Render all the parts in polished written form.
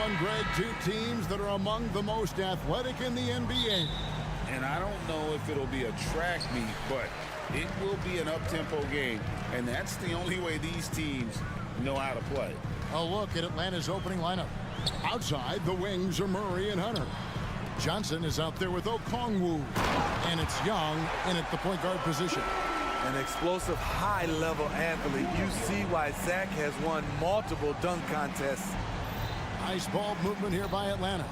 one, Greg, two teams that are among the most athletic in the NBA. And I don't know if it'll be a track meet, but it will be an up-tempo game. And that's the only way these teams know how to play. A look at Atlanta's opening lineup. Outside, the wings are Murray and Hunter. Johnson is out there with Okongwu. And it's Young in at the point guard position. An explosive, high-level athlete. You see why Zach has won multiple dunk contests. Nice ball movement here by Atlanta.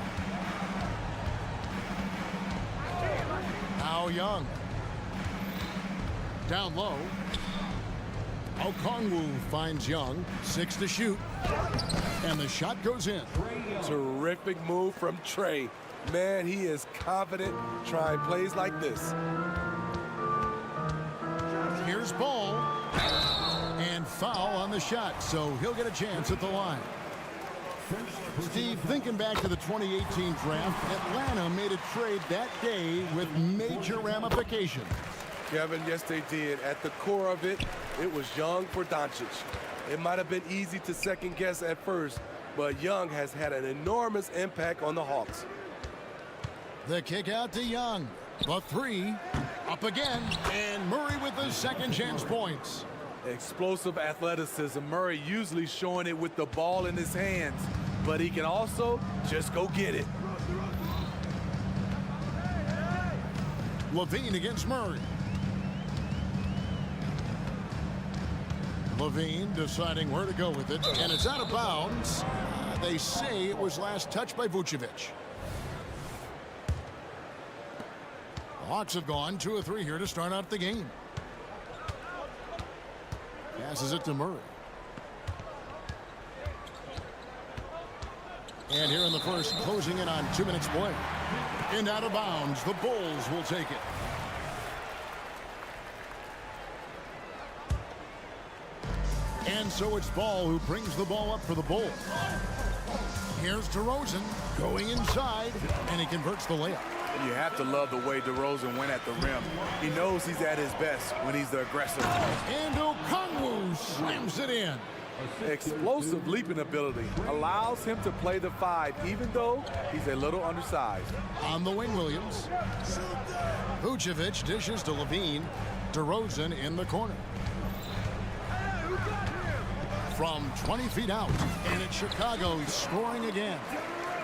Now Young. Down low. Okongwu finds Young. 6 to shoot. And the shot goes in. Terrific move from Trey. Man, he is confident trying plays like this. Here's Ball. And foul on the shot, so he'll get a chance at the line. Steve, thinking back to the 2018 draft, Atlanta made a trade that day with major ramifications. Kevin, yes, they did. At the core of it, it was Young for Doncic. It might have been easy to second guess at first, but Young has had an enormous impact on the Hawks. The kick out to Young. The three. Up again. And Murray with the second chance points. Explosive athleticism. Murray usually showing it with the ball in his hands, but he can also just go get it. Levine against Murray. Levine deciding where to go with it, and it's out of bounds. They say it was last touched by Vucevic. The Hawks have gone 2 of 3 here to start out the game. Passes it to Murray. And here in the first, closing in on 2 minutes play. And out of bounds, the Bulls will take it. And so it's Ball who brings the ball up for the Bulls. Here's DeRozan going inside, and he converts the layup. You have to love the way DeRozan went at the rim. He knows he's at his best when he's the aggressor. And Okongwu slams it in. Explosive leaping ability allows him to play the 5, even though he's a little undersized. On the wing, Williams. Vucevic dishes to Levine. DeRozan in the corner. From 20 feet out, and it's Chicago scoring again.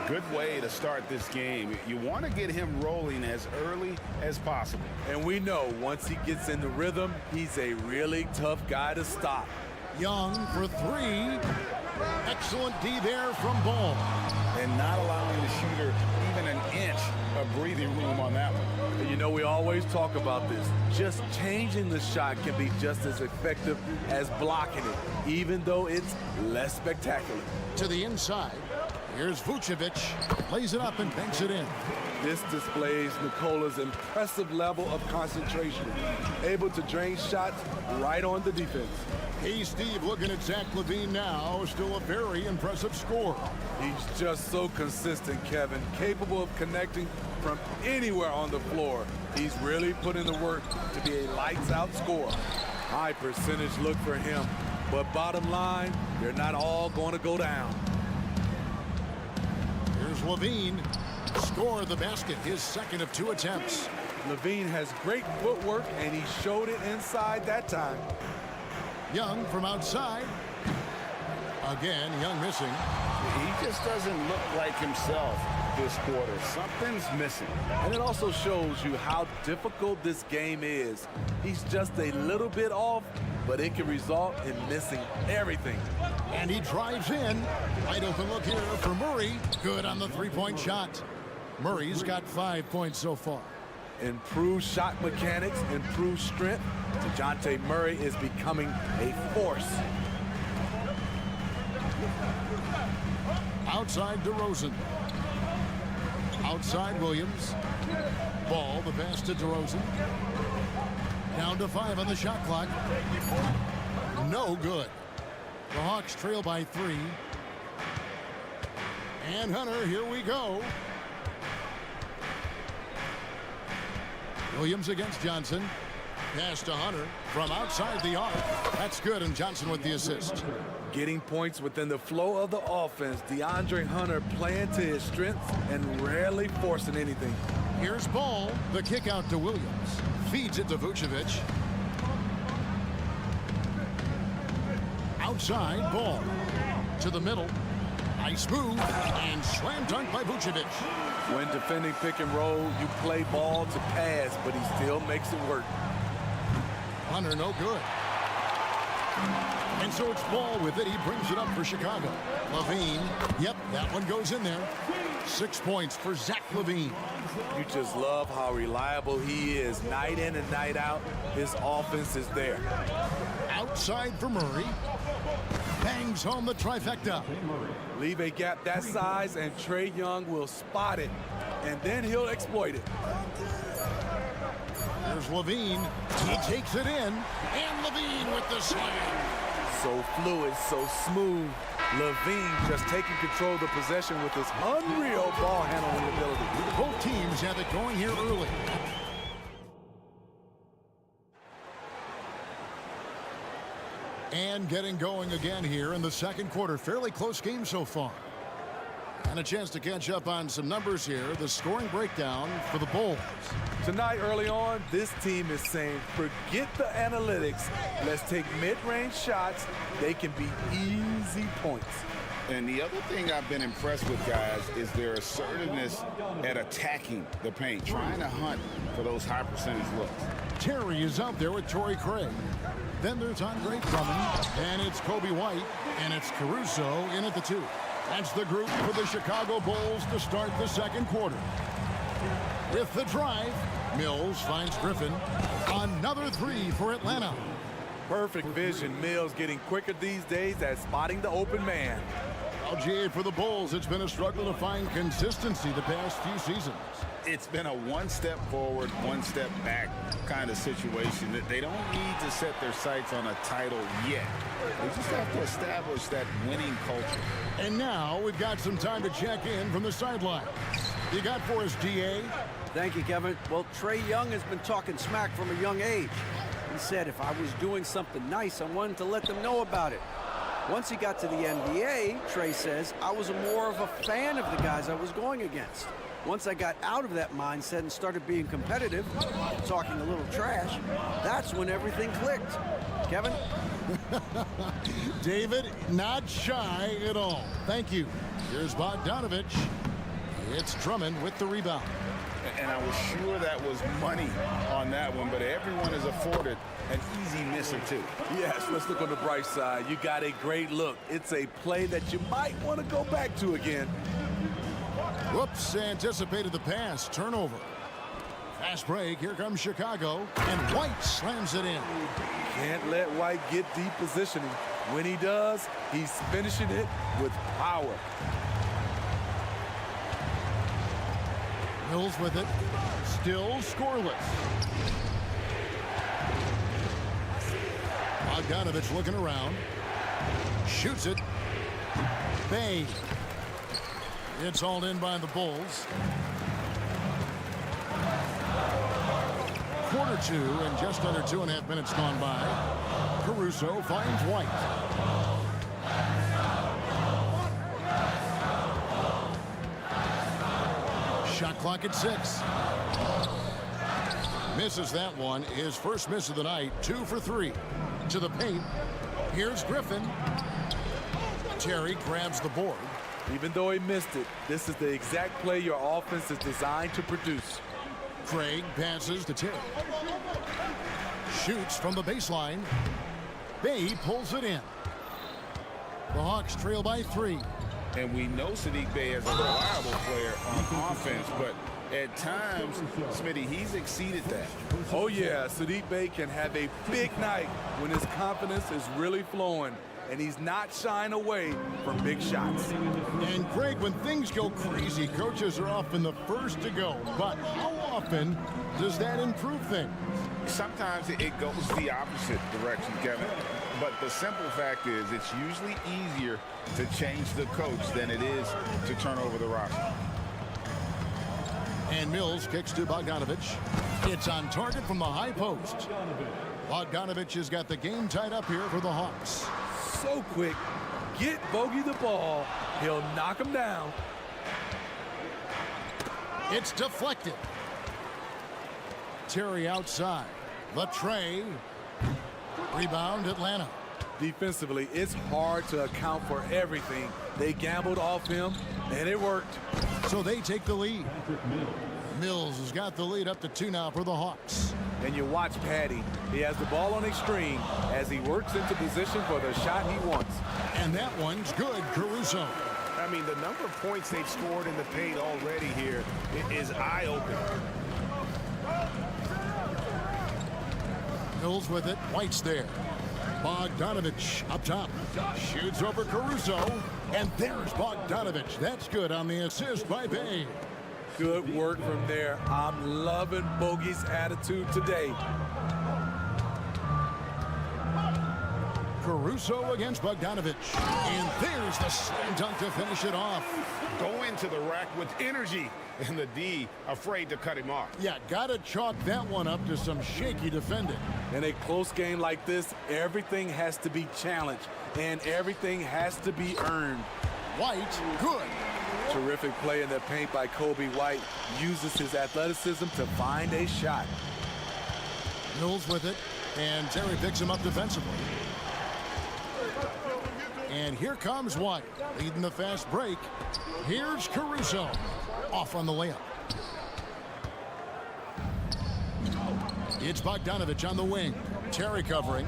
Good way to start this game. You want to get him rolling as early as possible. And we know once he gets in the rhythm, he's a really tough guy to stop. Young for 3. Excellent D there from Ball. And not allowing the shooter even an inch of breathing room on that one. And you know, we always talk about this. Just changing the shot can be just as effective as blocking it, even though it's less spectacular. To the inside. Here's Vucevic. Lays it up and banks it in. This displays Nikola's impressive level of concentration, able to drain shots right on the defense. Hey, Steve, looking at Zach LaVine now, still a very impressive scorer. He's just so consistent, Kevin, capable of connecting from anywhere on the floor. He's really put in the work to be a lights-out scorer. High percentage look for him, but bottom line, they're not all going to go down. Here's Levine. Score the basket, his second of 2 attempts. Levine has great footwork, and he showed it inside that time. Young from outside. Again, Young missing. He just doesn't look like himself this quarter. Something's missing. And it also shows you how difficult this game is. He's just a little bit off, but it can result in missing everything. And he drives in. Wide open look here for Murray. Good on the 3-point shot. Murray's got 5 points so far. Improved shot mechanics, improved strength. DeJounte Murray is becoming a force. Outside DeRozan. Outside Williams. Ball, the pass to DeRozan. Down to 5 on the shot clock. No good. The Hawks trail by 3. And Hunter, here we go. Williams against Johnson. Pass to Hunter from outside the arc. That's good, and Johnson with the assist. Getting points within the flow of the offense. DeAndre Hunter playing to his strengths and rarely forcing anything. Here's Ball. The kick out to Williams. Feeds it to Vucevic. Outside, Ball. To the middle. Nice move. And slam dunk by Vucevic. When defending pick and roll, you play Ball to pass, but he still makes it work. Hunter, no good. And so it's Ball with it. He brings it up for Chicago. Levine. Yep, that one goes in there. 6 points for Zach Levine. You just love how reliable he is. Night in and night out, his offense is there. Outside for Murray. Bangs home the trifecta. Leave a gap that size, and Trae Young will spot it, and then he'll exploit it. There's Levine. He takes it in. And Levine with the slam. So fluid, so smooth. Levine just taking control of the possession with his unreal ball handling ability. Both teams have it going here early. And getting going again here in the second quarter. Fairly close game so far. And a chance to catch up on some numbers here. The scoring breakdown for the Bulls. Tonight, early on, this team is saying, forget the analytics. Let's take mid-range shots. They can be easy points. And the other thing I've been impressed with, guys, is their assertiveness at attacking the paint, trying to hunt for those high percentage looks. Terry is out there with Torrey Craig. Then there's Andre Drummond, and it's Kobe White, and it's Caruso in at the 2. That's the group for the Chicago Bulls to start the second quarter. With the drive, Mills finds Griffin. Another 3 for Atlanta. Perfect vision. Mills getting quicker these days at spotting the open man. LGA for the Bulls. It's been a struggle to find consistency the past few seasons. It's been a one step forward, one step back kind of situation. That they don't need to set their sights on a title yet. They just have to establish that winning culture. And now we've got some time to check in from the sidelines. You got for us, DA? Thank you, Kevin. Well, Trae Young has been talking smack from a young age. He said if I was doing something nice, I wanted to let them know about it. Once he got to the NBA, Trae says, I was more of a fan of the guys I was going against. Once I got out of that mindset and started being competitive, talking a little trash, that's when everything clicked. Kevin? David, not shy at all. Thank you. Here's Bogdanovich. It's Drummond with the rebound. And I was sure that was money on that one, but everyone is afforded an easy miss or two. Yes, let's look on the bright side. You got a great look. It's a play that you might want to go back to again. Whoops, anticipated the pass. Turnover. Fast break. Here comes Chicago. And White slams it in. Can't let White get deep positioning. When he does, he's finishing it with power. Mills with it. Still scoreless. Bogdanovich looking around. Shoots it. Bay. It's hauled in by the Bulls. Quarter 2 and just under 2.5 minutes gone by. Caruso finds White. Shot clock at 6. Misses that one. His first miss of the night. 2 for 3. To the paint. Here's Griffin. Terry grabs the board. Even though he missed it, this is the exact play your offense is designed to produce. Craig passes to Terry. Shoots from the baseline. Bay pulls it in. The Hawks trail by 3. And we know Sadiq Bey is a reliable player on offense, but at times, Smitty, he's exceeded that. Oh yeah, Sadiq Bey can have a big night when his confidence is really flowing and he's not shying away from big shots. And Craig, when things go crazy, coaches are often the first to go. But how often does that improve things? Sometimes it goes the opposite direction, Kevin. But the simple fact is it's usually easier to change the coach than it is to turn over the roster. And Mills kicks to Bogdanovich. It's on target from the high post. Bogdanovich has got the game tied up here for the Hawks. So quick. Get Bogey the ball. He'll knock him down. It's deflected. Terry outside. Latrey. Rebound Atlanta. Defensively, it's hard to account for everything. They gambled off him, and it worked. So they take the lead. Mills has got the lead up to 2 now for the Hawks. And you watch Patty. He has the ball on extreme as he works into position for the shot he wants. And that one's good, Caruso. I mean, the number of points they've scored in the paint already here is eye-opening. Mills with it. White's there. Bogdanovich up top. Shoots over Caruso. And there's Bogdanovich. That's good on the assist by Bay. Good work from there. I'm loving Bogey's attitude today. Caruso against Bogdanovich. And there's the slam dunk to finish it off. Go into the rack with energy, and the D afraid to cut him off. Yeah, gotta chalk that one up to some shaky defending. In a close game like this, everything has to be challenged, and everything has to be earned. White, good. Terrific play in the paint by Kobe White. Uses his athleticism to find a shot. Mills with it, and Terry picks him up defensively. And here comes White, leading the fast break. Here's Caruso, off on the layup. It's Bogdanovich on the wing. Terry covering.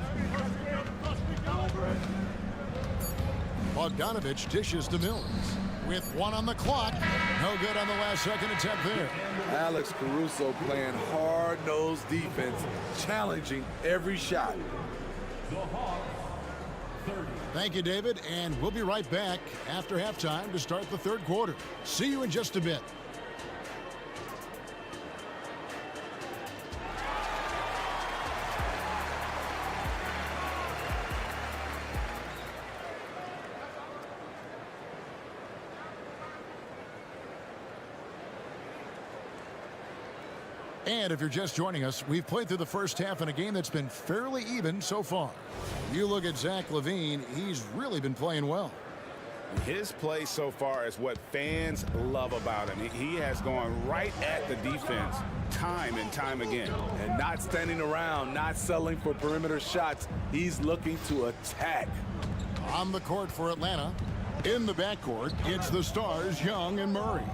Bogdanovich dishes to Mills. With 1 on the clock. No good on the last second attempt there. Alex Caruso playing hard-nosed defense, challenging every shot. Thank you, David, and we'll be right back after halftime to start the third quarter. See you in just a bit. And if you're just joining us, we've played through the first half in a game that's been fairly even so far. You look at Zach LaVine, he's really been playing well. His play so far is what fans love about him. He has gone right at the defense time and time again. And not standing around, not settling for perimeter shots. He's looking to attack. On the court for Atlanta. In the backcourt, it's the stars, Young and Murray.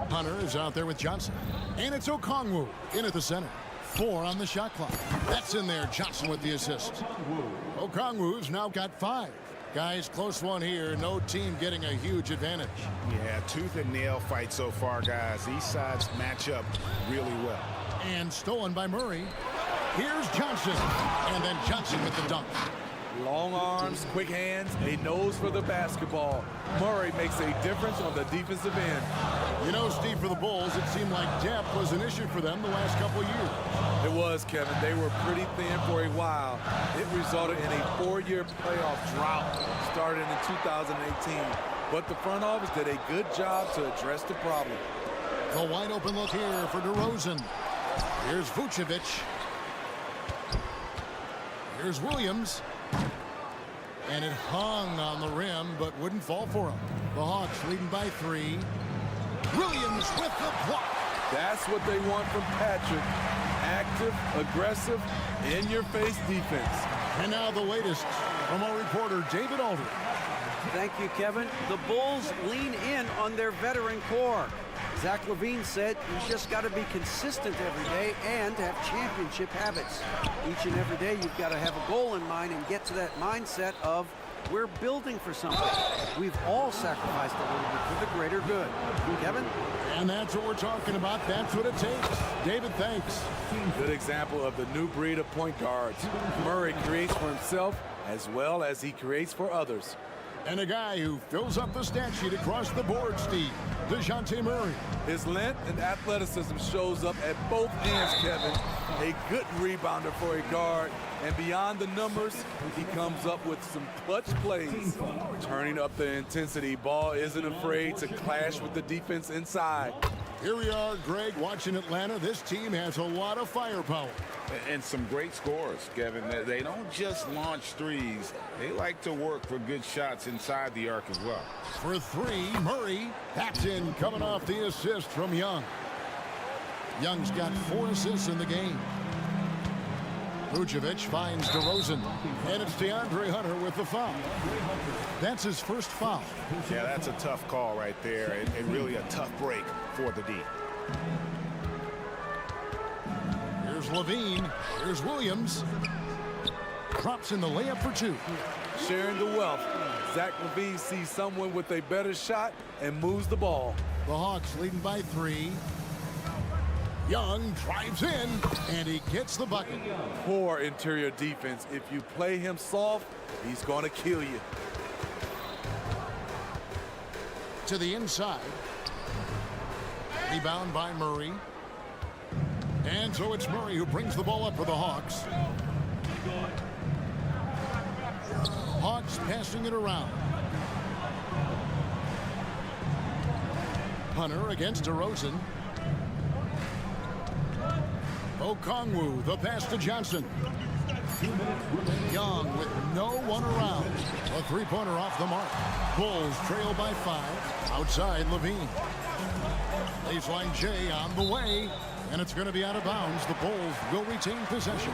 Hunter is out there with Johnson. And it's Okongwu in at the center. 4 on the shot clock. That's in there. Johnson with the assist. Okongwu's now got 5. Guys, close one here. No team getting a huge advantage. Yeah, tooth and nail fight so far, guys. These sides match up really well. And stolen by Murray. Here's Johnson. And then Johnson with the dunk. Long arms, quick hands, a nose for the basketball. Murray makes a difference on the defensive end. You know, Steve, for the Bulls, it seemed like depth was an issue for them the last couple of years. It was, Kevin. They were pretty thin for a while. It resulted in a 4-year playoff drought started in 2018. But the front office did a good job to address the problem. The wide open look here for DeRozan. Here's Vucevic. Here's Williams. And it hung on the rim, but wouldn't fall for him. The Hawks leading by 3. Williams with the block. That's what they want from Patrick. Active, aggressive, in-your-face defense. And now the latest from our reporter, David Aldridge. Thank you, Kevin. The Bulls lean in on their veteran core. Zach LaVine said you just got to be consistent every day and have championship habits. Each and every day you've got to have a goal in mind and get to that mindset of we're building for something. We've all sacrificed a little bit for the greater good. Kevin? And that's what we're talking about. That's what it takes. David, thanks. Good example of the new breed of point guards. Murray creates for himself as well as he creates for others. And a guy who fills up the stat sheet across the board, Steve, DeJounte Murray. His length and athleticism shows up at both ends, Kevin. A good rebounder for a guard. And beyond the numbers, he comes up with some clutch plays. Turning up the intensity, ball isn't afraid to clash with the defense inside. Here we are, Greg, watching Atlanta. This team has a lot of firepower. And some great scores, Kevin. They don't just launch threes. They like to work for good shots inside the arc as well. For three, Murray. That's in, coming off the assist from Young. Young's got 4 assists in the game. Vucevic finds DeRozan. And it's DeAndre Hunter with the foul. That's his first foul. Yeah, that's a tough call right there, and really a tough break for the D. Here's Levine. Here's Williams. Drops in the layup for 2. Sharing the wealth. Zach LaVine sees someone with a better shot and moves the ball. The Hawks leading by 3. Young drives in, and he gets the bucket. Poor interior defense. If you play him soft, he's going to kill you. To the inside. Rebound by Murray. And so it's Murray who brings the ball up for the Hawks. Hawks passing it around. Hunter against DeRozan. Okongwu, the pass to Johnson. Young with no one around. A three-pointer off the mark. Bulls trail by 5. Outside Levine. Baseline J on the way. And it's going to be out of bounds. The Bulls will retain possession.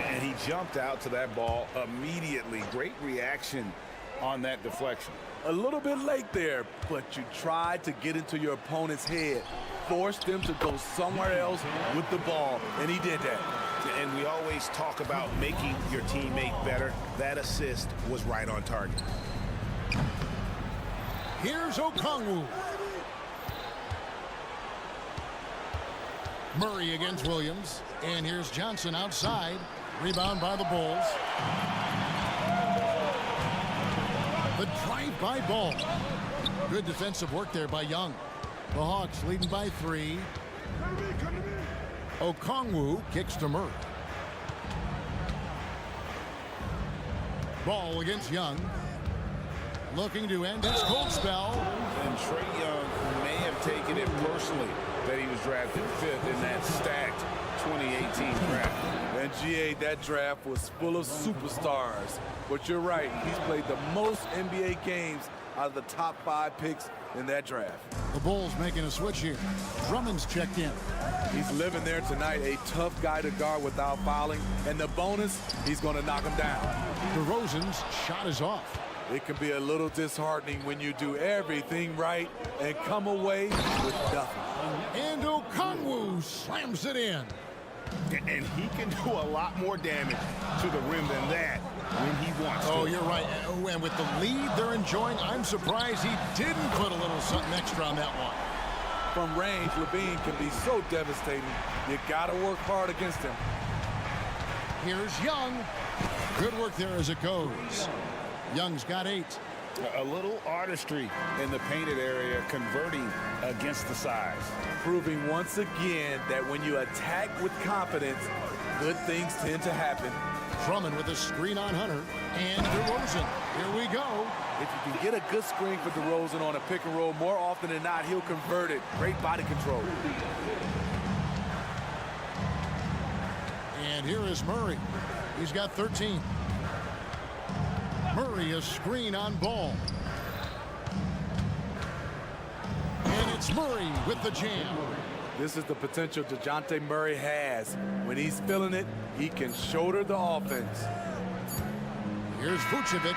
And he jumped out to that ball immediately. Great reaction on that deflection. A little bit late there, but you tried to get into your opponent's head. Forced them to go somewhere else with the ball, and he did that. And we always talk about making your teammate better. That assist was right on target. Here's Okongwu. Murray against Williams. And here's Johnson outside. Rebound by the Bulls. The drive-by ball. Good defensive work there by Young. The Hawks leading by 3. Okongwu kicks to Murray. Ball against Young. Looking to end his cold spell. And Trae Young may have taken it personally that he was drafted 5th in that stacked 2018 draft. And GA, that draft was full of superstars. But you're right, he's played the most NBA games out of the top 5 picks in that draft. The Bulls making a switch here. Drummond's checked in. He's living there tonight, a tough guy to guard without fouling. And the bonus, he's going to knock him down. DeRozan's shot is off. It can be a little disheartening when you do everything right and come away with nothing. And Okongwu slams it in. And he can do a lot more damage to the rim than that when he wants to. Oh, you're right. Oh, and with the lead they're enjoying, I'm surprised he didn't put a little something extra on that one. From range, Levine can be so devastating. You got to work hard against him. Here's Young. Good work there as it goes. Young's got 8. A little artistry in the painted area, converting against the size. Proving once again that when you attack with confidence, good things tend to happen. Drummond with a screen on Hunter. And DeRozan. Here we go. If you can get a good screen for DeRozan on a pick and roll, more often than not, he'll convert it. Great body control. And here is Murray. He's got 13. Murray a screen on Ball. And it's Murray with the jam. This is the potential DeJounte Murray has. When he's feeling it, he can shoulder the offense. Here's Vucevic.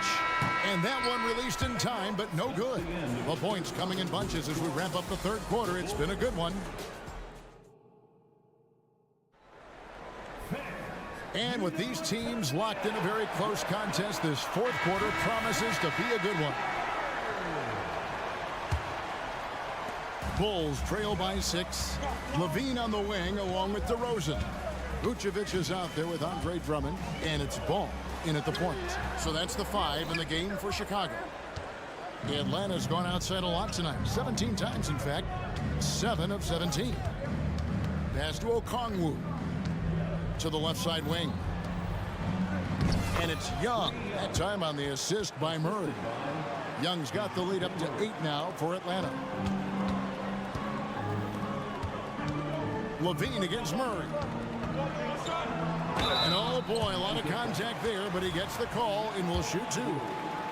And that one released in time, but no good. The points coming in bunches as we wrap up the third quarter. It's been a good one. And with these teams locked in a very close contest, this fourth quarter promises to be a good one. Bulls trail by 6. Levine on the wing along with DeRozan. Vucevic is out there with Andre Drummond, and it's Ball in at the point. So that's the 5 in the game for Chicago. Atlanta's gone outside a lot tonight, 17 times in fact, 7 of 17. Pass to Okongwu. To the left side wing. And it's Young. That time on the assist by Murray. Young's got the lead up to 8 now for Atlanta. Levine against Murray. And oh boy, a lot of contact there, but he gets the call and will shoot two.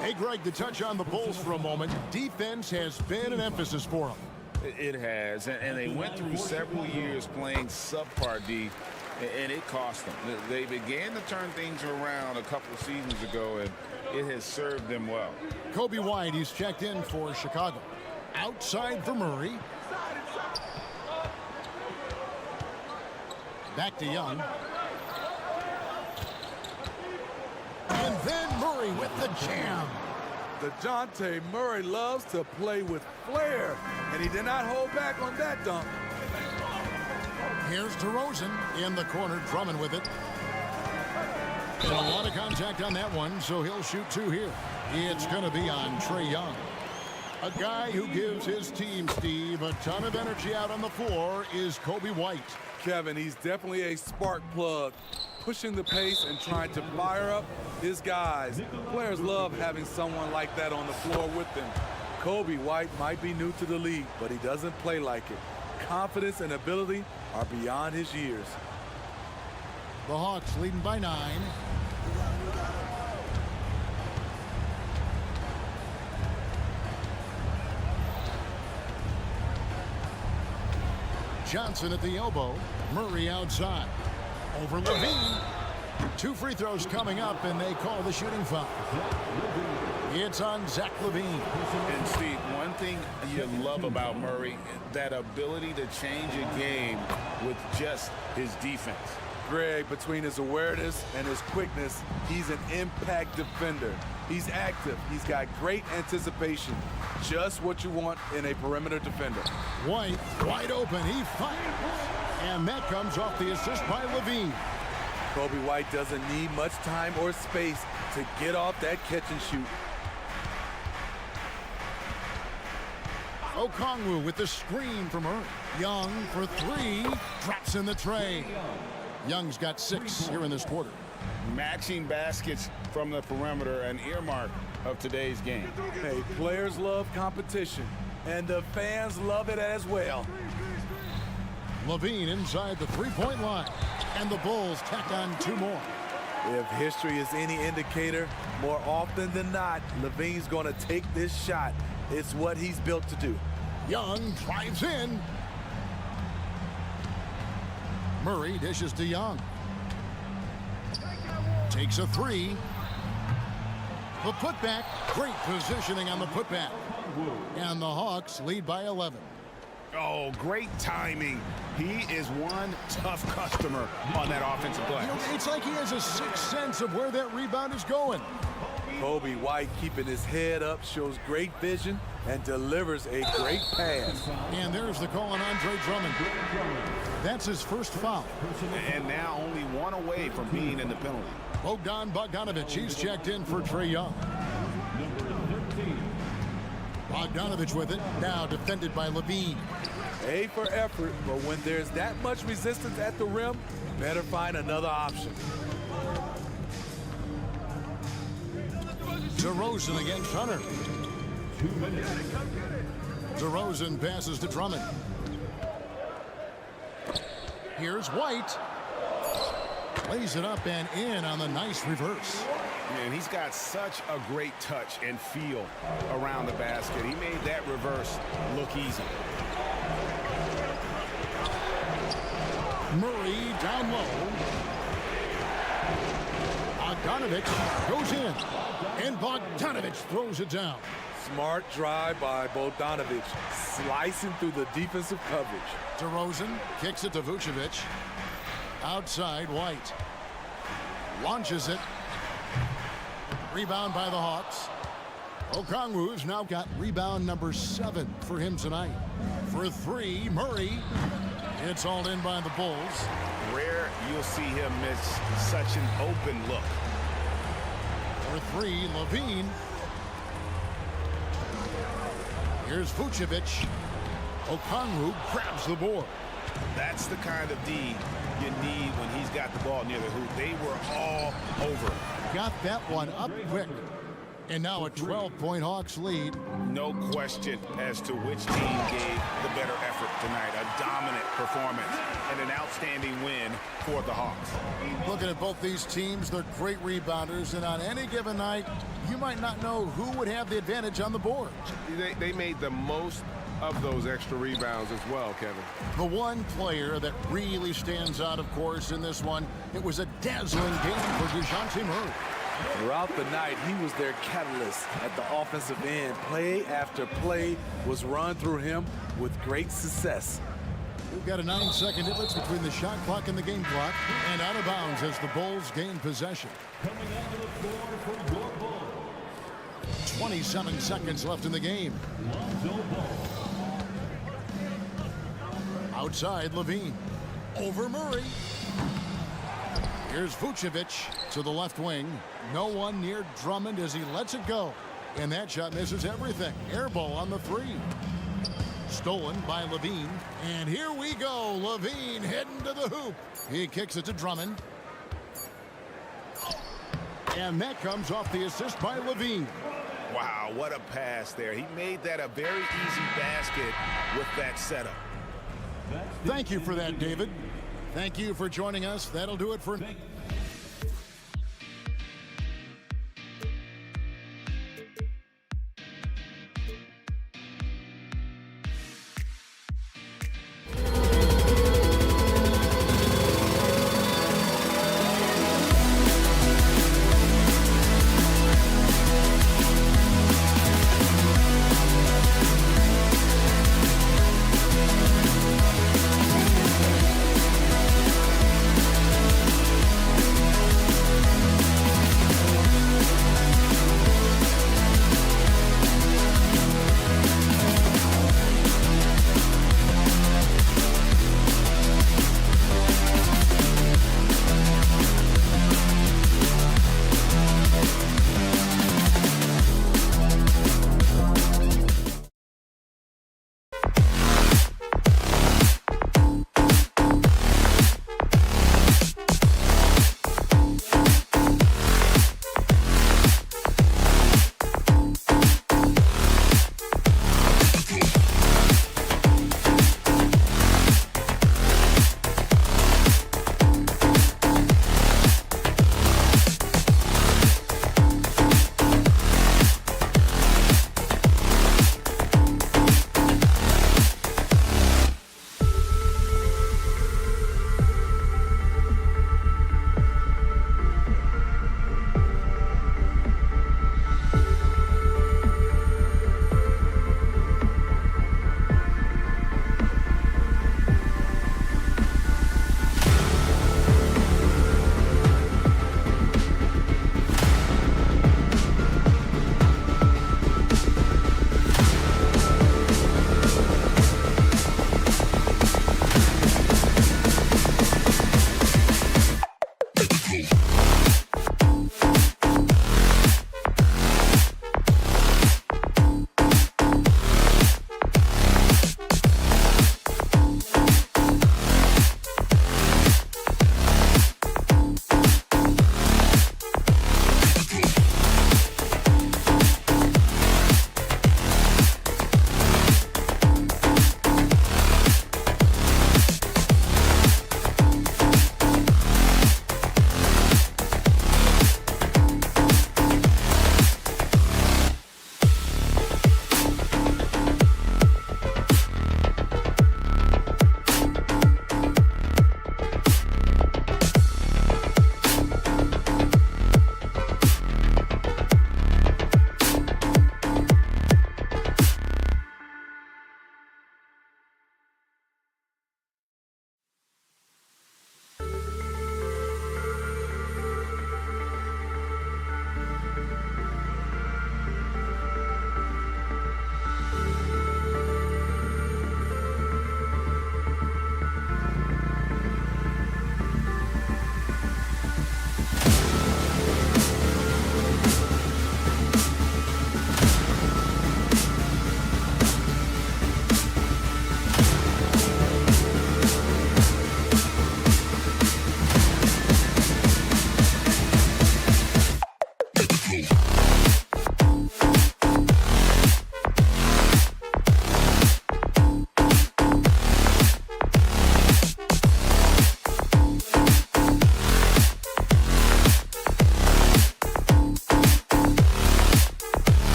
Hey Greg, to touch on the Bulls for a moment, defense has been an emphasis for them. It has, and they went through several years playing subpar D, and it cost them. They began to turn things around a couple seasons ago, and it has served them well. Kobe White, he's checked in for Chicago. Outside for Murray. Back to Young. And then Murray with the jam. DeJounte Murray loves to play with flair, and he did not hold back on that dunk. Here's DeRozan in the corner, Drummond with it. And a lot of contact on that one, so he'll shoot two here. It's going to be on Trae Young. A guy who gives his team, Steve, a ton of energy out on the floor is Kobe White. Kevin, he's definitely a spark plug, pushing the pace and trying to fire up his guys. Players love having someone like that on the floor with them. Kobe White might be new to the league, but he doesn't play like it. Confidence and ability are beyond his years. The Hawks leading by 9. Johnson at the elbow. Murray outside. Over Levine. 2 free throws coming up, and they call the shooting foul. It's on Zach Levine. And Steve, one thing you love about Murray, that ability to change a game with just his defense. Greg, between his awareness and his quickness, he's an impact defender. He's active. He's got great anticipation. Just what you want in a perimeter defender. White, wide open. He fires. And that comes off the assist by Levine. Kobe White doesn't need much time or space to get off that catch and shoot. Okongwu with the screen from Murray. Young for 3. Drops in the tray. Young's got 6 here in this quarter. Matching baskets from the perimeter, an earmark of today's game. Hey, players love competition, and the fans love it as well. Levine inside the three-point line. And the Bulls tack on 2 more. If history is any indicator, more often than not, Levine's going to take this shot. It's what he's built to do. Young drives in. Murray dishes to Young. Takes a 3. The putback. Great positioning on the putback. And the Hawks lead by 11. Oh, great timing. He is one tough customer on that offensive play. You know, it's like he has a sixth sense of where that rebound is going. Kobe White keeping his head up shows great vision and delivers a great pass. And there's the call on Andre Drummond. That's his first foul. And now only 1 away from being in the penalty. Bogdan Bogdanovic, he's checked in for Trae Young. Bogdanovic with it, now defended by Levine. A for effort, but when there's that much resistance at the rim, better find another option. DeRozan against Hunter. DeRozan passes to Drummond. Here's White. Lays it up and in on the nice reverse. And he's got such a great touch and feel around the basket. He made that reverse look easy. Murray down low. Bogdanovic goes in. And Bogdanovic throws it down. Smart drive by Bogdanovic, slicing through the defensive coverage. DeRozan kicks it to Vucevic. Outside, White. Launches it. Rebound by the Hawks. Okongwu's now got rebound number 7 for him tonight. For 3, Murray. It's all in by the Bulls. Rare you'll see him miss such an open look. For 3, Levine. Here's Vucevic. Okongwu grabs the board. That's the kind of D you need when he's got the ball near the hoop. They were all over. Got that one up quick. And now a 12-point Hawks lead. No question as to which team gave the better effort tonight. A dominant performance and an outstanding win for the Hawks. Looking at both these teams, they're great rebounders, and on any given night, you might not know who would have the advantage on the board. They made the most of those extra rebounds as well, Kevin. The one player that really stands out, of course, in this one, it was a dazzling game for DeJounte Murray. Throughout the night, he was their catalyst at the offensive end. Play after play was run through him with great success. We've got a 9-second difference between the shot clock and the game clock, and out of bounds as the Bulls gain possession. Coming onto the floor for your Bulls. 27 seconds left in the game. Lonzo Ball. Outside, Levine. Over Murray. Here's Vucevic to the left wing. No one near Drummond as he lets it go. And that shot misses everything. Air ball on the three. Stolen by Levine. And here we go. Levine heading to the hoop. He kicks it to Drummond. And that comes off the assist by Levine. Wow, what a pass there. He made that a very easy basket with that setup. Thank you for that, David. Thank you for joining us. That'll do it for...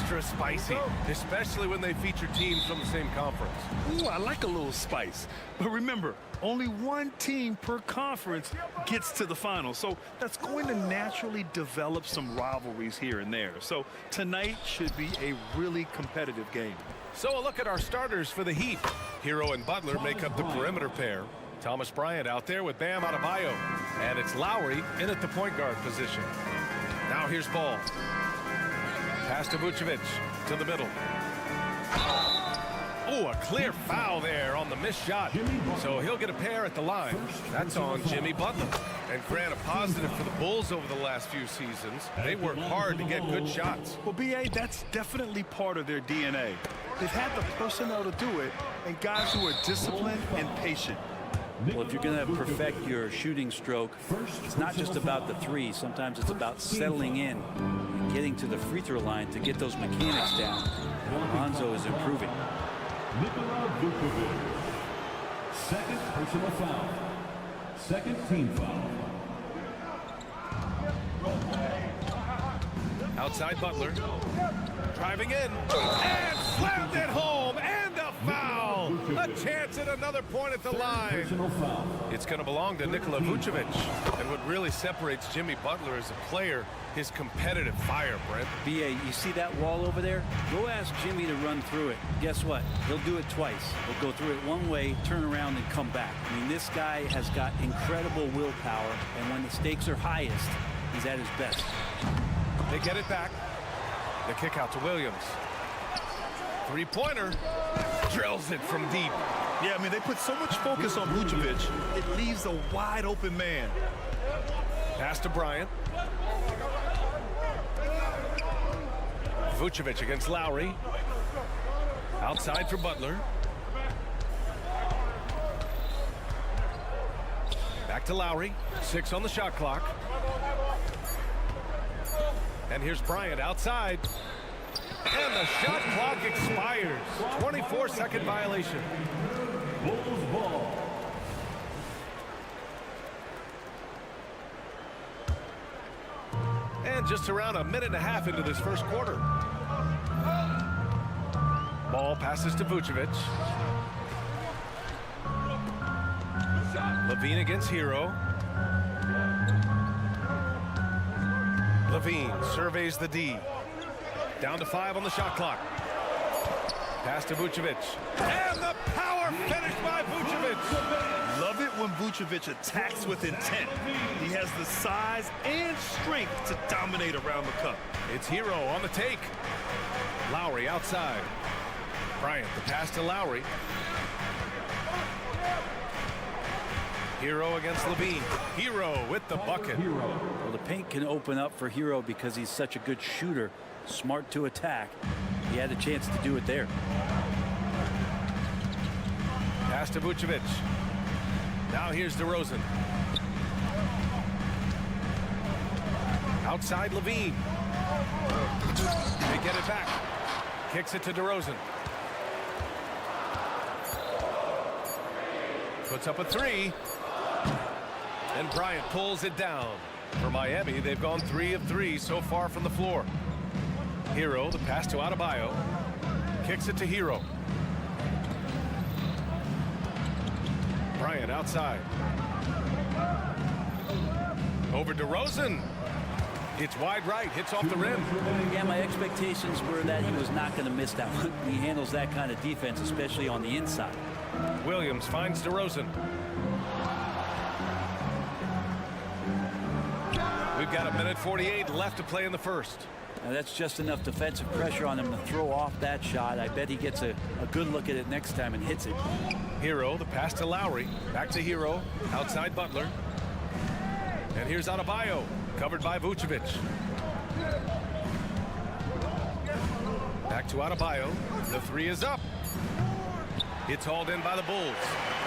extra spicy, especially when they feature teams from the same conference. Ooh, I like a little spice. But remember, only one team per conference gets to the final. So that's going to naturally develop some rivalries here and there. So tonight should be a really competitive game. So a look at our starters for the Heat. Hero and Butler make up the perimeter pair. Thomas Bryant out there with Bam Adebayo. And it's Lowry in at the point guard position. Now here's Ball. Pass to Vucevic to the middle. Oh, a clear foul there on the missed shot. So he'll get a pair at the line. That's on Jimmy Butler. And grant a positive for the Bulls over the last few seasons. They work hard to get good shots. Well, B.A., that's definitely part of their DNA. They've had the personnel to do it, and guys who are disciplined and patient. Well, if you're going to perfect your shooting stroke, it's not just about the three. Sometimes it's about settling in and getting to the free throw line to get those mechanics down. Lonzo is improving. Nikola Vucevic. Second personal foul. Second team foul. Outside Butler. Driving in. And slammed it home. And a foul. A chance at another point at the line. Personal foul. It's going to belong to Nikola Vucevic. And what really separates Jimmy Butler as a player, his competitive fire, Brent. B.A., you see that wall over there? Go ask Jimmy to run through it. Guess what? He'll do it twice. He'll go through it one way, turn around, and come back. I mean, this guy has got incredible willpower, and when the stakes are highest, he's at his best. They get it back. The kick out to Williams. Three-pointer. Drills it from deep. Yeah, I mean, they put so much focus on Vucevic, it leaves a wide-open man. Pass to Bryant. Vucevic against Lowry. Outside for Butler. Back to Lowry. 6 on the shot clock. And here's Bryant outside. And the shot clock expires. 24-second violation. Bulls ball. And just around a minute and a half into this first quarter. Ball passes to Vucevic. Levine against Hero. Levine surveys the D. Down to 5 on the shot clock. Pass to Vucevic. And the power finish by Vucevic. Love it when Vucevic attacks with intent. He has the size and strength to dominate around the cup. It's Hero on the take. Lowry outside. Bryant, the pass to Lowry. Hero against Levine. Hero with the bucket. Well, the paint can open up for Hero because he's such a good shooter, smart to attack. He had a chance to do it there. Pass to Vucevic. Now here's DeRozan. Outside Levine. They get it back. Kicks it to DeRozan. Puts up a 3. And Bryant pulls it down. For Miami, they've gone 3 of 3 so far from the floor. Hero, the pass to Adebayo. Kicks it to Hero. Bryant outside. Over DeRozan. It's wide right, hits off the rim. Yeah, my expectations were that he was not going to miss that one. He handles that kind of defense, especially on the inside. Williams finds DeRozan. We've got 1:48 left to play in the first. Now that's just enough defensive pressure on him to throw off that shot. I bet he gets a good look at it next time and hits it. Hero, the pass to Lowry. Back to Hero. Outside Butler. And here's Adebayo. Covered by Vucevic. Back to Adebayo. The 3 is up. It's hauled in by the Bulls.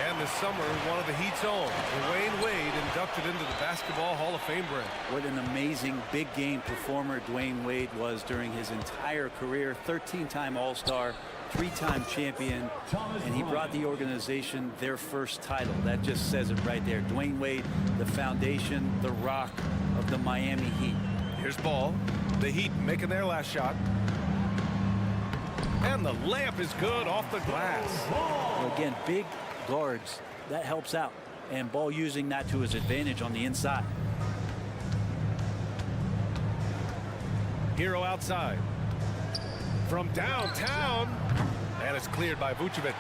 And this summer, one of the Heat's own, Dwayne Wade, inducted into the Basketball Hall of Fame, Brent. What an amazing big game performer Dwayne Wade was during his entire career. 13-time All-Star, 3-time champion, and he brought the organization their first title. That just says it right there. Dwayne Wade, the foundation, the rock of the Miami Heat. Here's Ball. The Heat making their last shot. And the layup is good off the glass. Well, again, big guards, that helps out. And Ball using that to his advantage on the inside. Hero outside. From downtown. And it's cleared by Vucevic.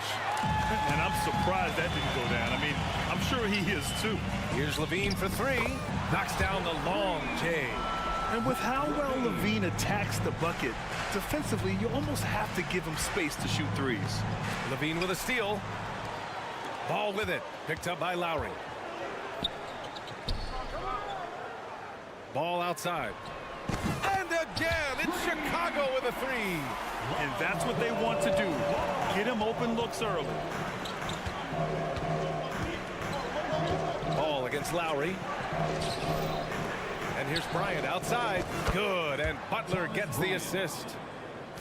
And I'm surprised that didn't go down. I mean, I'm sure he is too. Here's Levine for three. Knocks down the long J. And with how well Levine attacks the bucket, defensively, you almost have to give him space to shoot threes. Levine with a steal. Ball with it. Picked up by Lowry. Ball outside. And again, it's Chicago with a three. And that's what they want to do. Get him open looks early. Ball against Lowry. And here's Bryant outside. Good. And Butler gets the assist.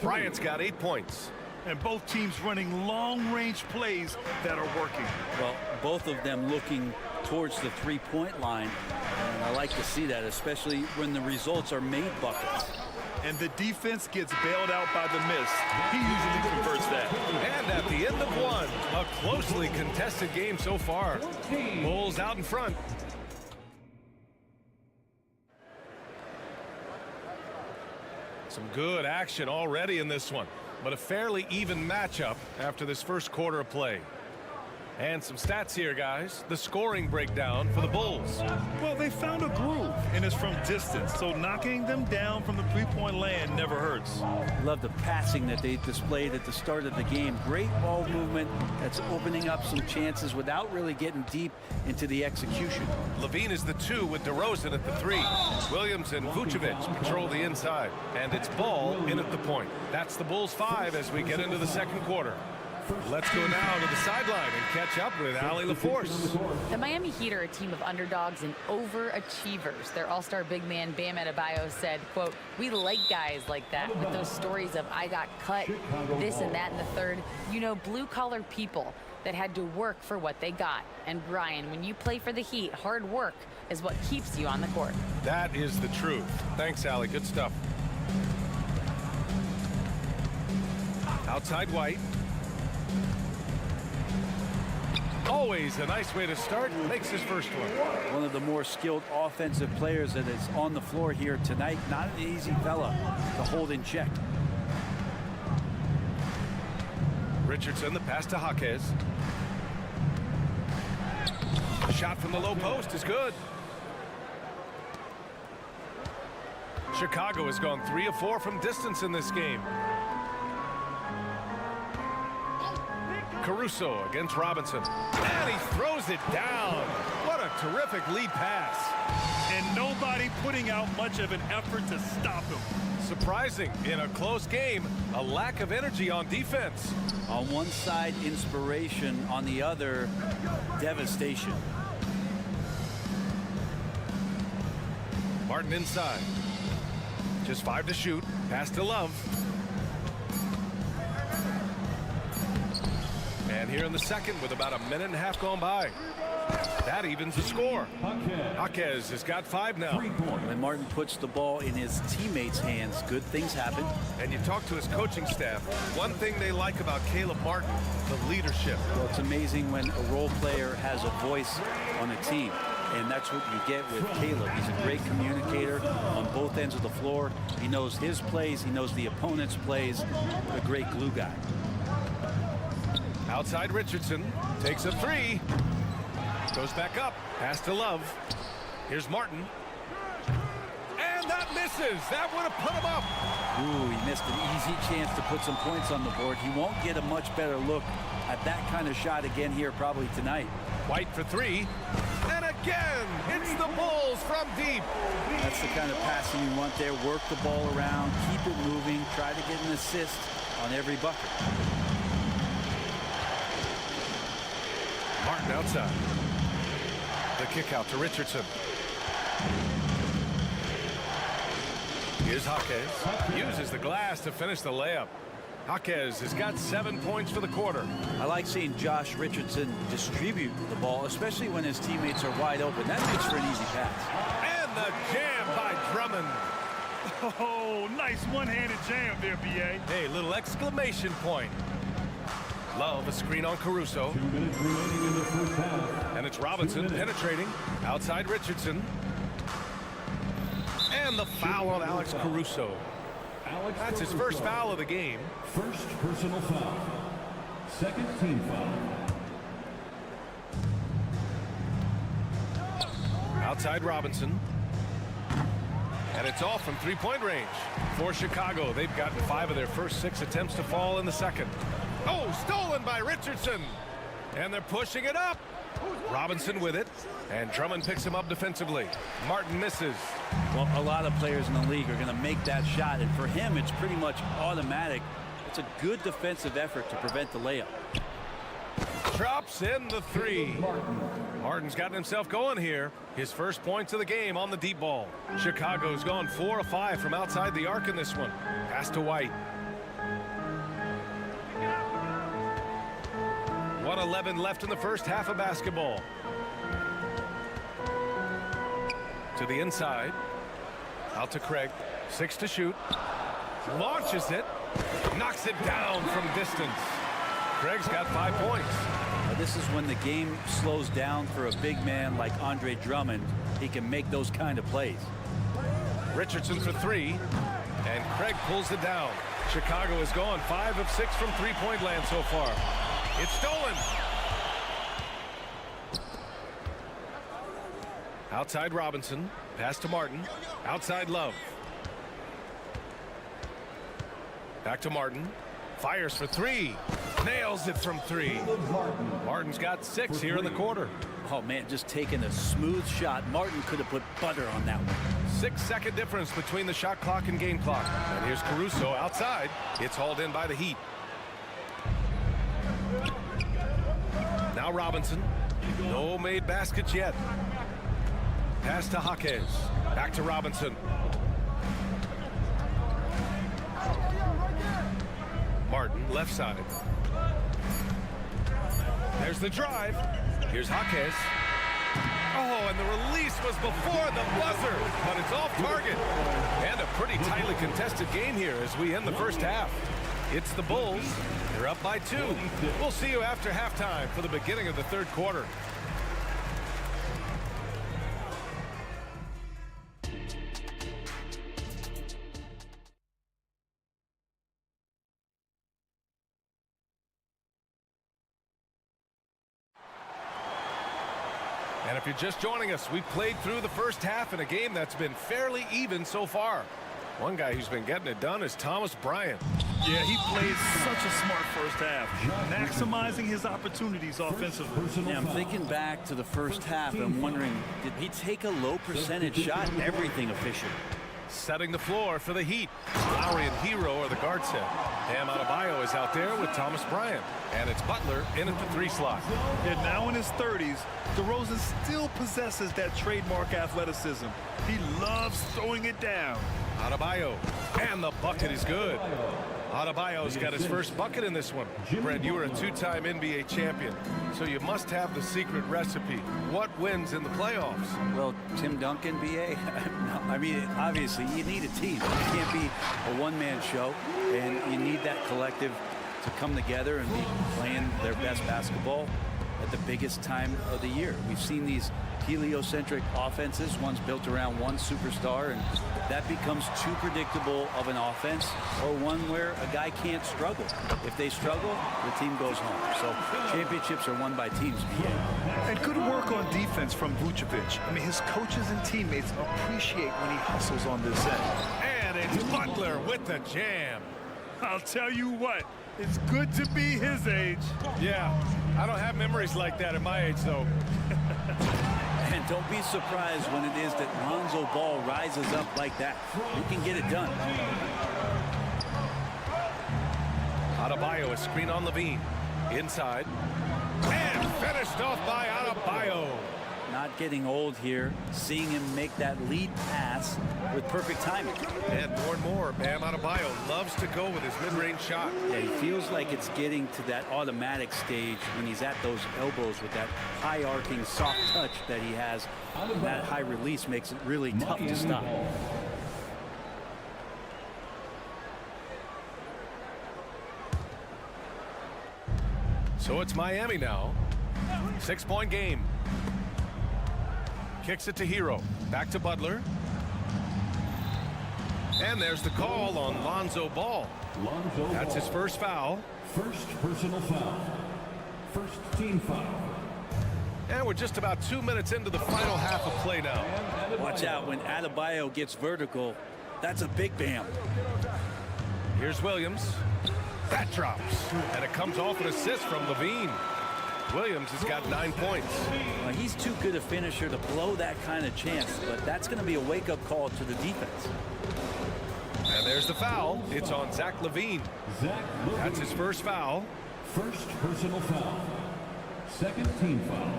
Bryant's got 8 points. And both teams running long-range plays that are working. Well, both of them looking towards the three-point line. And I like to see that, especially when the results are made buckets. And the defense gets bailed out by the miss. He usually converts that. And at the end of one, a closely contested game so far. Bulls out in front. Some good action already in this one, but a fairly even matchup after this first quarter of play. And some stats here, guys. The scoring breakdown for the Bulls. Well, they found a groove, and it's from distance, so knocking them down from the three-point land never hurts. Love the passing that they displayed at the start of the game. Great ball movement that's opening up some chances without really getting deep into the execution. Levine is the 2 with DeRozan at the 3. Williams and Vucevic patrol the inside. And it's Ball in at the point. That's the Bulls 5 as we get into the second quarter. Let's go now to the sideline and catch up with Allie LaForce. The Miami Heat are a team of underdogs and overachievers. Their all-star big man Bam Adebayo said, quote, "We like guys like that with those stories of I got cut, this and that and the third. You know, blue-collar people that had to work for what they got. And Brian, when you play for the Heat, hard work is what keeps you on the court." That is the truth. Thanks, Allie. Good stuff. Outside White. Always a nice way to start. Makes his first one. One of the more skilled offensive players that is on the floor here tonight. Not an easy fella to hold in check. Richardson, the pass to Jaquez. A shot from the low post is good. Chicago has gone 3 of 4 from distance in this game. Caruso against Robinson. And he throws it down. What a terrific lead pass. And nobody putting out much of an effort to stop him. Surprising in a close game, a lack of energy on defense. On one side, inspiration. On the other, devastation. Martin inside. Just 5 to shoot. Pass to Love. And here in the second with about a minute and a half gone by. That evens the score. Jaquez has got 5 now. When Martin puts the ball in his teammates' hands, good things happen. And you talk to his coaching staff. One thing they like about Caleb Martin, the leadership. Well, it's amazing when a role player has a voice on a team. And that's what you get with Caleb. He's a great communicator on both ends of the floor. He knows his plays. He knows the opponent's plays. A great glue guy. Outside Richardson. Takes a 3. Goes back up. Pass to Love. Here's Martin. And that misses. That would have put him up. Ooh, he missed an easy chance to put some points on the board. He won't get a much better look at that kind of shot again here probably tonight. White for 3. And again, it's the Bulls from deep. That's the kind of passing you want there. Work the ball around, keep it moving, try to get an assist on every bucket. Martin outside. The kick out to Richardson. Here's Jaquez. Uses the glass to finish the layup. Jaquez has got 7 points for the quarter. I like seeing Josh Richardson distribute the ball, especially when his teammates are wide open. That makes for an easy pass. And the jam by Drummond. Oh, nice one-handed jam there, B.A. Hey, little exclamation point. Love a screen on Caruso. 2 minutes remaining in the first half. And it's Robinson penetrating outside Richardson. And the foul on Alex Caruso. That's his first foul of the game. First personal foul. Second team foul. Outside Robinson. And it's off from three-point range for Chicago. They've gotten 5 of their first 6 attempts to fall in the second. Oh, stolen by Richardson. And they're pushing it up. Robinson with it. And Drummond picks him up defensively. Martin misses. Well, a lot of players in the league are going to make that shot, and for him, it's pretty much automatic. It's a good defensive effort to prevent the layup. Drops in the 3. Martin's gotten himself going here. His first points of the game on the deep ball. Chicago's gone 4 of 5 from outside the arc in this one. Pass to White. 1:11 left in the first half of basketball. To the inside. Out to Craig. 6 to shoot. Launches it. Knocks it down from distance. Craig's got 5 points. This is when the game slows down for a big man like Andre Drummond. He can make those kind of plays. Richardson for 3. And Craig pulls it down. Chicago has gone 5 of 6 from three-point land so far. It's stolen. Outside Robinson. Pass to Martin. Outside Love. Back to Martin. Fires for 3. Nails it from 3. Martin's got 6 here in the quarter. Oh, man, just taking a smooth shot. Martin could have put butter on that one. 6-second difference between the shot clock and game clock. And here's Caruso outside. It's hauled in by the Heat. Now Robinson. No made baskets yet. Pass to Jaquez. Back to Robinson. Martin, left side. There's the drive. Here's Jaquez. Oh, and the release was before the buzzer, but it's off target. And a pretty tightly contested game here as we end the first half. It's the Bulls. They're up by 2. We'll see you after halftime for the beginning of the third quarter. And if you're just joining us, we played through the first half in a game that's been fairly even so far. One guy who's been getting it done is Thomas Bryant. Yeah, he played such a smart first half, maximizing his opportunities offensively. Yeah, I'm thinking back to the first half, and I'm wondering, did he take a low percentage shot? Everything efficient. Setting the floor for the Heat. Lowry and Hero are the guard set. Bam Adebayo is out there with Thomas Bryant. And it's Butler in at the 3 slot. Yeah, now in his 30s, DeRozan still possesses that trademark athleticism. He loves throwing it down. Adebayo. And the bucket is good. Adebayo's got his first bucket in this one. Brent, you were a 2-time NBA champion, so you must have the secret recipe. What wins in the playoffs? Well, Tim Duncan, B.A. I mean, obviously, you need a team. It can't be a one-man show, and you need that collective to come together and be playing their best basketball at the biggest time of the year. We've seen these heliocentric offenses, one's built around one superstar, and that becomes too predictable of an offense, or one where a guy can't struggle. If they struggle, the team goes home. So championships are won by teams. And good work on defense from Vucevic. I mean, his coaches and teammates appreciate when he hustles on this end. And it's Butler with the jam. I'll tell you what, it's good to be his age. Yeah, I don't have memories like that at my age, though. And don't be surprised when it is that Lonzo Ball rises up like that. He can get it done. Adebayo, a screen on Levine. Inside. And finished off by Adebayo. Not getting old here. Seeing him make that lead pass with perfect timing. And more, Bam Adebayo loves to go with his mid-range shot. Yeah, he feels like it's getting to that automatic stage when he's at those elbows with that high arcing soft touch that he has. That high release makes it really tough to stop. So it's Miami now. 6-point game. Kicks it to Hero. Back to Butler. And there's the call on Lonzo Ball. That's his first foul. First personal foul. First team foul. And we're just about 2 minutes into the final half of play now. Watch out when Adebayo gets vertical. That's a big bam. Here's Williams. That drops. And it comes off an assist from Levine. Williams has got 9 points. He's too good a finisher to blow that kind of chance, but that's going to be a wake-up call to the defense. And there's the foul. It's on Zach Levine. That's his first foul. First personal foul. Second team foul.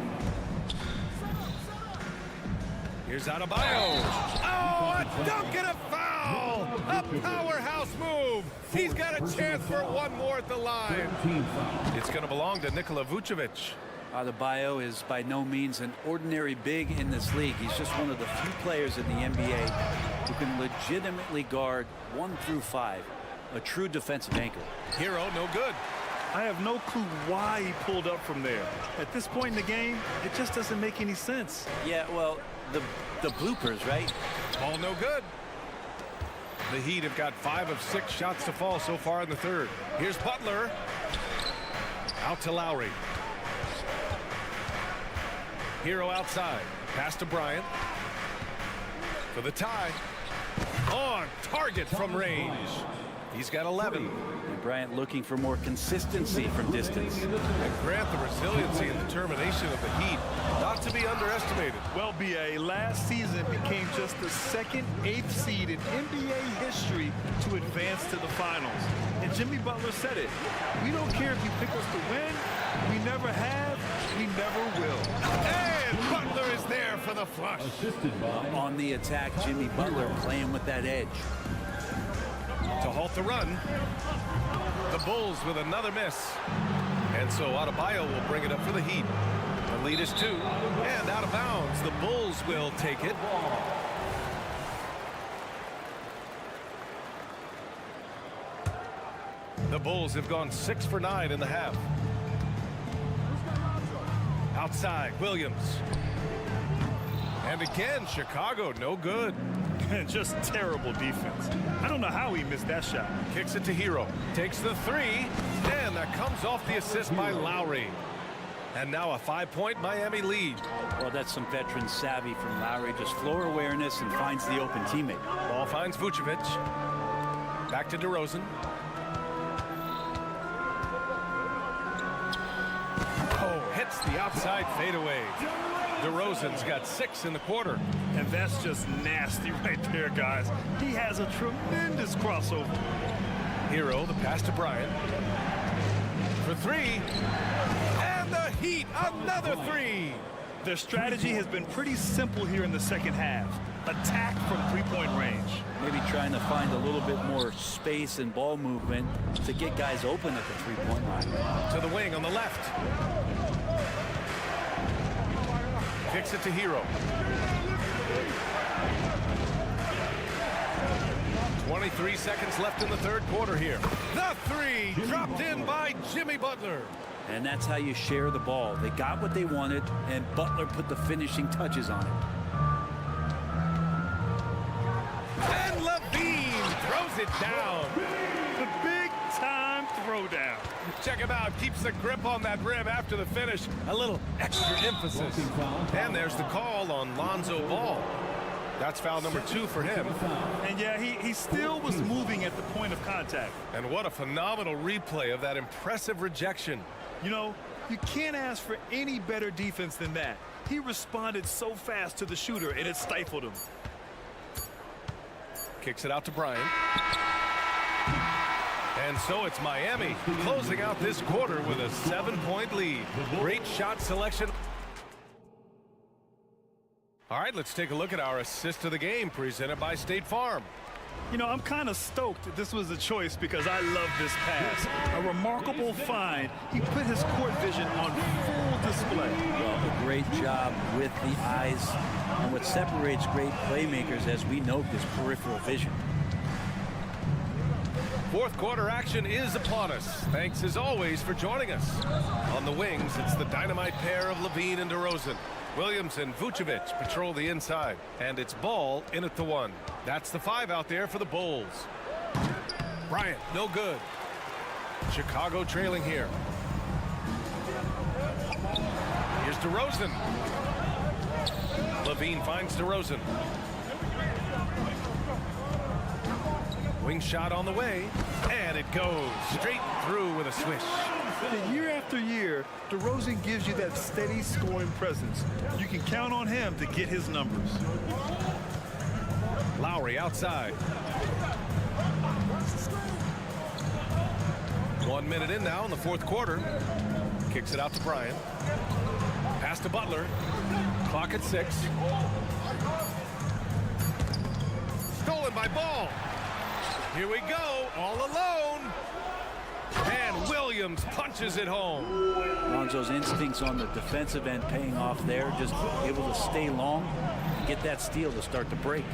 Here's Adebayo. Oh, a dunk and a foul! A powerhouse move. He's got a chance for one more at the line. It's going to belong to Nikola Vucevic. Adebayo is by no means an ordinary big in this league. He's just one of the few players in the NBA who can legitimately guard 1 through 5. A true defensive anchor. Hero, no good. I have no clue why he pulled up from there. At this point in the game, it just doesn't make any sense. Yeah, well, the bloopers, right? All no good. The Heat have got 5 of 6 shots to fall so far in the third. Here's Butler. Out to Lowry. Hero outside. Pass to Bryant. For the tie. On target from range. He's got 11. And Bryant looking for more consistency from distance. And Grant, the resiliency and determination of the Heat, not to be underestimated. Well, BA, last season became just the second 8th seed in NBA history to advance to the finals. And Jimmy Butler said it. We don't care if you pick us to win. We never have. We never will. And Butler is there for the flush. On the attack, Jimmy Butler playing with that edge. To halt the run. The Bulls with another miss. And so Adebayo will bring it up for the Heat. The lead is 2. And out of bounds. The Bulls will take it. The Bulls have gone 6 for 9 in the half. Outside, Williams. And again, Chicago, no good. Just terrible defense. I don't know how he missed that shot. Kicks it to Hero. Takes the 3. And that comes off the assist by Lowry. And now a 5-point Miami lead. Well, that's some veteran savvy from Lowry. Just floor awareness and finds the open teammate. Ball finds Vucevic. Back to DeRozan. Oh, hits the outside fadeaway. DeRozan's got 6 in the quarter. And that's just nasty right there, guys. He has a tremendous crossover. Hero, the pass to Bryant. For 3. And the Heat, another 3. Their strategy has been pretty simple here in the second half. Attack from 3-point range. Maybe trying to find a little bit more space and ball movement to get guys open at the 3-point line. To the wing on the left. Kicks it to Hero. 23 seconds left in the third quarter here. The 3 dropped in by Jimmy Butler. And that's how you share the ball. They got what they wanted, and Butler put the finishing touches on it. And Levine throws it down. The big-time throwdown. Check him out. Keeps the grip on that rim after the finish. A little extra emphasis. And there's the call on Lonzo Ball. That's foul number 2 for him. And yeah, he still was moving at the point of contact. And what a phenomenal replay of that impressive rejection. You know, you can't ask for any better defense than that. He responded so fast to the shooter, and it stifled him. Kicks it out to Bryant. And so it's Miami closing out this quarter with a 7-point lead. Great shot selection. All right, let's take a look at our assist of the game presented by State Farm. You know, I'm kind of stoked that this was a choice because I love this pass. A remarkable find. He put his court vision on full display. Well, a great job with the eyes. And what separates great playmakers, as we note, is peripheral vision. Fourth quarter action is upon us. Thanks as always for joining us. On the wings, it's the dynamite pair of Levine and DeRozan. Williams and Vucevic patrol the inside, and it's Ball in at the 1. That's the 5 out there for the Bulls. Bryant, no good. Chicago trailing here. Here's DeRozan. Levine finds DeRozan. Wing shot on the way, and it goes straight through with a swish. And year after year, DeRozan gives you that steady scoring presence. You can count on him to get his numbers. Lowry outside. 1 minute in now in the fourth quarter. Kicks it out to Bryant. Pass to Butler. Clock at 6. Stolen by Ball. Here we go, all alone. And Williams punches it home. Lonzo's instincts on the defensive end paying off there, just able to stay long and get that steal to start the break.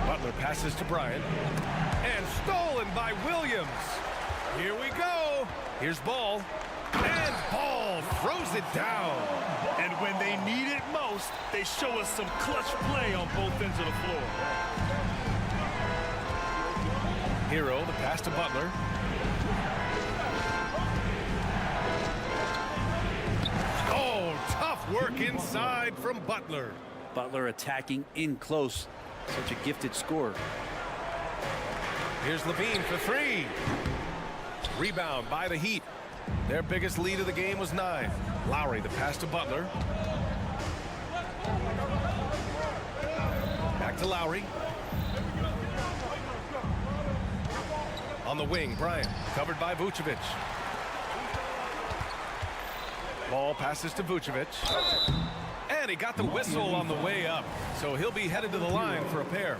Butler passes to Bryant. And stolen by Williams. Here we go. Here's Ball. And Ball throws it down. And when they need it most, they show us some clutch play on both ends of the floor. Hero, the pass to Butler. Oh, tough work inside from Butler. Butler attacking in close. Such a gifted scorer. Here's Levine for 3. Rebound by the Heat. Their biggest lead of the game was 9. Lowry, the pass to Butler. Back to Lowry. On the wing, Bryant, covered by Vucevic. Ball passes to Vucevic. And he got the whistle on the way up. So he'll be headed to the line for a pair.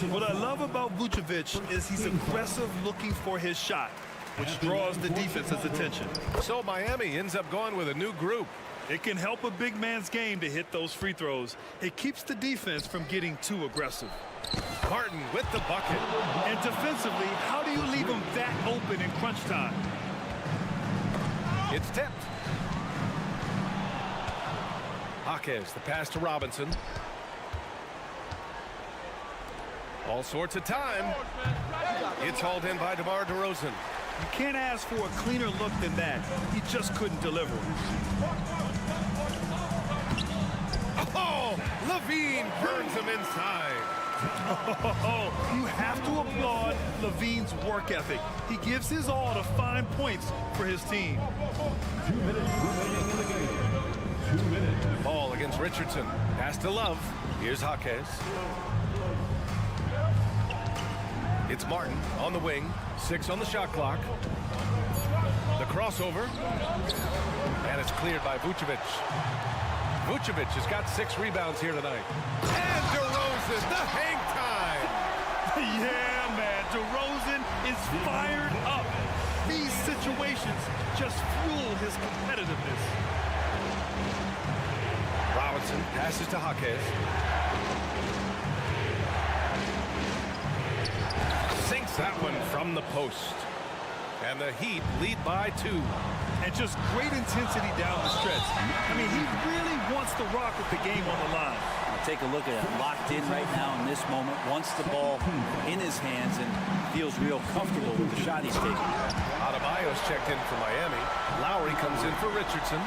What I love about Vucevic is he's aggressive looking for his shot, which draws the defense's attention. So Miami ends up going with a new group. It can help a big man's game to hit those free throws. It keeps the defense from getting too aggressive. Martin with the bucket. And defensively, how do you leave him that open in crunch time? It's tipped. Jaquez, the pass to Robinson. All sorts of time. It's hauled in by DeMar DeRozan. You can't ask for a cleaner look than that. He just couldn't deliver. Oh, Levine burns him inside. Oh, you have to applaud Levine's work ethic. He gives his all to find points for his team. 2 minutes remaining in the game. 2 minutes. Ball against Richardson. Pass to Love. Here's Jaquez. It's Martin on the wing. 6 on the shot clock. The crossover. And it's cleared by Vucevic. Vucevic has got 6 rebounds here tonight. And DeRozan, the hang time. Yeah, man, DeRozan is fired up. These situations just fuel his competitiveness. Robinson passes to Jaquez. Sinks that one from the post. And the Heat lead by 2. And just great intensity down the stretch. I mean, he really wants to rock with the game on the line. Take a look at it. Locked in right now in this moment. Wants the ball in his hands and feels real comfortable with the shot he's taking. Adebayo's checked in for Miami. Lowry comes in for Richardson.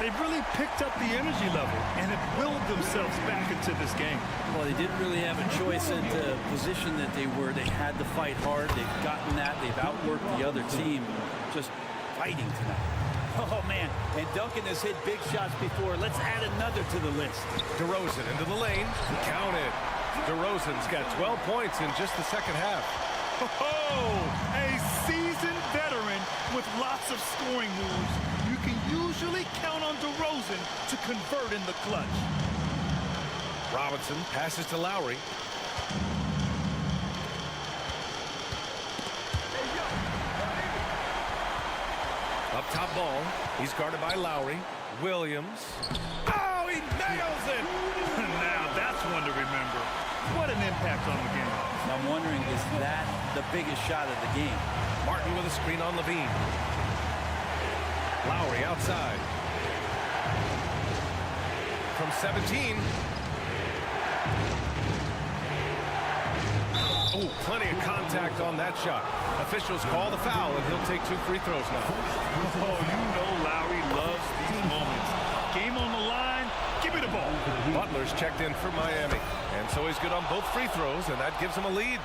They've really picked up the energy level and have willed themselves back into this game. Well, they didn't really have a choice at the position that they were. They had to fight hard. They've gotten that. They've outworked the other team. Just fighting tonight. Oh, man. And Duncan has hit big shots before. Let's add another to the list. DeRozan into the lane. Counted. DeRozan's got 12 points in just the second half. Oh, a seasoned veteran with lots of scoring moves. You can usually count on DeRozan to convert in the clutch. Robinson passes to Lowry. Up top Ball. He's guarded by Lowry. Williams. Oh, he nails it! Now that's one to remember. What an impact on the game. I'm wondering, is that the biggest shot of the game. Martin with a screen on Levine. Lowry outside. From 17. Oh, plenty of contact on that shot. Officials call the foul, and he'll take 2 free throws now. Oh, you know Lowry loves these moments. Game on the line, give me the ball. Butler's checked in for Miami, and so he's good on both free throws, and that gives him a lead.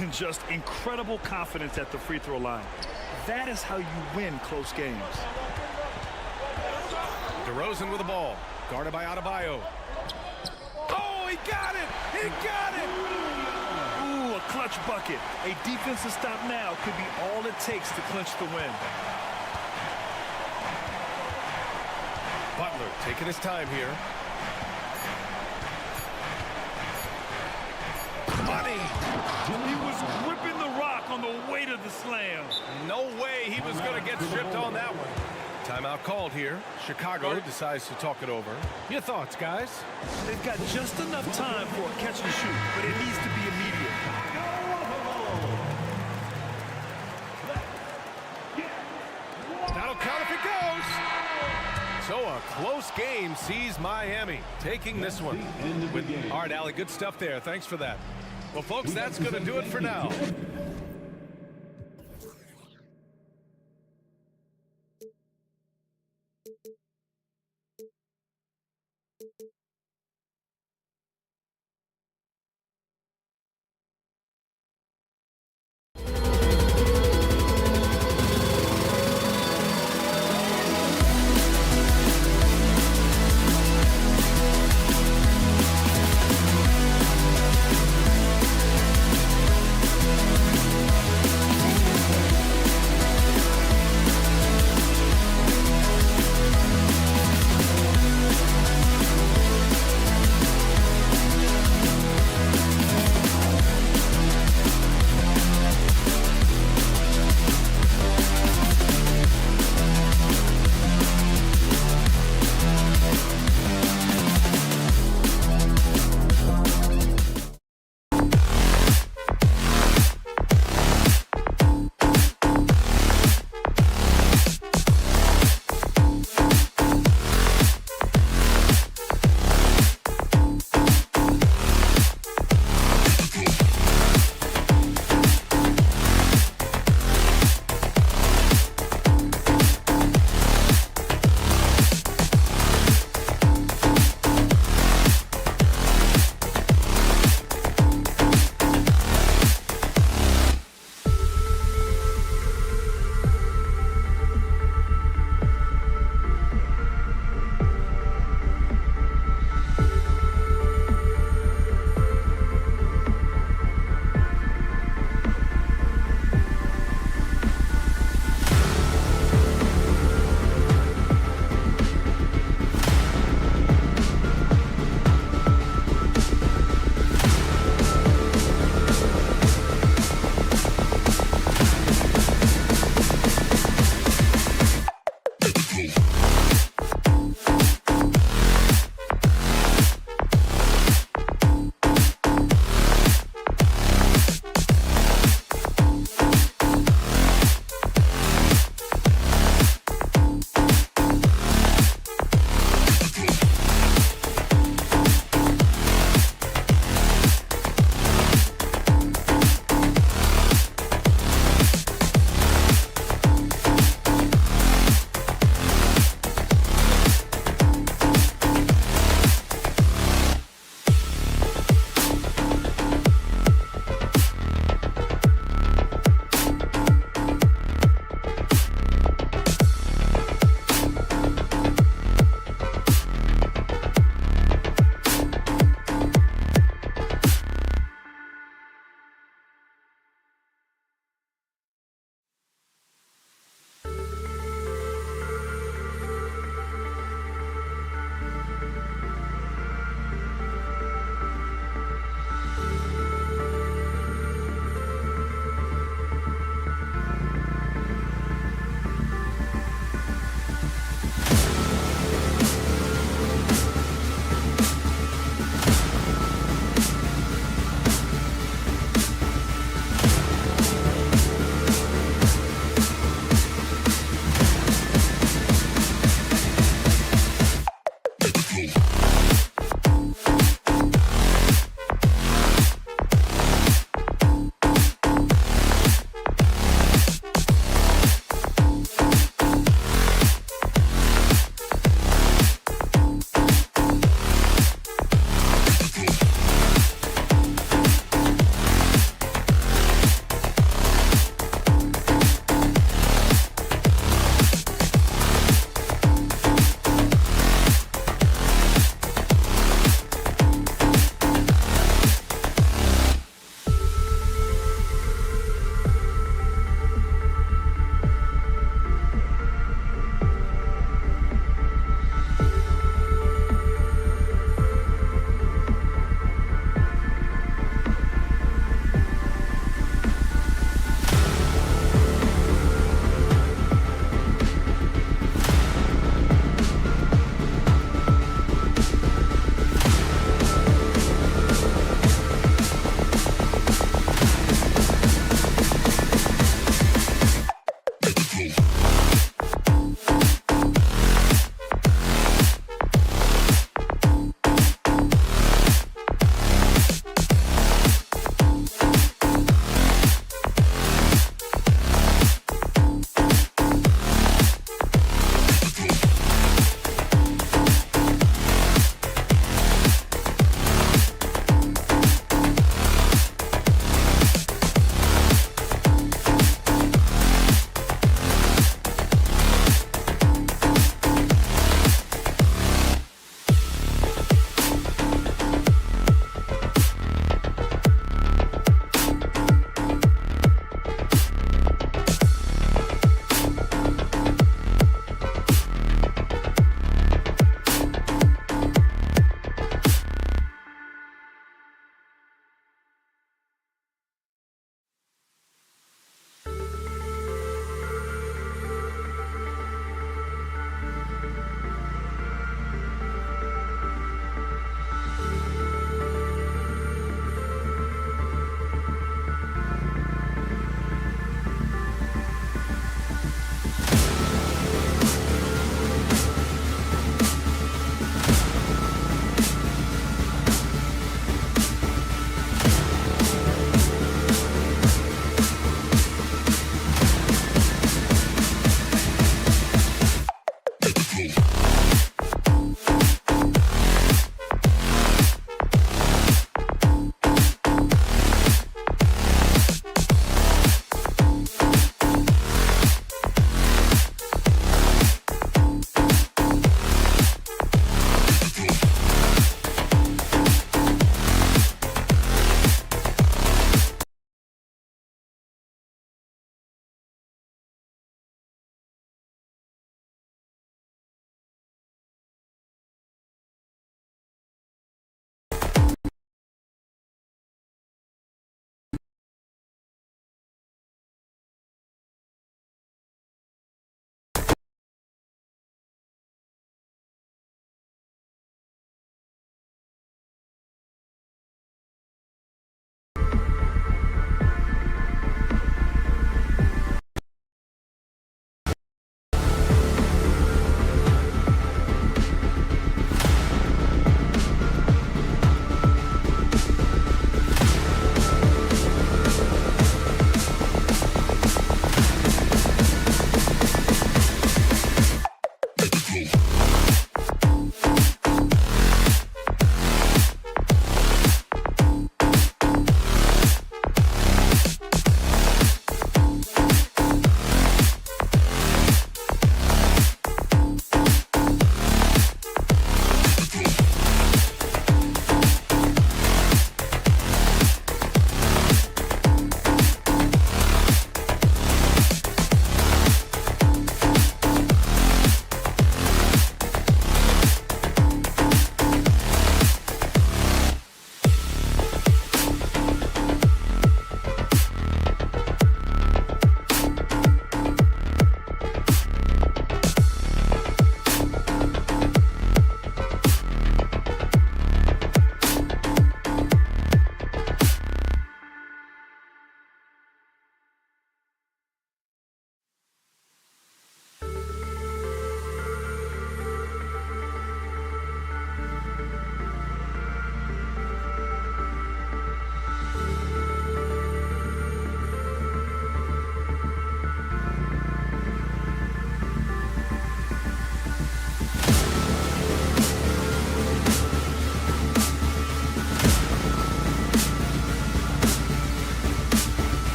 And just incredible confidence at the free throw line. That is how you win close games. DeRozan with the ball, guarded by Adebayo. Oh, he got it! He got it! Ooh, a clutch bucket. A defensive stop now could be all it takes to clinch the win. Butler taking his time here. Money! He was gripping the rock on the weight of the slam. No way he was going to get stripped on that one. Timeout called here. Chicago decides to talk it over. Your thoughts, guys? They've got just enough time for a catch and shoot, but it needs to be immediate. That'll count if it goes. So a close game sees Miami taking this one. All right, Allie, good stuff there. Thanks for that. Well, folks, that's going to do it for now.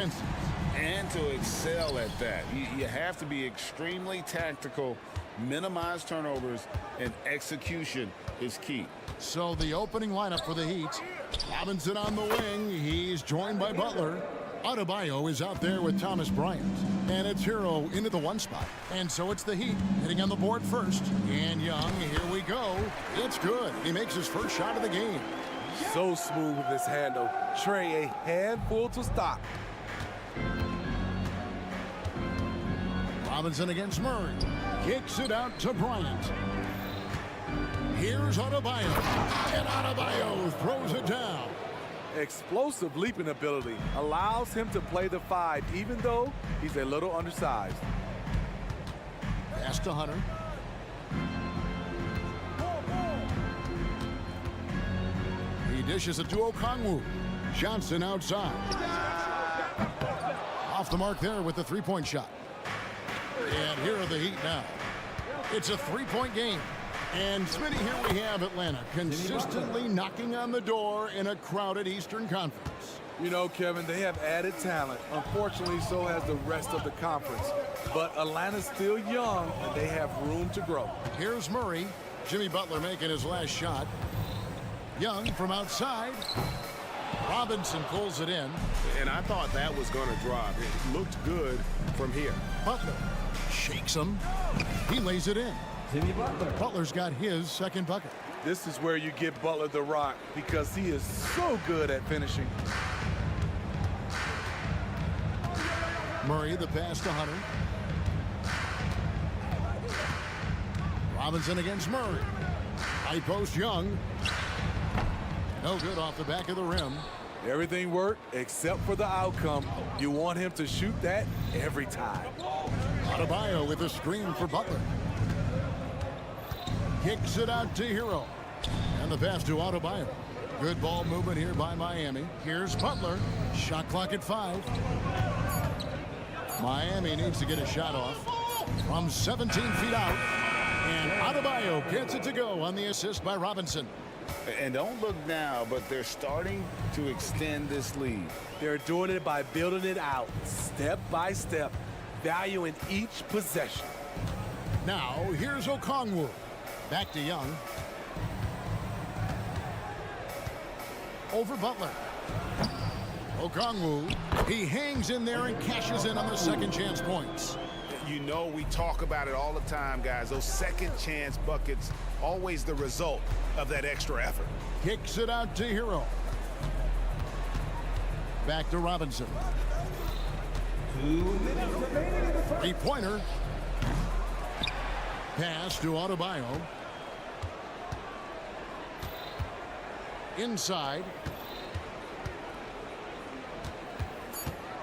defenses. And to excel at that, you have to be extremely tactical, minimize turnovers, and execution is key. So the opening lineup for the Heat. Robinson on the wing. He's joined by Butler. Adebayo is out there with Thomas Bryant. And it's Hero into the 1 spot. And so it's the Heat hitting on the board first. And Young, here we go. It's good. He makes his first shot of the game. So smooth with his handle. Trey, a handful to stop. Robinson against Murray. Kicks it out to Bryant. Here's Adebayo. And Adebayo throws it down. Explosive leaping ability allows him to play the 5, even though he's a little undersized. Pass to Hunter. He dishes it to Okongwu. Johnson outside. Off the mark there with the 3-point shot. And here are the Heat now. It's a 3-point game. And Smitty, here we have Atlanta consistently knocking on the door in a crowded Eastern Conference. You know, Kevin, they have added talent. Unfortunately, so has the rest of the conference. But Atlanta's still young, and they have room to grow. Here's Murray. Jimmy Butler making his last shot. Young from outside. Robinson pulls it in. And I thought that was going to drop. It looked good from here. Butler shakes him. He lays it in. Jimmy Butler. Butler's got his second bucket. This is where you give Butler the rock because he is so good at finishing. Murray, the pass to Hunter. Robinson against Murray. High post Young. No good off the back of the rim. Everything worked except for the outcome. You want him to shoot that every time. Adebayo with a screen for Butler. Kicks it out to Hero. And the pass to Adebayo. Good ball movement here by Miami. Here's Butler. Shot clock at 5. Miami needs to get a shot off from 17 feet out. And Adebayo gets it to go on the assist by Robinson. And don't look now, but they're starting to extend this lead. They're doing it by building it out, step by step, valuing each possession. Now, here's Okongwu. Back to Young. Over Butler. Okongwu, he hangs in there and cashes in on the second chance points. You know, we talk about it all the time, guys. Those second chance buckets, always the result of that extra effort. Kicks it out to Hero. Back to Robinson. 2 minutes remaining in the first. 3-pointer. Pass to Adebayo. Inside.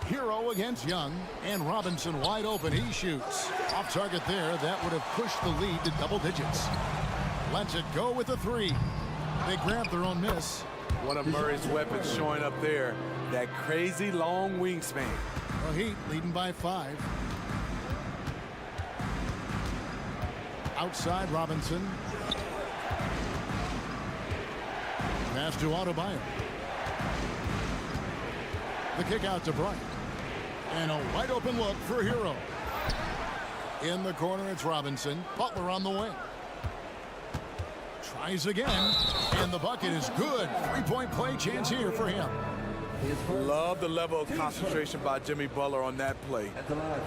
Hero against Young, and Robinson wide open. He shoots. Off target there. That would have pushed the lead to double digits. Lets it go with a 3. They grab their own miss. One of Murray's weapons showing up there, that crazy long wingspan. The Heat leading by 5. Outside Robinson. Pass to Adebayo. The kick out to Bryant. And a wide open look for Hero. In the corner, it's Robinson. Butler on the wing. Tries again. And the bucket is good. 3-point play chance here for him. Love the level of concentration by Jimmy Butler on that play.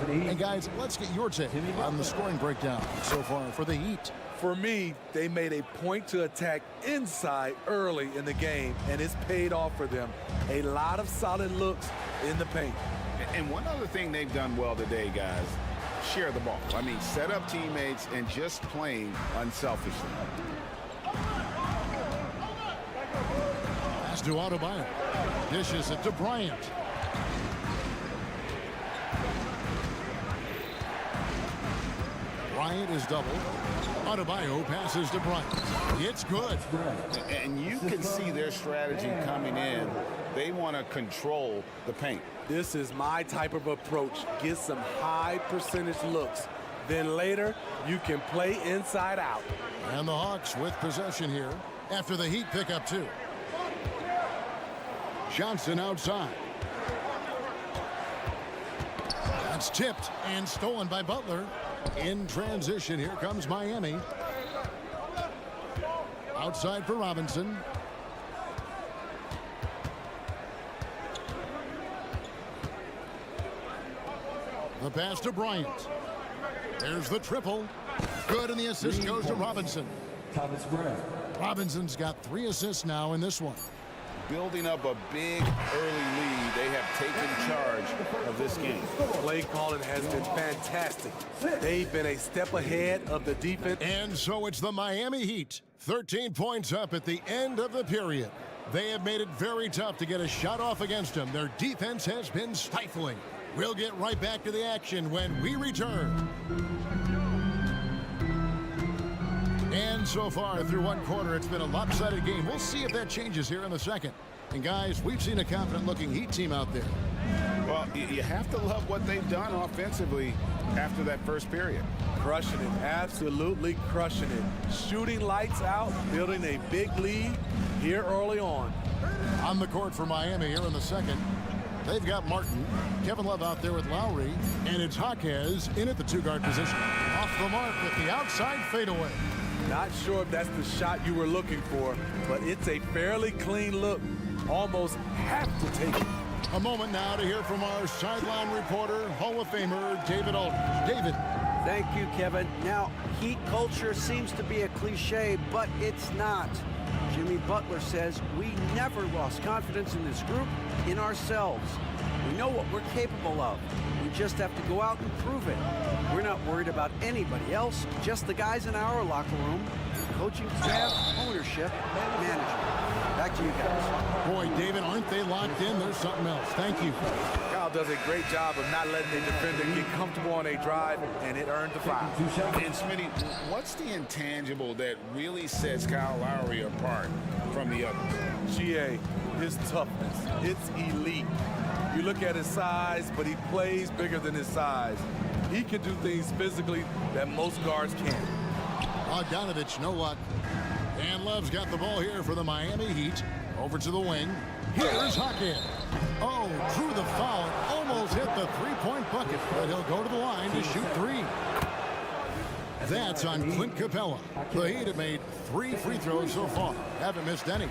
And guys, let's get your take on the scoring breakdown so far for the Heat. For me, they made a point to attack inside early in the game, and it's paid off for them. A lot of solid looks in the paint. And one other thing they've done well today, guys, share the ball. I mean, set up teammates and just playing unselfishly. Pass to Adebayo. Dishes it to Bryant. Bryant is doubled. Adebayo passes to Bryant. It's good. And you can see their strategy coming in. They want to control the paint. This is my type of approach. Get some high percentage looks. Then later, you can play inside out. And the Hawks with possession here after the Heat pick up 2. Johnson outside. It's tipped and stolen by Butler. In transition, here comes Miami. Outside for Robinson. The pass to Bryant. There's the triple. Good, and the assist goes to Robinson. Thomas Bryant. Robinson's got 3 assists now in this one. Building up a big early lead, they have taken charge of this game. Play calling has been fantastic. They've been a step ahead of the defense. And so it's the Miami Heat. 13 points up at the end of the period. They have made it very tough to get a shot off against them. Their defense has been stifling. We'll get right back to the action when we return. And so far, through one quarter, it's been a lopsided game. We'll see if that changes here in the second. And guys, we've seen a confident-looking Heat team out there. Well, you have to love what they've done offensively after that first period. Crushing it, absolutely crushing it. Shooting lights out, building a big lead here early on. On the court for Miami here in the second. They've got Martin, Kevin Love out there with Lowry, and it's Jaquez in at the 2-guard position. Off the mark with the outside fadeaway. Not sure if that's the shot you were looking for, but it's a fairly clean look. Almost have to take it. A moment now to hear from our sideline reporter, Hall of Famer David Aldridge. David. Thank you, Kevin. Now, Heat culture seems to be a cliche, but it's not. Jimmy Butler says we never lost confidence in this group, in ourselves. We know what we're capable of. We just have to go out and prove it. We're not worried about anybody else, just the guys in our locker room, coaching staff, ownership, management. Back to you guys. Boy, David, aren't they locked in? There's something else. Thank you. Kyle does a great job of not letting the defender get comfortable on a drive, and it earned the foul. And Smitty, what's the intangible that really sets Kyle Lowry apart from the others? GA, his toughness. It's elite. You look at his size, but he plays bigger than his size. He can do things physically that most guards can't. Bogdanovich, no luck. And Love's got the ball here for the Miami Heat. Over to the wing. Here's Osken. Oh, drew the foul. Almost hit the three-point bucket, but he'll go to the line to shoot 3. That's on Clint Capella. The Heat have made 3 free throws so far. Haven't missed any.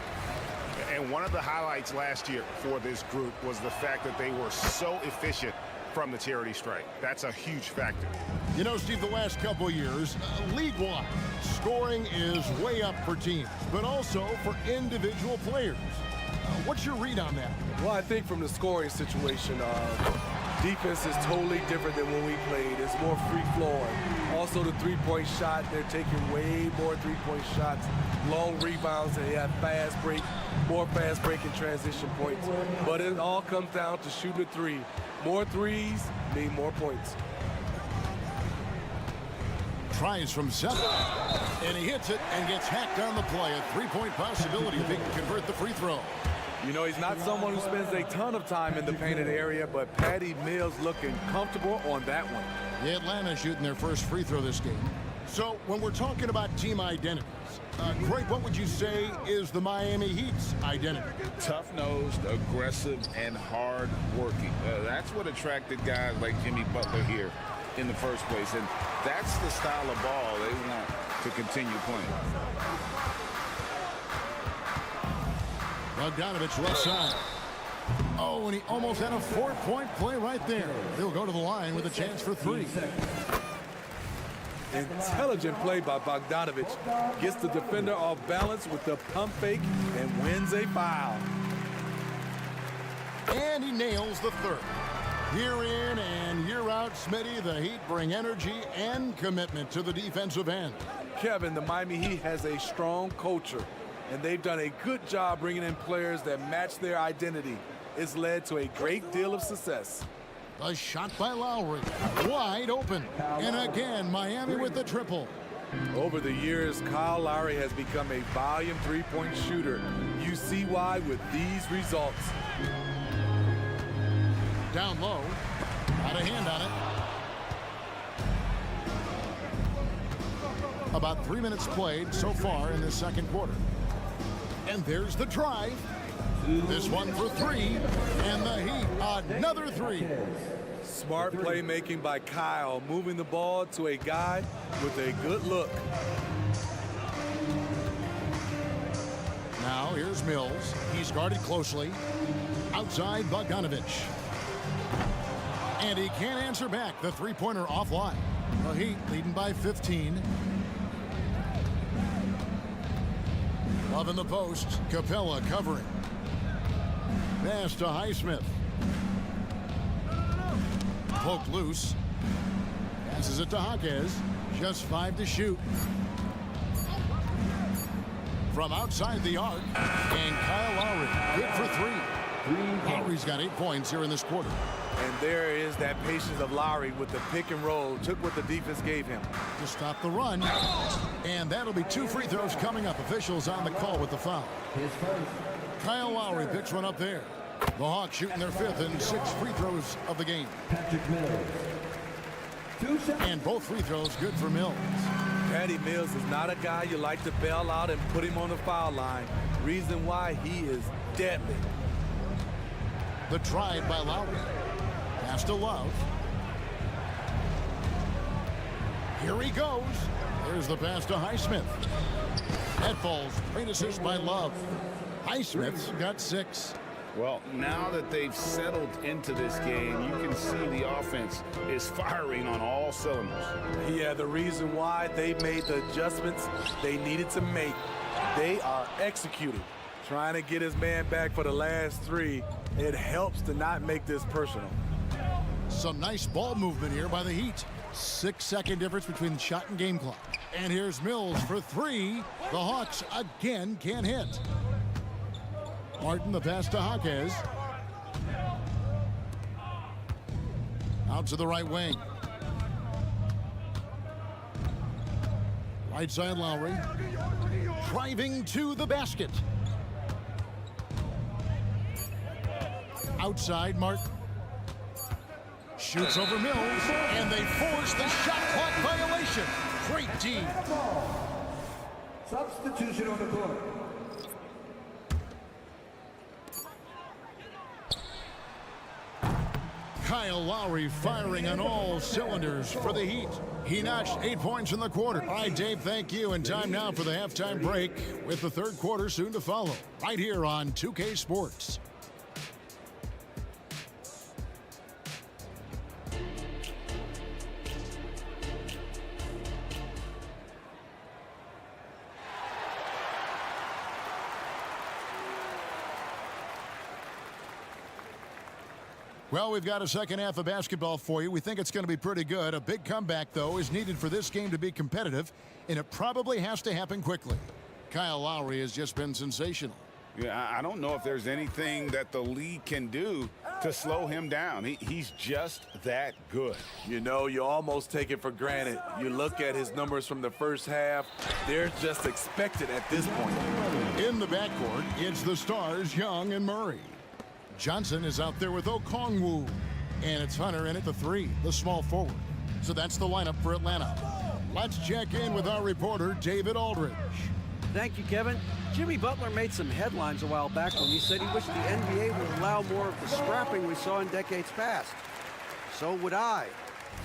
And one of the highlights last year for this group was the fact that they were so efficient from the charity stripe. That's a huge factor. You know, Steve, the last couple of years, league-wide, scoring is way up for teams, but also for individual players. What's your read on that? Well, I think from the scoring situation, defense is totally different than when we played. It's more free-flowing. Also, the three-point shot, they're taking way more three-point shots, long rebounds, and they have fast break, more fast break and transition points. But it all comes down to shooting a 3. More threes mean more points. Tries from 7, and he hits it and gets hacked on the play. A 3-point possibility if he can convert the free throw. You know, he's not someone who spends a ton of time in the painted area, but Patty Mills looking comfortable on that one. The Atlanta shooting their first free throw this game. So when we're talking about team identities, Craig, what would you say is the Miami Heat's identity? Tough-nosed, aggressive, and hard-working. That's what attracted guys like Jimmy Butler here in the first place, and that's the style of ball they want to continue playing. Bogdanovich left side. Oh, and he almost had a 4-point play right there. He'll go to the line with a chance for 3. Intelligent play by Bogdanovich. Gets the defender off balance with the pump fake and wins a foul. And he nails the 3rd. Year in and year out, Smitty, the Heat bring energy and commitment to the defensive end. Kevin, the Miami Heat has a strong culture, and they've done a good job bringing in players that match their identity. It's led to a great deal of success. A shot by Lowry, wide open. And again, Miami with the triple. Over the years, Kyle Lowry has become a volume 3-point shooter. You see why with these results. Down low, got a hand on it. About 3 minutes played so far in the second quarter. And there's the drive. This one for 3, and the Heat, another 3. Smart playmaking by Kyle, moving the ball to a guy with a good look. Now here's Mills. He's guarded closely. Outside Bogdanovich. And he can't answer back. The three-pointer offline. The Heat leading by 15. Love in the post. Capella covering. Pass to Highsmith. Poked loose. Passes it to Jaquez. Just 5 to shoot. From outside the arc. And Kyle Lowry. Good for 3. Lowry's got 8 points here in this quarter. And there is that patience of Lowry with the pick and roll. Took what the defense gave him. To stop the run. And that'll be 2 free throws coming up. Officials on the call with the foul. Kyle Lowry picks one up there. The Hawks shooting their 5th and 6th free throws of the game. And both free throws good for Mills. Patty Mills is not a guy you like to bail out and put him on the foul line. Reason why he is deadly. The drive by Lowry. Pass to Love. Here he goes. There's the pass to Highsmith. That falls. Great assist by Love. Highsmith's got 6. Well, now that they've settled into this game, you can see the offense is firing on all cylinders. Yeah, the reason why they made the adjustments they needed to make, they are executing. Trying to get his man back for the last 3. It helps to not make this personal. Some nice ball movement here by the Heat. 6-second difference between the shot and game clock. And here's Mills for 3. The Hawks again can't hit. Martin the pass to Jaquez. Out to the right wing. Right side Lowry. Driving to the basket. Outside Martin. Shoots over Mills. And they force the shot clock violation. Great D. Substitution on the court. Kyle Lowry firing on all cylinders for the Heat. He notched 8 points in the quarter. All right, Dave, thank you. And time now for the halftime break with the third quarter soon to follow. Right here on 2K Sports. Well, we've got a second half of basketball for you. We think it's going to be pretty good. A big comeback, though, is needed for this game to be competitive, and it probably has to happen quickly. Kyle Lowry has just been sensational. Yeah, I don't know if there's anything that the league can do to slow him down. He's just that good. You know, you almost take it for granted. You look at his numbers from the first half, they're just expected at this point. In the backcourt, it's the stars, Young and Murray. Johnson is out there with Okongwu. And it's Hunter in at the 3, the small forward. So that's the lineup for Atlanta. Let's check in with our reporter, David Aldridge. Thank you, Kevin. Jimmy Butler made some headlines a while back when he said he wished the NBA would allow more of the scrapping we saw in decades past. So would I.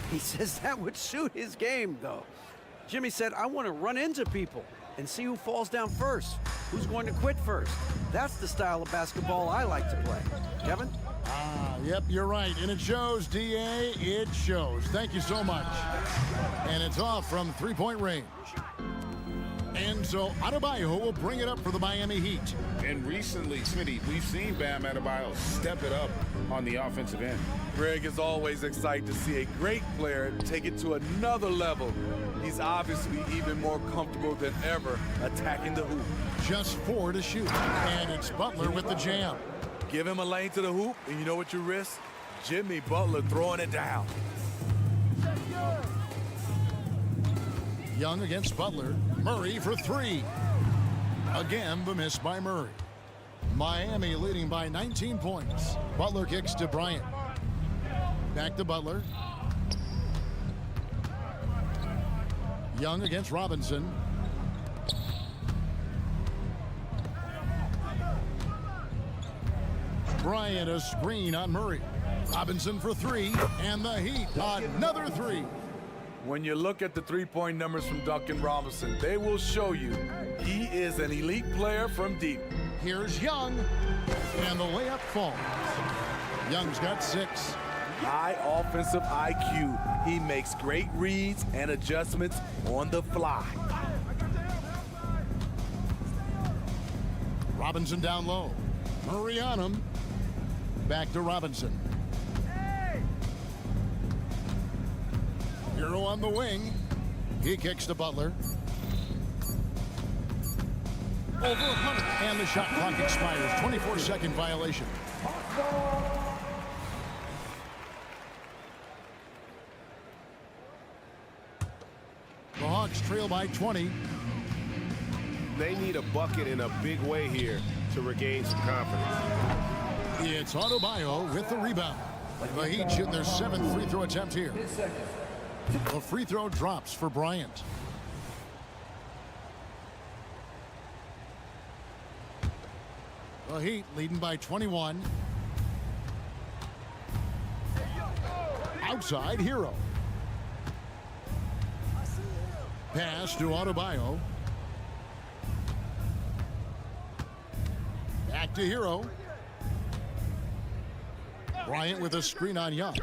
He says that would suit his game, though. Jimmy said, I want to run into people and see who falls down first, who's going to quit first. That's the style of basketball I like to play. Kevin? Yep, you're right. And it shows, D.A. It shows. Thank you so much. And it's off from three-point range. And so Adebayo will bring it up for the Miami Heat. And recently, Smitty, we've seen Bam Adebayo step it up on the offensive end. Greg is always excited to see a great player take it to another level. He's obviously even more comfortable than ever attacking the hoop. Just 4 to shoot. And it's Butler with the jam. Give him a lane to the hoop, and you know what you risk? Jimmy Butler throwing it down. Young against Butler. Murray for 3. Again, the miss by Murray. Miami leading by 19 points. Butler kicks to Bryant. Back to Butler. Young against Robinson. Bryant a screen on Murray. Robinson for three, and the Heat another three. When you look at the three-point numbers from Duncan Robinson, they will show you he is an elite player from deep. Here's Young, and the layup falls. Young's got 6. High offensive IQ. He makes great reads and adjustments on the fly. Robinson down low. Murray on him. Back to Robinson. Hero on the wing. He kicks to Butler. Over 100. And the shot clock expires. 24-second violation. The Hawks trail by 20. They need a bucket in a big way here to regain some confidence. It's Adebayo with the rebound. The Heat shoot their 7th free throw attempt here. The free throw drops for Bryant. The Heat leading by 21. Outside, Hero. Pass to Adebayo. Back to Hero. Bryant with a screen on Young.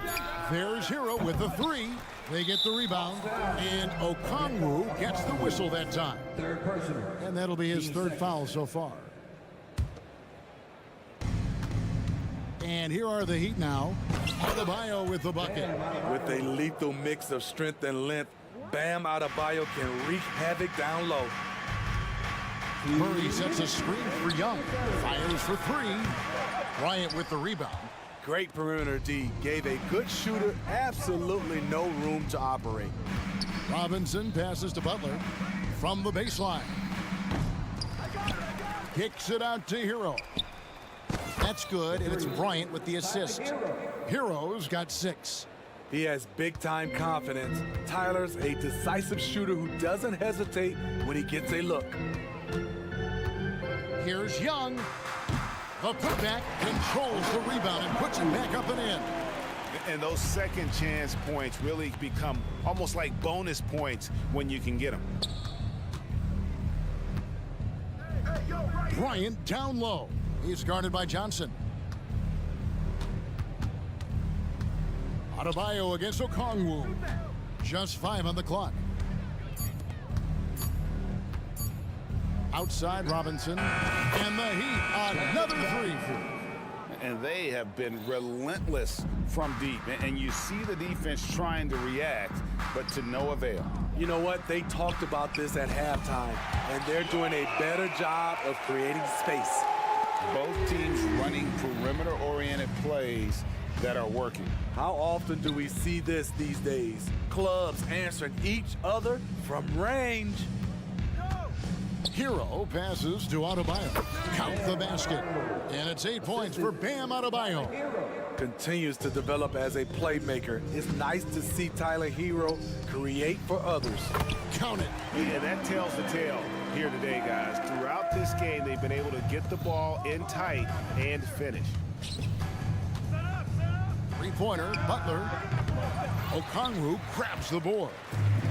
There's Hero with the three. They get the rebound, and Okongwu gets the whistle that time. And that'll be his 3rd foul so far. And here are the Heat now. Adebayo with the bucket. With a lethal mix of strength and length, Bam Adebayo can wreak havoc down low. Murray sets a screen for Young. Fires for three. Bryant with the rebound. Great perimeter D. Gave a good shooter absolutely no room to operate. Robinson passes to Butler from the baseline. Kicks it out to Hero. That's good, and it's Bryant with the assist. Hero's got 6. He has big-time confidence. Tyler's a decisive shooter who doesn't hesitate when he gets a look. Here's Young. The putback controls the rebound and puts it back up and in. And those second chance points really become almost like bonus points when you can get them. Bryant down low. He's guarded by Johnson. Adebayo against Okongwu. Just 5 on the clock. Outside Robinson. And the Heat, another three. And they have been relentless from deep. And you see the defense trying to react, but to no avail. You know what? They talked about this at halftime, and they're doing a better job of creating space. Both teams running perimeter-oriented plays that are working. How often do we see this these days? Clubs answering each other from range. Hero passes to Adebayo. Count the basket. And it's 8 points for Bam Adebayo. Continues to develop as a playmaker. It's nice to see Tyler Hero create for others. Count it. Yeah, that tells the tale here today, guys. Throughout this game, they've been able to get the ball in tight and finish. Three-pointer, Butler. Okongwu grabs the board.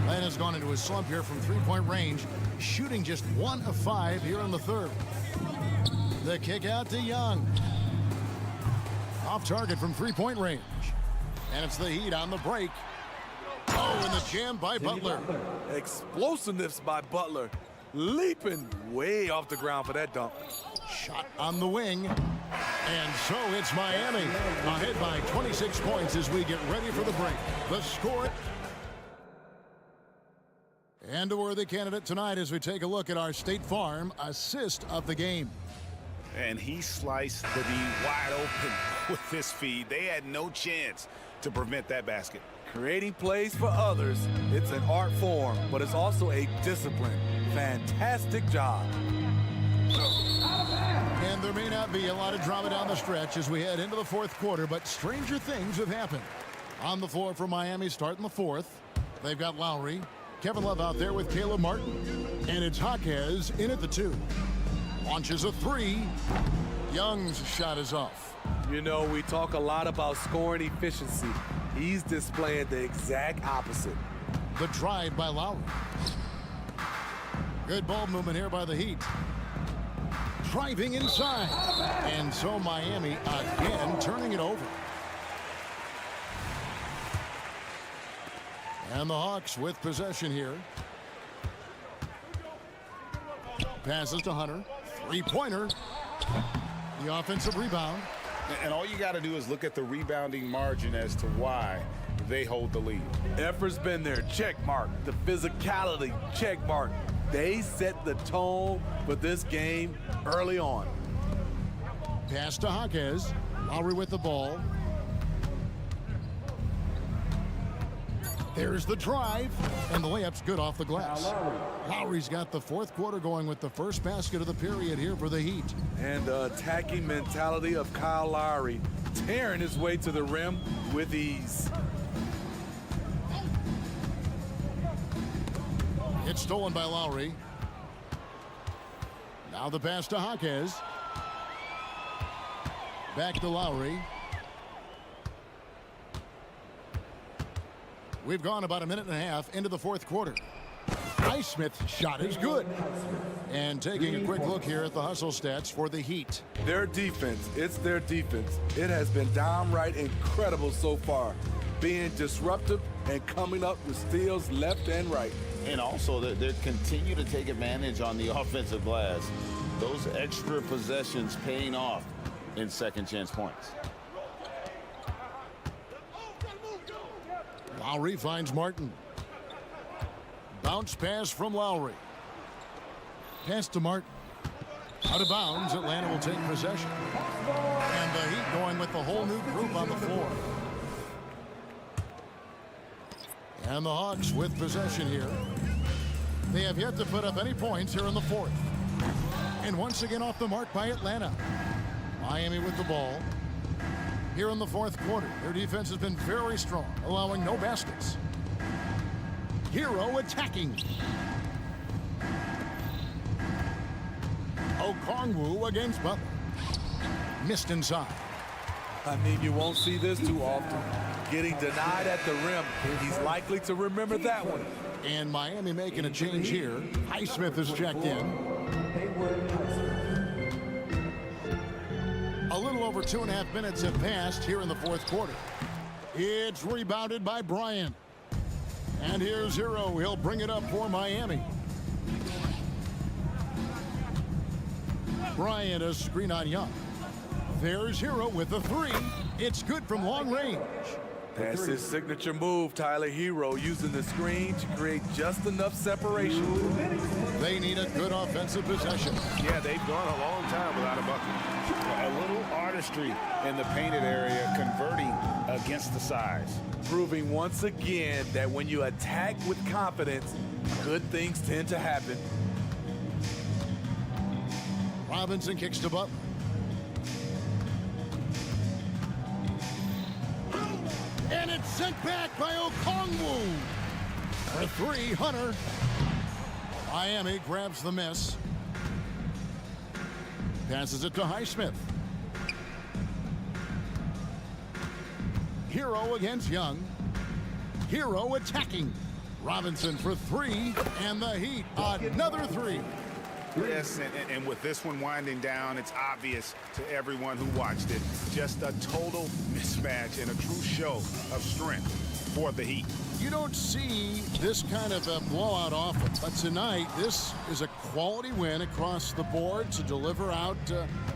Len has gone into a slump here from three-point range, shooting just 1 of 5 here in the 3rd. The kick out to Young. Off target from three-point range. And it's the Heat on the break. Oh, and the jam by Butler. Explosiveness by Butler. Leaping way off the ground for that dunk. Shot on the wing. And so it's Miami ahead by 26 points as we get ready for the break. The score. And a worthy candidate tonight as we take a look at our State Farm assist of the game. And he sliced the D wide open with this feed. They had no chance to prevent that basket. Creating plays for others, it's an art form, but it's also a discipline. Fantastic job. And there may not be a lot of drama down the stretch as we head into the 4th quarter, but stranger things have happened. On the floor for Miami starting the 4th, they've got Lowry, Kevin Love out there with Caleb Martin, and it's Jaquez in at the 2. Launches a 3. Young's shot is off. You know, we talk a lot about scoring efficiency. He's displaying the exact opposite. The drive by Lowry. Good ball movement here by the Heat. Driving inside. And so Miami again turning it over. And the Hawks with possession here. Passes to Hunter. Three-pointer. The offensive rebound. And all you got to do is look at the rebounding margin as to why they hold the lead. Effort's been there, check mark. The physicality, check mark. They set the tone for this game early on. Pass to Jaquez. Lowry with the ball. There's the drive, and the layup's good off the glass. Lowry's got the fourth quarter going with the first basket of the period here for the Heat. And the attacking mentality of Kyle Lowry, tearing his way to the rim with ease. It's stolen by Lowry. Now the pass to Jaquez. Back to Lowry. We've gone about a minute and a half into the fourth quarter. Highsmith's shot is good. And taking a quick look here at the hustle stats for the Heat. Their defense, it's their defense. It has been downright incredible so far, being disruptive and coming up with steals left and right. And also, they continue to take advantage on the offensive glass. Those extra possessions paying off in second chance points. Lowry finds Martin. Bounce pass from Lowry. Pass to Martin. Out of bounds, Atlanta will take possession. And the Heat going with the whole new group on the floor. And the Hawks with possession here. They have yet to put up any points here in the fourth. And once again off the mark by Atlanta. Miami with the ball. Here in the fourth quarter, their defense has been very strong, allowing no baskets. Hero attacking. Okongwu against Butler. Missed inside. I mean, you won't see this too often. Getting denied at the rim. He's likely to remember that one. And Miami making a change here. Highsmith is checked in. A little over 2.5 minutes have passed here in the fourth quarter. It's rebounded by Bryant. And here's Hero. He'll bring it up for Miami. Bryant, a screen on Young. There's Hero with a three. It's good from long range. That's his signature move, Tyler. Hero using the screen to create just enough separation. They need a good offensive possession. Yeah, they've gone a long time without a bucket. A little artistry in the painted area, converting against the size. Proving once again that when you attack with confidence, good things tend to happen. Robinson kicks to Butler. And it's sent back by Okongwu. For three, Hunter. Miami grabs the miss. Passes it to Highsmith. Hero against Young. Hero attacking. Robinson for three, and the Heat another three. Yes, and with this one winding down, it's obvious to everyone who watched it. Just a total mismatch and a true show of strength for the Heat. You don't see this kind of a blowout often, but tonight this is a quality win across the board to deliver out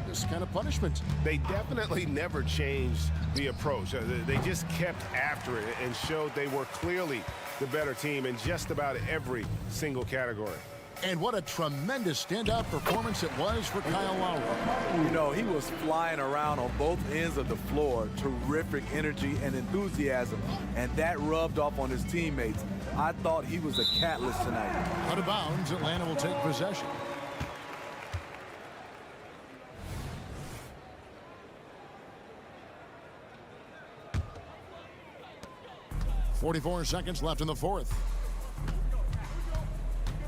this kind of punishment. They definitely never changed the approach. They just kept after it and showed they were clearly the better team in just about every single category. And what a tremendous standout performance it was for Kyle Lowry. You know, he was flying around on both ends of the floor. Terrific energy and enthusiasm. And that rubbed off on his teammates. I thought he was a catalyst tonight. Out of bounds, Atlanta will take possession. .44 seconds left in the fourth.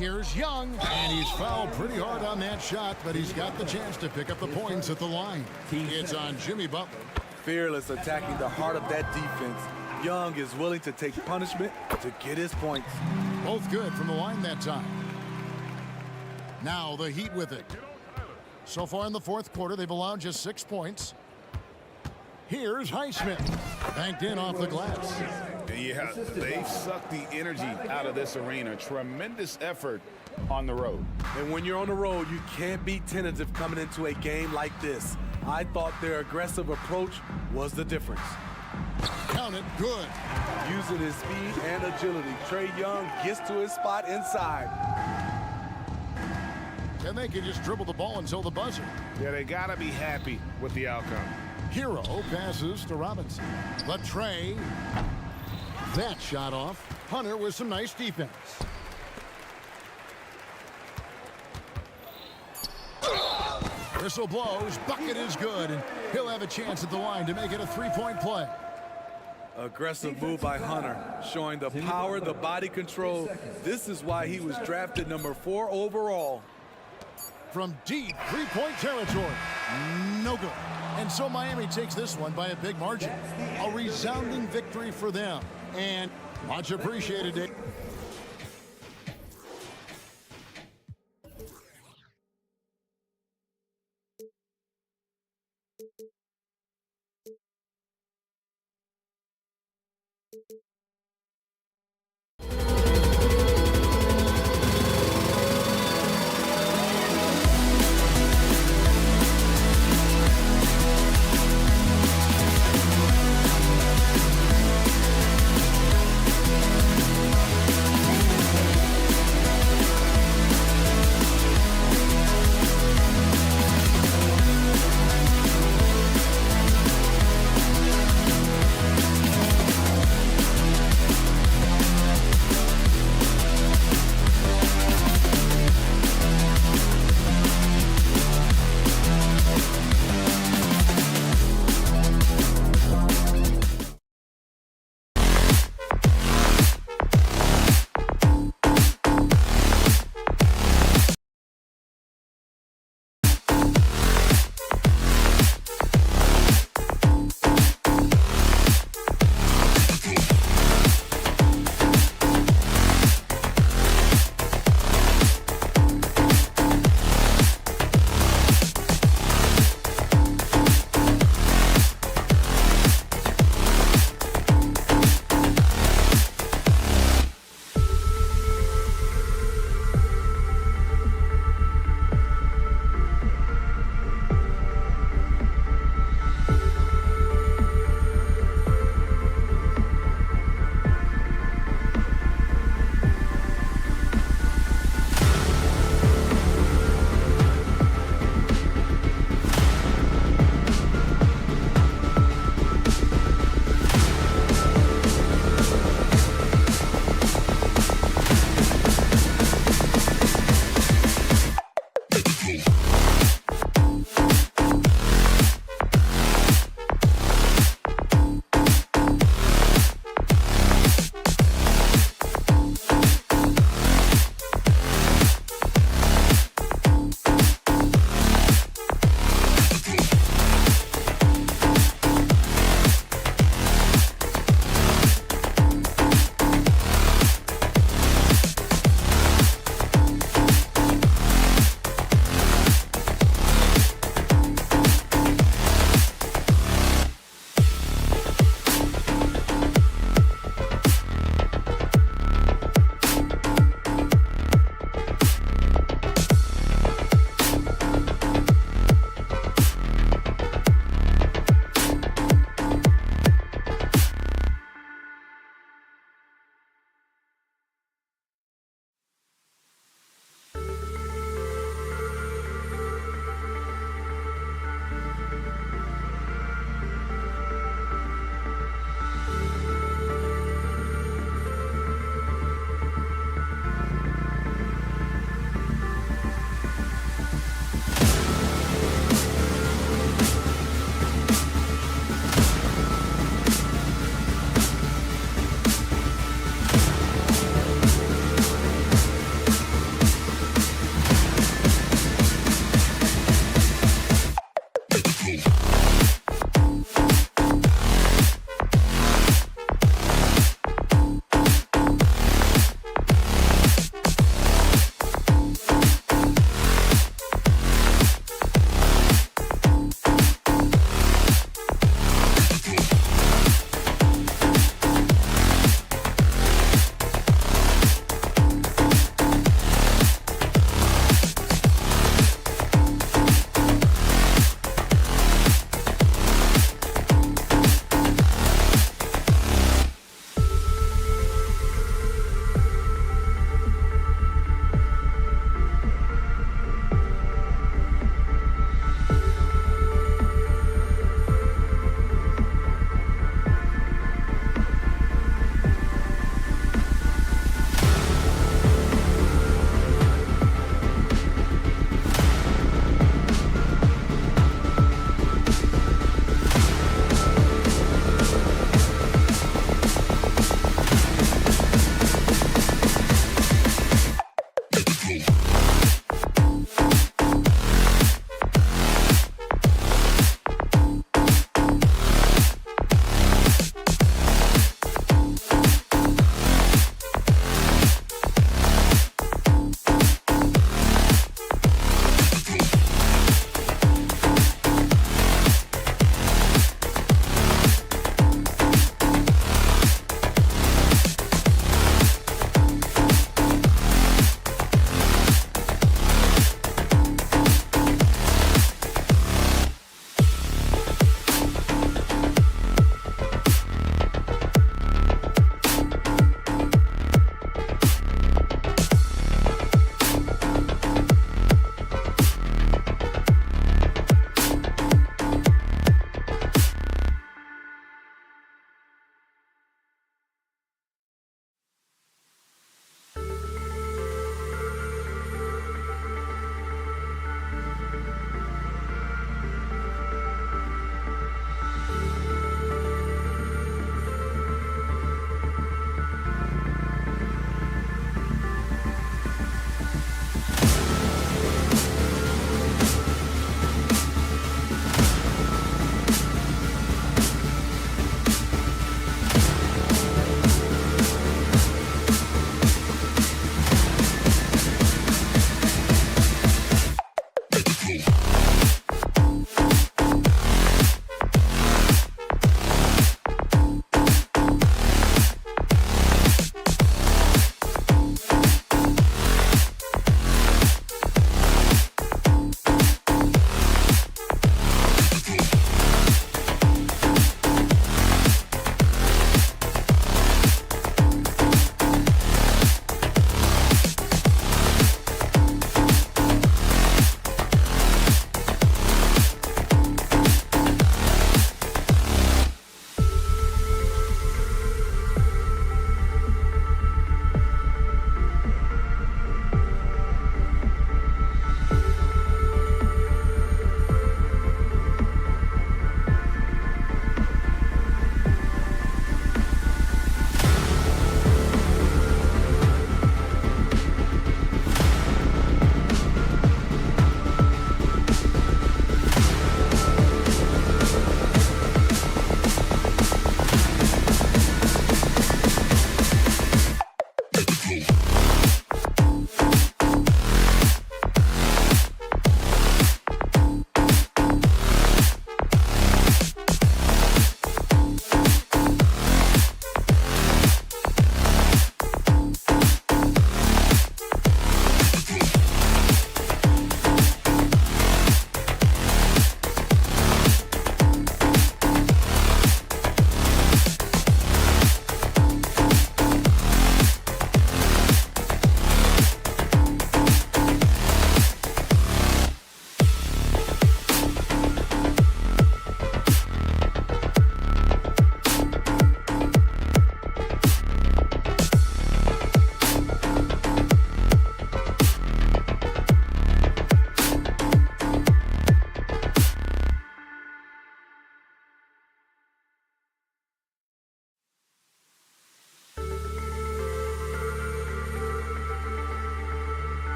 Here's Young, and he's fouled pretty hard on that shot, but he's got the chance to pick up the points at the line. It's on Jimmy Butler. Fearless attacking the heart of that defense. Young is willing to take punishment to get his points. Both good from the line that time. Now the Heat with it. So far in the fourth quarter, they've allowed just 6 points. Here's Highsmith. Banked in off the glass. Yeah, they've sucked the energy out of this arena. Tremendous effort on the road. And when you're on the road, you can't be tentative coming into a game like this. I thought their aggressive approach was the difference. Count it, good. Using his speed and agility, Trae Young gets to his spot inside. And they can just dribble the ball until the buzzer. Yeah, they got to be happy with the outcome. Hero passes to Robinson. Trae. That shot off. Hunter with some nice defense. Whistle blows. Bucket is good. And he'll have a chance at the line to make it a three-point play. Aggressive move by Hunter, showing the power, the body control. This is why he was drafted number 4 overall. From deep three-point territory. No good. And so Miami takes this one by a big margin. A resounding victory for them. And much appreciated, Dave.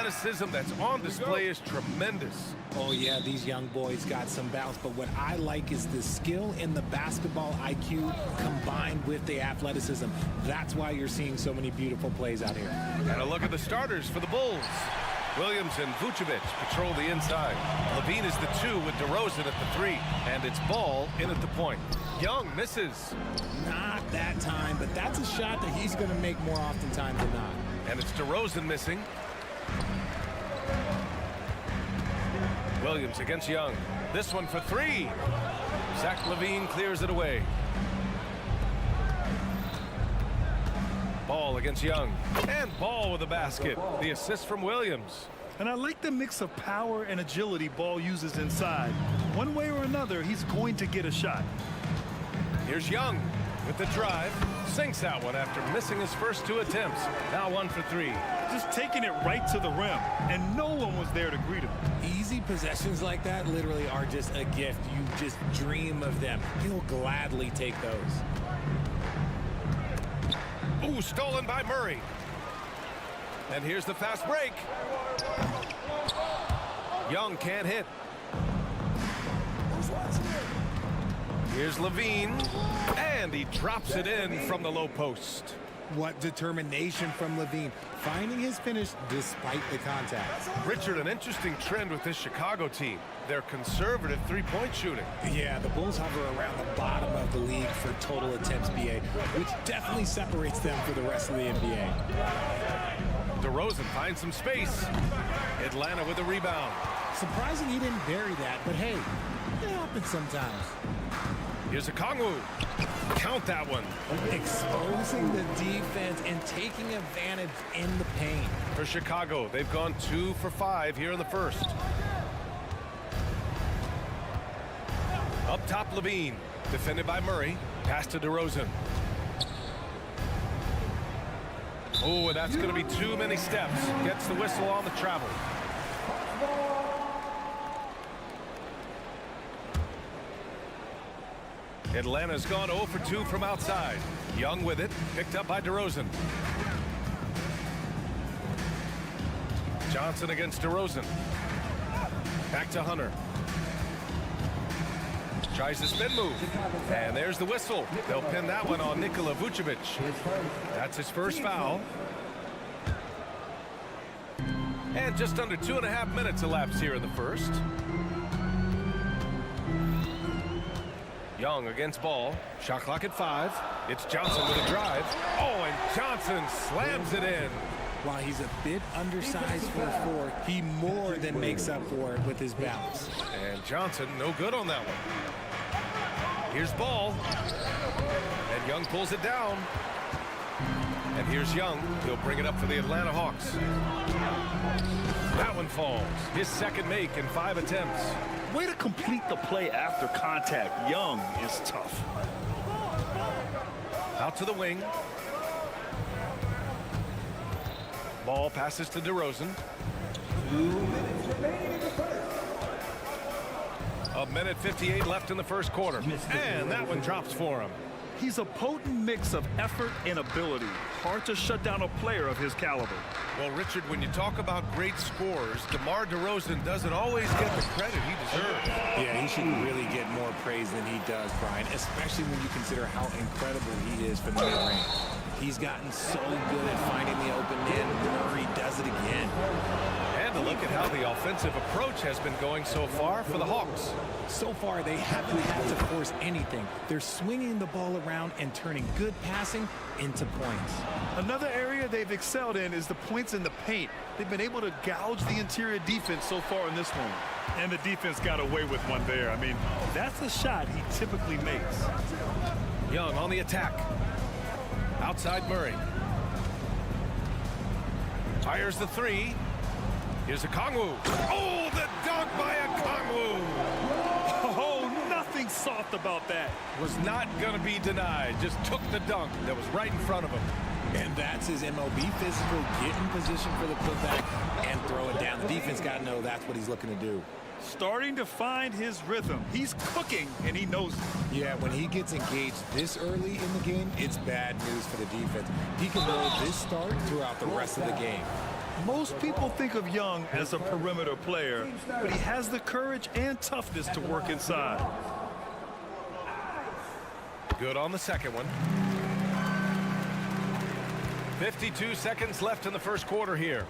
athleticism that's on display is tremendous. Oh, yeah, these young boys got some bounce, but what I like is the skill and the basketball IQ combined with the athleticism. That's why you're seeing so many beautiful plays out here. And a look at the starters for the Bulls. Williams and Vucevic patrol the inside. Levine is the 2 with DeRozan at the 3. And it's Ball in at the point. Young misses. Not that time, but that's a shot that he's going to make more oftentimes than not. And it's DeRozan missing. Williams against Young. This one for 3. Zach LaVine clears it away. Ball against Young. And Ball with a basket. The assist from Williams. And I like the mix of power and agility Ball uses inside. One way or another, he's going to get a shot. Here's Young with the drive. Sinks that one after missing his first 2 attempts. Now 1 for 3. Just taking it right to the rim, and no one was there to greet him. Easy possessions like that literally are just a gift. You just dream of them. He'll gladly take those. Ooh, stolen by Murray. And here's the fast break. Young can't hit. Here's Levine, and he drops it in from the low post. What determination from Levine, finding his finish despite the contact. Richard, an interesting trend with this Chicago team. They're conservative three-point shooting. Yeah, the Bulls hover around the bottom of the league for total attempts BA, which definitely separates them for the rest of the NBA. DeRozan finds some space. Atlanta with a rebound. Surprising he didn't bury that, but hey, it happens sometimes. Here's a Kongwu. Count that one. Exposing the defense and taking advantage in the paint. For Chicago, they've gone 2 for 5 here in the first. Up top, Levine. Defended by Murray. Pass to DeRozan. Oh, and that's going to be too many steps. Gets the whistle on the travel. Atlanta's gone 0 for 2 from outside. Young with it, picked up by DeRozan. Johnson against DeRozan. Back to Hunter. Tries the spin move. And there's the whistle. They'll pin that one on Nikola Vucevic. That's his first foul. And just under 2.5 minutes elapsed here in the first. Young against Ball. Shot clock at 5. It's Johnson with a drive. Oh, and Johnson slams it in. While he's a bit undersized for a 4, he more than makes up for it with his bounce. And Johnson no good on that one. Here's Ball. And Young pulls it down. And here's Young. He'll bring it up for the Atlanta Hawks. That one falls. His second make in 5 attempts. Way to complete the play after contact. Young is tough. Out to the wing. Ball passes to DeRozan. 1:58 left in the first quarter. And that one drops for him. He's a potent mix of effort and ability. Hard to shut down a player of his caliber. Well, Richard, when you talk about great scorers, DeMar DeRozan doesn't always get the credit he deserves. Yeah, he should really get more praise than he does, Brian, especially when you consider how incredible he is from the mid-range. He's gotten so good at finding the open man. Murray does it again. And a look at how the offensive approach has been going so far for the Hawks. So far, they haven't had to force anything. They're swinging the ball around and turning good passing into points. Another area they've excelled in is the points in the paint. They've been able to gouge the interior defense so far in this one. And the defense got away with one there. I mean, that's the shot he typically makes. Young on the attack. Outside Murray. Fires the 3. Here's a Kongwu. Oh, the dunk by a Kongwu. Oh, nothing soft about that. Was not going to be denied. Just took the dunk that was right in front of him. And that's his MLB physical. Get in position for the putback and throw it down. The defense got to know that's what he's looking to do. Starting to find his rhythm. He's cooking, and he knows it. Yeah, when he gets engaged this early in the game, it's bad news for the defense. He can roll this start throughout the rest of the game. Most people think of Young as a perimeter player, but he has the courage and toughness to work inside. Good on the second one. 52 seconds left in the first quarter here.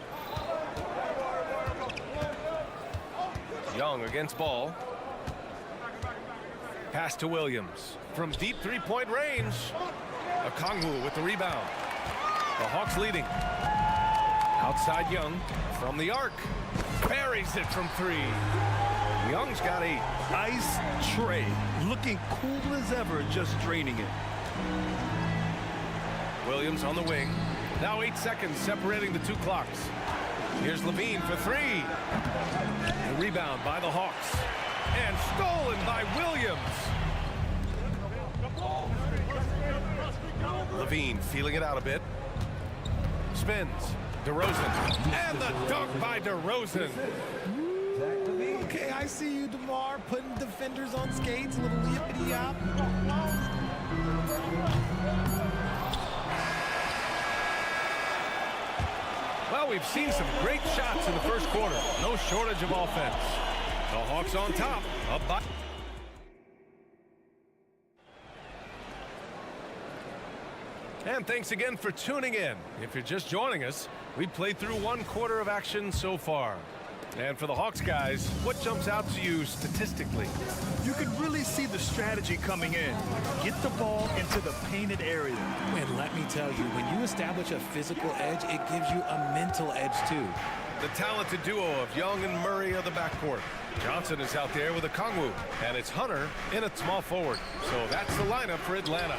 Young against ball. Pass to Williams. From deep three-point range. Okongwu with the rebound. The Hawks leading. Outside Young from the arc. Buries it from three. Young's got 8. Ice tray, looking cool as ever, just draining it. Williams on the wing. Now 8 seconds separating the two clocks. Here's Levine for 3. The rebound by the Hawks. And stolen by Williams. Levine feeling it out a bit. Spins. DeRozan. And the dunk by DeRozan. Okay, I see you, DeMar, putting defenders on skates, a little yippity-yop. Well, we've seen some great shots in the first quarter. No shortage of offense. The Hawks on top. Up by. And thanks again for tuning in. If you're just joining us, we played through 1 quarter of action so far. And for the Hawks guys, what jumps out to you statistically? You can really see the strategy coming in. Get the ball into the painted area. And let me tell you, when you establish a physical edge, it gives you a mental edge too. The talented duo of Young and Murray of the backcourt. Johnson is out there with Okongwu, and it's Hunter in at small forward. So that's the lineup for Atlanta.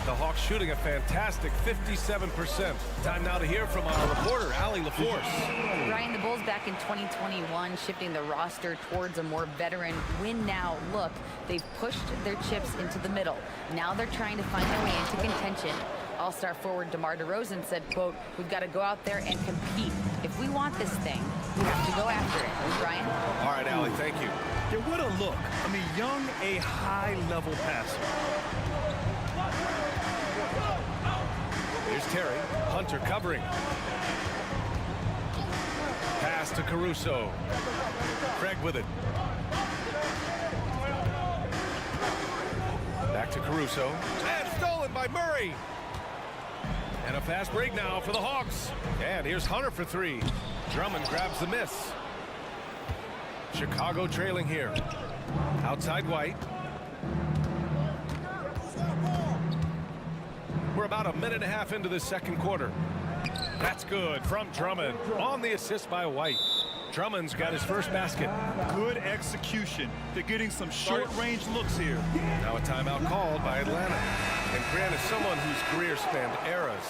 The Hawks shooting a fantastic 57%. Time now to hear from our reporter, Allie LaForce. Ryan, the Bulls back in 2021 shifting the roster towards a more veteran win-now look. They've pushed their chips into the middle. Now they're trying to find their way into contention. All-star forward DeMar DeRozan said, quote, "We've got to go out there and compete. If we want this thing, we have to go after it." Ryan? All right, Allie, thank you. Yeah, what a look. I mean, Young, a high-level passer. Here's Terry. Hunter covering. Pass to Caruso. Craig with it. Back to Caruso. And stolen by Murray. And a fast break now for the Hawks. And here's Hunter for 3. Drummond grabs the miss. Chicago trailing here. Outside White. We're about a minute and a half into the second quarter. That's good from Drummond on the assist by White. Drummond's got his first basket. Good execution. They're getting some short-range looks here. Now a timeout called by Atlanta. And Grant, as someone whose career spanned eras,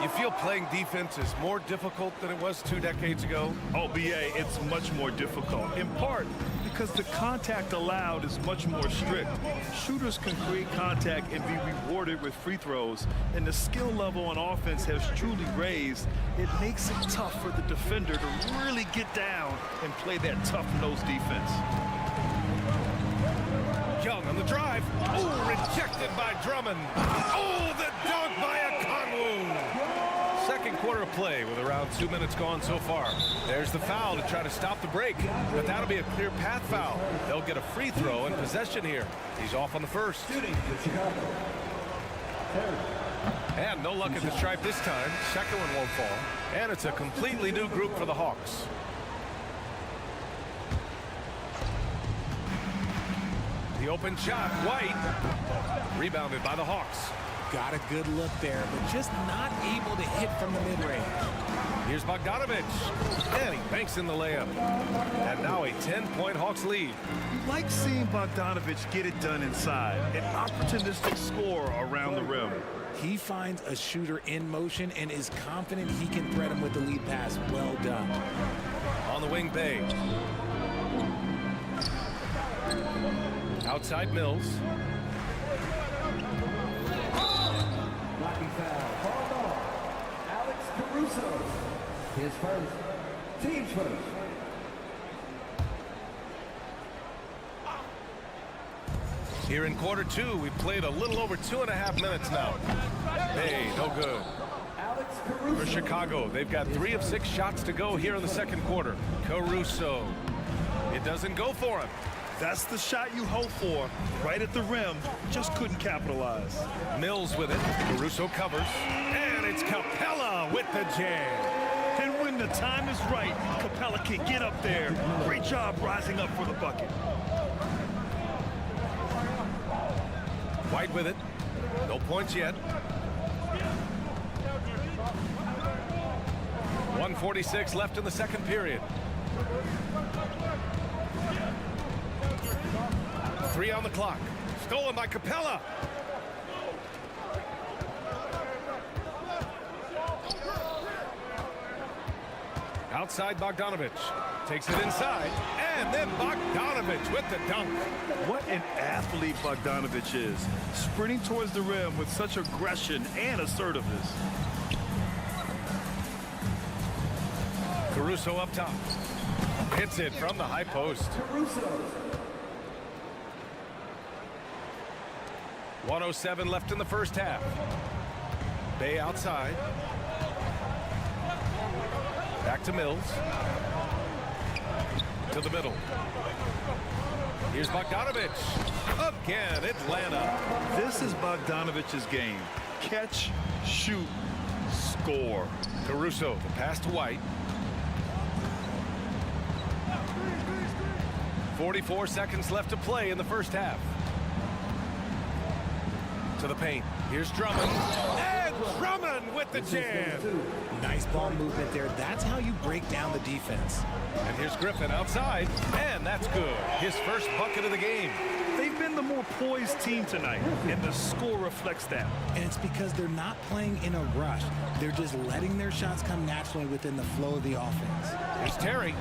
you feel playing defense is more difficult than it was 2 decades ago? Oh, BA, it's much more difficult. In part because the contact allowed is much more strict. Shooters can create contact and be rewarded with free throws. And the skill level on offense has truly raised. It makes it tough for the defender to really get down and play that tough-nosed defense. Young on the drive. Oh, rejected by Drummond. Oh, the dunk by Okongwu. Second quarter of play with around 2 minutes gone so far. There's the foul to try to stop the break, but that'll be a clear path foul. They'll get a free throw and possession here. He's off on the first. And no luck at the stripe this time. Second one won't fall. And it's a completely new group for the Hawks. The open shot, White. Rebounded by the Hawks. Got a good look there, but just not able to hit from the mid-range. Here's Bogdanovich. And he banks in the layup. And now a 10-point Hawks lead. You like seeing Bogdanovich get it done inside. An opportunistic scorer around the rim. He finds a shooter in motion and is confident he can thread him with the lead pass. Well done. On the wing, Bay. Outside Mills. Blocking foul. Called on Alex Caruso. His first. Team's first. Here in quarter 2, we've played a little over 2.5 minutes now. Hey, no good. Alex For Chicago, they've got 3 of 6 shots to go here in the second quarter. Caruso. It doesn't go for him. That's the shot you hope for, right at the rim. Just couldn't capitalize. Mills with it. Caruso covers. And it's Capella with the jam. And when the time is right, Capella can get up there. Great job rising up for the bucket. White with it. No points yet. 1:46 left in the second period. 3 on the clock. Stolen by Capella. Outside Bogdanovich. Takes it inside. And then Bogdanovich with the dunk. What an athlete Bogdanovich is. Sprinting towards the rim with such aggression and assertiveness. Caruso up top. Hits it from the high post. 1:07 left in the first half. Bay outside. Back to Mills. To the middle. Here's Bogdanovich. Again, Atlanta. This is Bogdanovich's game. Catch, shoot, score. Caruso, the pass to White. 44 seconds left to play in the first half. To the paint. Here's Drummond. And Drummond with the jam. Nice ball movement there. That's how you break down the defense. And here's Griffin outside. And that's good. His first bucket of the game. They've been the more poised team tonight, and the score reflects that. And it's because they're not playing in a rush. They're just letting their shots come naturally within the flow of the offense. Here's Terry.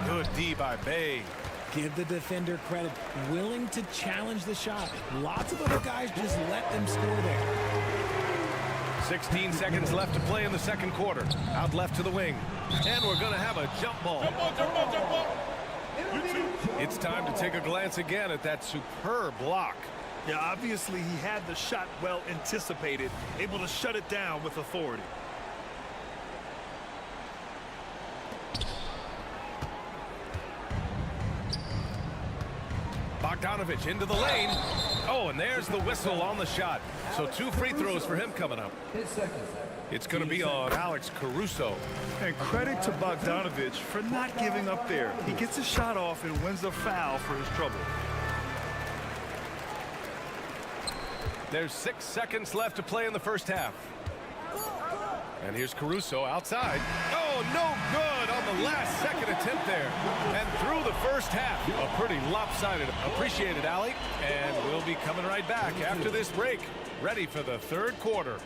Good D by Bay. Give the defender credit. Willing to challenge the shot. Lots of other guys just let them score there. 16 seconds left to play in the second quarter. Out left to the wing. And we're going to have a jump ball. It's time to take a glance again at that superb block. Yeah, obviously he had the shot well anticipated, able to shut it down with authority. Bogdanovich into the lane. Oh, and there's the whistle on the shot. So 2 free throws for him coming up. It's going to be on Alex Caruso. And credit to Bogdanovich for not giving up there. He gets a shot off and wins a foul for his trouble. There's 6 seconds left to play in the first half. And here's Caruso outside. Oh, no good on the last second attempt there. And through the first half, a pretty lopsided. Appreciated, Allie. And we'll be coming right back after this break. Ready for the third quarter.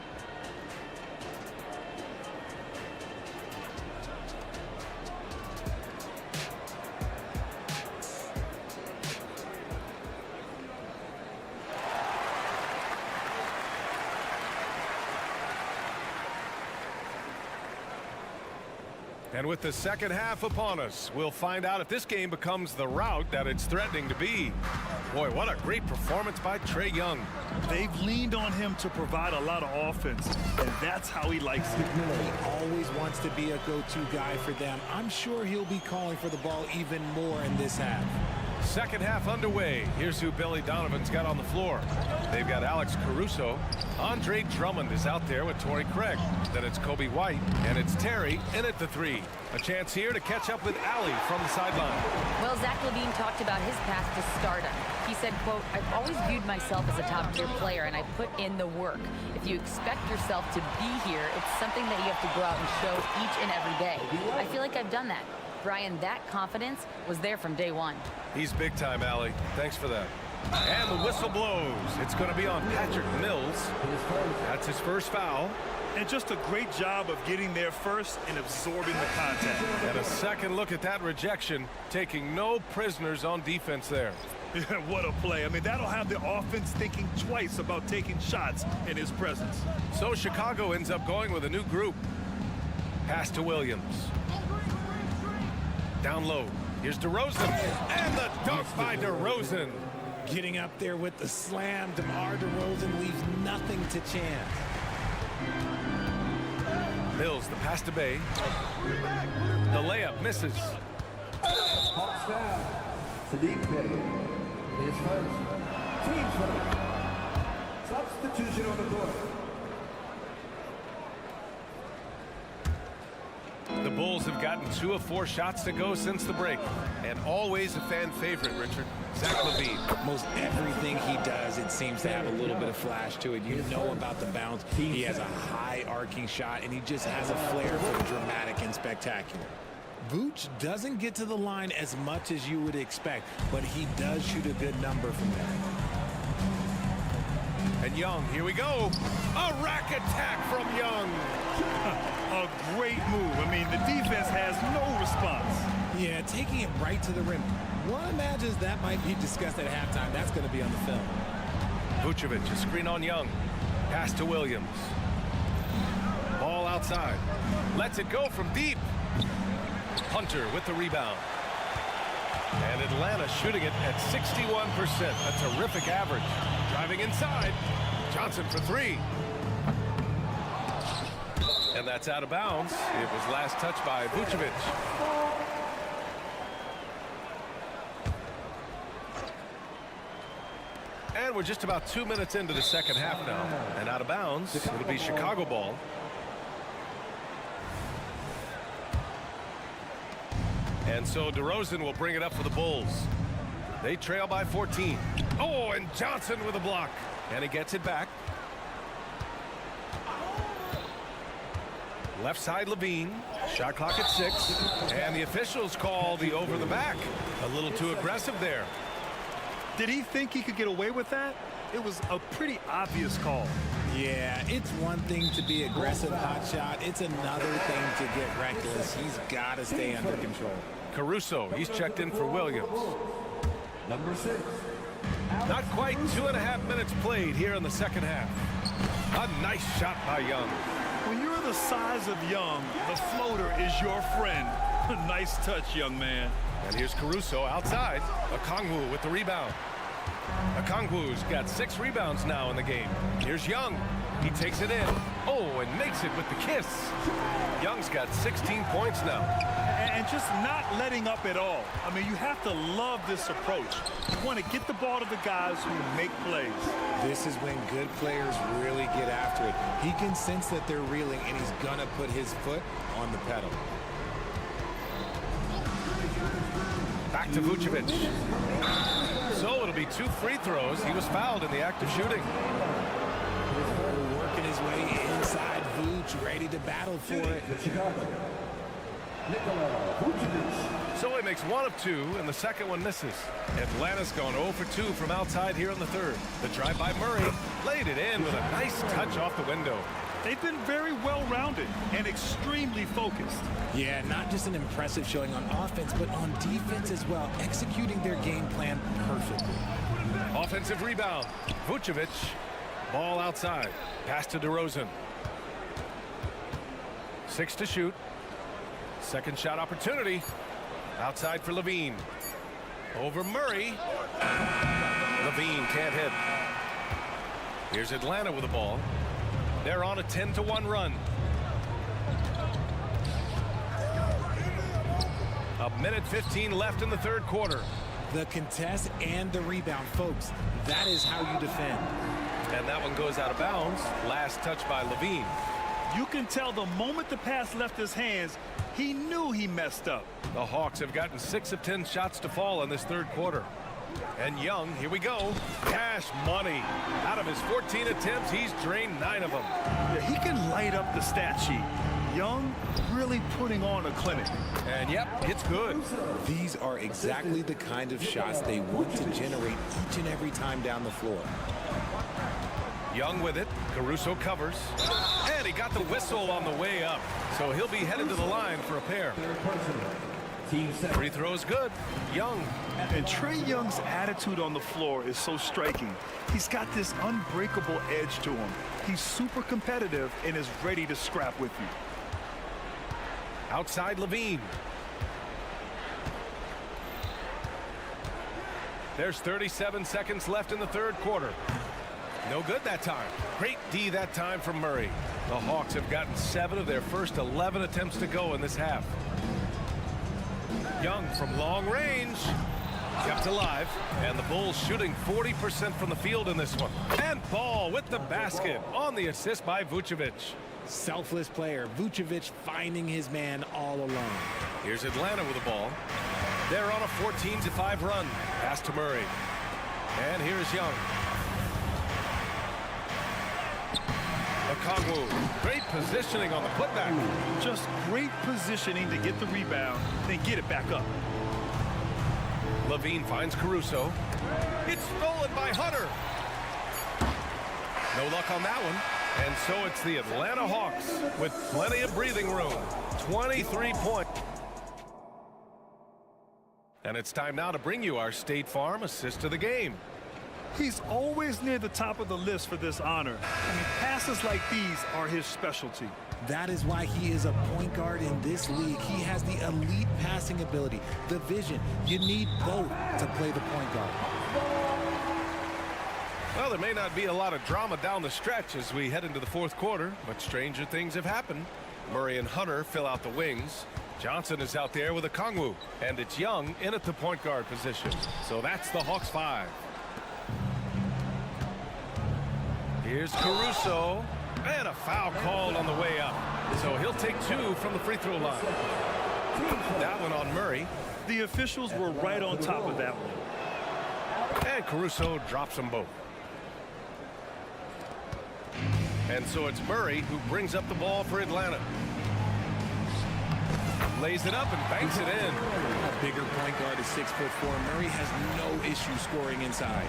And with the second half upon us, we'll find out if this game becomes the rout that it's threatening to be. Boy, what a great performance by Trae Young. They've leaned on him to provide a lot of offense, and that's how he likes it. He always wants to be a go-to guy for them. I'm sure he'll be calling for the ball even more in this half. Second half underway. Here's who Billy Donovan's got on the floor. They've got Alex Caruso. Andre Drummond is out there with Torrey Craig. Then it's Kobe White, and it's Terry in at the 3. A chance here to catch up with Allie from the sideline. Well, Zach LaVine talked about his path to stardom. He said, quote, "I've always viewed myself as a top-tier player, and I put in the work. If you expect yourself to be here, it's something that you have to go out and show each and every day. I feel like I've done that." Brian, that confidence was there from day one. He's big time, Allie. Thanks for that. And the whistle blows. It's going to be on Patrick Mills. That's his first foul. And just a great job of getting there first and absorbing the contact. And a second look at that rejection, taking no prisoners on defense there. What a play. I mean, that'll have the offense thinking twice about taking shots in his presence. So Chicago ends up going with a new group. Pass to Williams. Down low. Here's DeRozan. And the dunk by DeRozan. Getting up there with the slam. DeMar DeRozan leaves nothing to chance. Mills, the pass to Bay. The layup misses. Hawks down. Sadiq Bey. His first. Team's first. Substitution on the court. The Bulls have gotten 2 of 4 shots to go since the break. And always a fan favorite, Richard. Zach LaVine. Most everything he does, it seems to have a little bit of flash to it. You know about the bounce. He has a high arcing shot, and he just has a flair for the dramatic and spectacular. Vooch doesn't get to the line as much as you would expect, but he does shoot a good number from there. And Young, here we go. A rack attack from Young. A great move. I mean, the defense has no response. Yeah, taking it right to the rim. One imagines that might be discussed at halftime. That's going to be on the film. Vucevic, a screen on Young. Pass to Williams. Ball outside. Lets it go from deep. Hunter with the rebound. And Atlanta shooting it at 61%. A terrific average. Driving inside. Johnson for 3. And that's out of bounds. It was last touched by Vucevic. And we're just about 2 minutes into the second half now. And out of bounds, it'll be Chicago ball. And so DeRozan will bring it up for the Bulls. They trail by 14. Oh, and Johnson with a block. And he gets it back. Left side Levine. Shot clock at 6. And the officials call the over the back. A little too aggressive there. Did he think he could get away with that? It was a pretty obvious call. Yeah, it's one thing to be aggressive, hot shot. It's another thing to get reckless. He's got to stay under control. Caruso, he's checked in for Williams. Number 6. Not quite 2.5 minutes played here in the second half. A nice shot by Young. When you're the size of Young, the floater is your friend. Nice touch, young man. And here's Caruso outside. Okongwu with the rebound. Okongwu's got 6 rebounds now in the game. Here's Young. He takes it in. Oh, and makes it with the kiss. Young's got 16 points now. And just not letting up at all. I mean, you have to love this approach. You want to get the ball to the guys who make plays. This is when good players really get after it. He can sense that they're reeling, and he's going to put his foot on the pedal. Back to Vucevic. So it'll be 2 free throws. He was fouled in the act of shooting. Working his way inside. Vooch ready to battle for it. So he makes 1 of 2, and the second one misses. Atlanta's gone 0 for 2 from outside here in the third. The drive by Murray laid it in with a nice touch off the window. They've been very well-rounded and extremely focused. Yeah, not just an impressive showing on offense, but on defense as well, executing their game plan perfectly. Offensive rebound. Vucevic. Ball outside. Pass to DeRozan. 6 to shoot. Second shot opportunity. Outside for Levine. Over Murray. Levine can't hit. Here's Atlanta with the ball. They're on a 10-1 run. A minute 15 left in the third quarter. The contest and the rebound, folks. That is how you defend. And that one goes out of bounds. Last touch by Levine. You can tell the moment the pass left his hands, he knew he messed up. The Hawks have gotten 6 of 10 shots to fall in this third quarter. And Young, here we go. Cash money. Out of his 14 attempts, he's drained 9 of them. Yeah, he can light up the stat sheet. Young really putting on a clinic. And yep, it's good. These are exactly the kind of shots they want to generate each and every time down the floor. Young with it. Caruso covers. And he got the whistle on the way up. So he'll be headed to the line for a pair. Free throw's good. Young. And Trae Young's attitude on the floor is so striking. He's got this unbreakable edge to him. He's super competitive and is ready to scrap with you. Outside Levine. There's 37 seconds left in the third quarter. No good that time. Great D that time from Murray. The Hawks have gotten 7 of their first 11 attempts to go in this half. Young from long range. Kept alive. And the Bulls shooting 40% from the field in this one. And Ball with the basket on the assist by Vucevic. Selfless player. Vucevic finding his man all alone. Here's Atlanta with the ball. They're on a 14-5 run. Pass to Murray. And here's Young. Okongwu. Great positioning on the putback. Just great positioning to get the rebound, then get it back up. Levine finds Caruso. It's stolen by Hunter. No luck on that one. And so it's the Atlanta Hawks with plenty of breathing room. 23 points. And it's time now to bring you our State Farm assist of the game. He's always near the top of the list for this honor. I mean, passes like these are his specialty. That is why he is a point guard in this league. He has the elite passing ability, the vision. You need both to play the point guard. Well, there may not be a lot of drama down the stretch as we head into the fourth quarter, but stranger things have happened. Murray and Hunter fill out the wings. Johnson is out there with Okongwu, and it's Young in at the point guard position. So that's the Hawks 5. Here's Caruso, and a foul called on the way up. So he'll take 2 from the free throw line. That one on Murray. The officials were right on top of that one. And Caruso drops them both. And so it's Murray who brings up the ball for Atlanta. Lays it up and banks it in. A bigger point guard is 6'4". Murray has no issue scoring inside.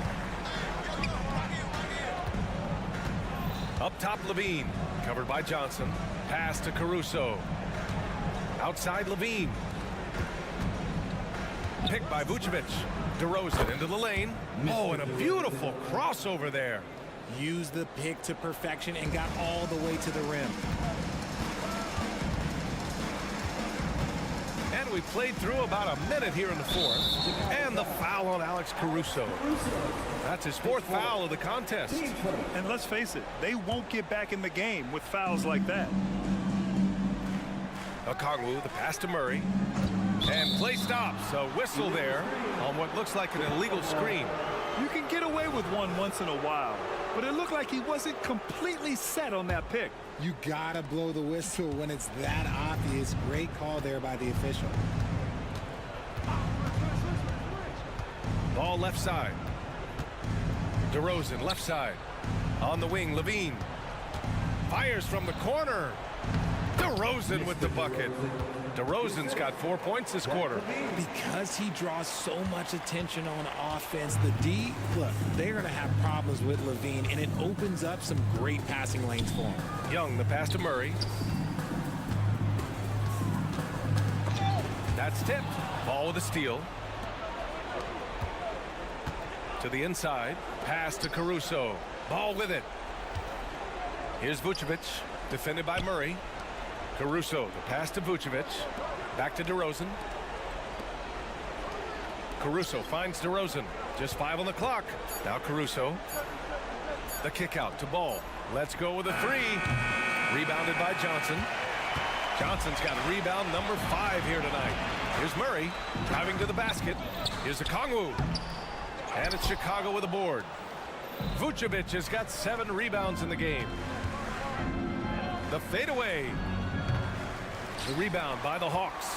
Up top, Levine. Covered by Johnson. Pass to Caruso. Outside, Levine. Picked by Vucevic. DeRozan into the lane. Oh, and a beautiful crossover there. Used the pick to perfection and got all the way to the rim. And we played through about a minute here in the fourth. And the foul on Alex Caruso. That's his 4th foul of the contest. And let's face it, they won't get back in the game with fouls like that. Okongwu, the pass to Murray. And play stops. A whistle there on what looks like an illegal screen. You can get away with one once in a while, but it looked like he wasn't completely set on that pick. You gotta blow the whistle when it's that obvious. Great call there by the official. Ball left side. DeRozan left side. On the wing, Levine. Fires from the corner. DeRozan with the bucket. DeRozan's got 4 points this quarter. Because he draws so much attention on offense, the D, look, they're going to have problems with Levine, and it opens up some great passing lanes for him. Young, the pass to Murray. That's tipped. Ball with a steal. To the inside. Pass to Caruso. Ball with it. Here's Vucevic. Defended by Murray. Caruso, the pass to Vucevic. Back to DeRozan. Caruso finds DeRozan. Just 5 on the clock. Now Caruso. The kick out to Ball. Let's go with a 3. Rebounded by Johnson. Johnson's got a rebound number 5 here tonight. Here's Murray driving to the basket. Here's Okongwu. And it's Chicago with a board. Vucevic has got 7 rebounds in the game. The fadeaway. The rebound by the Hawks.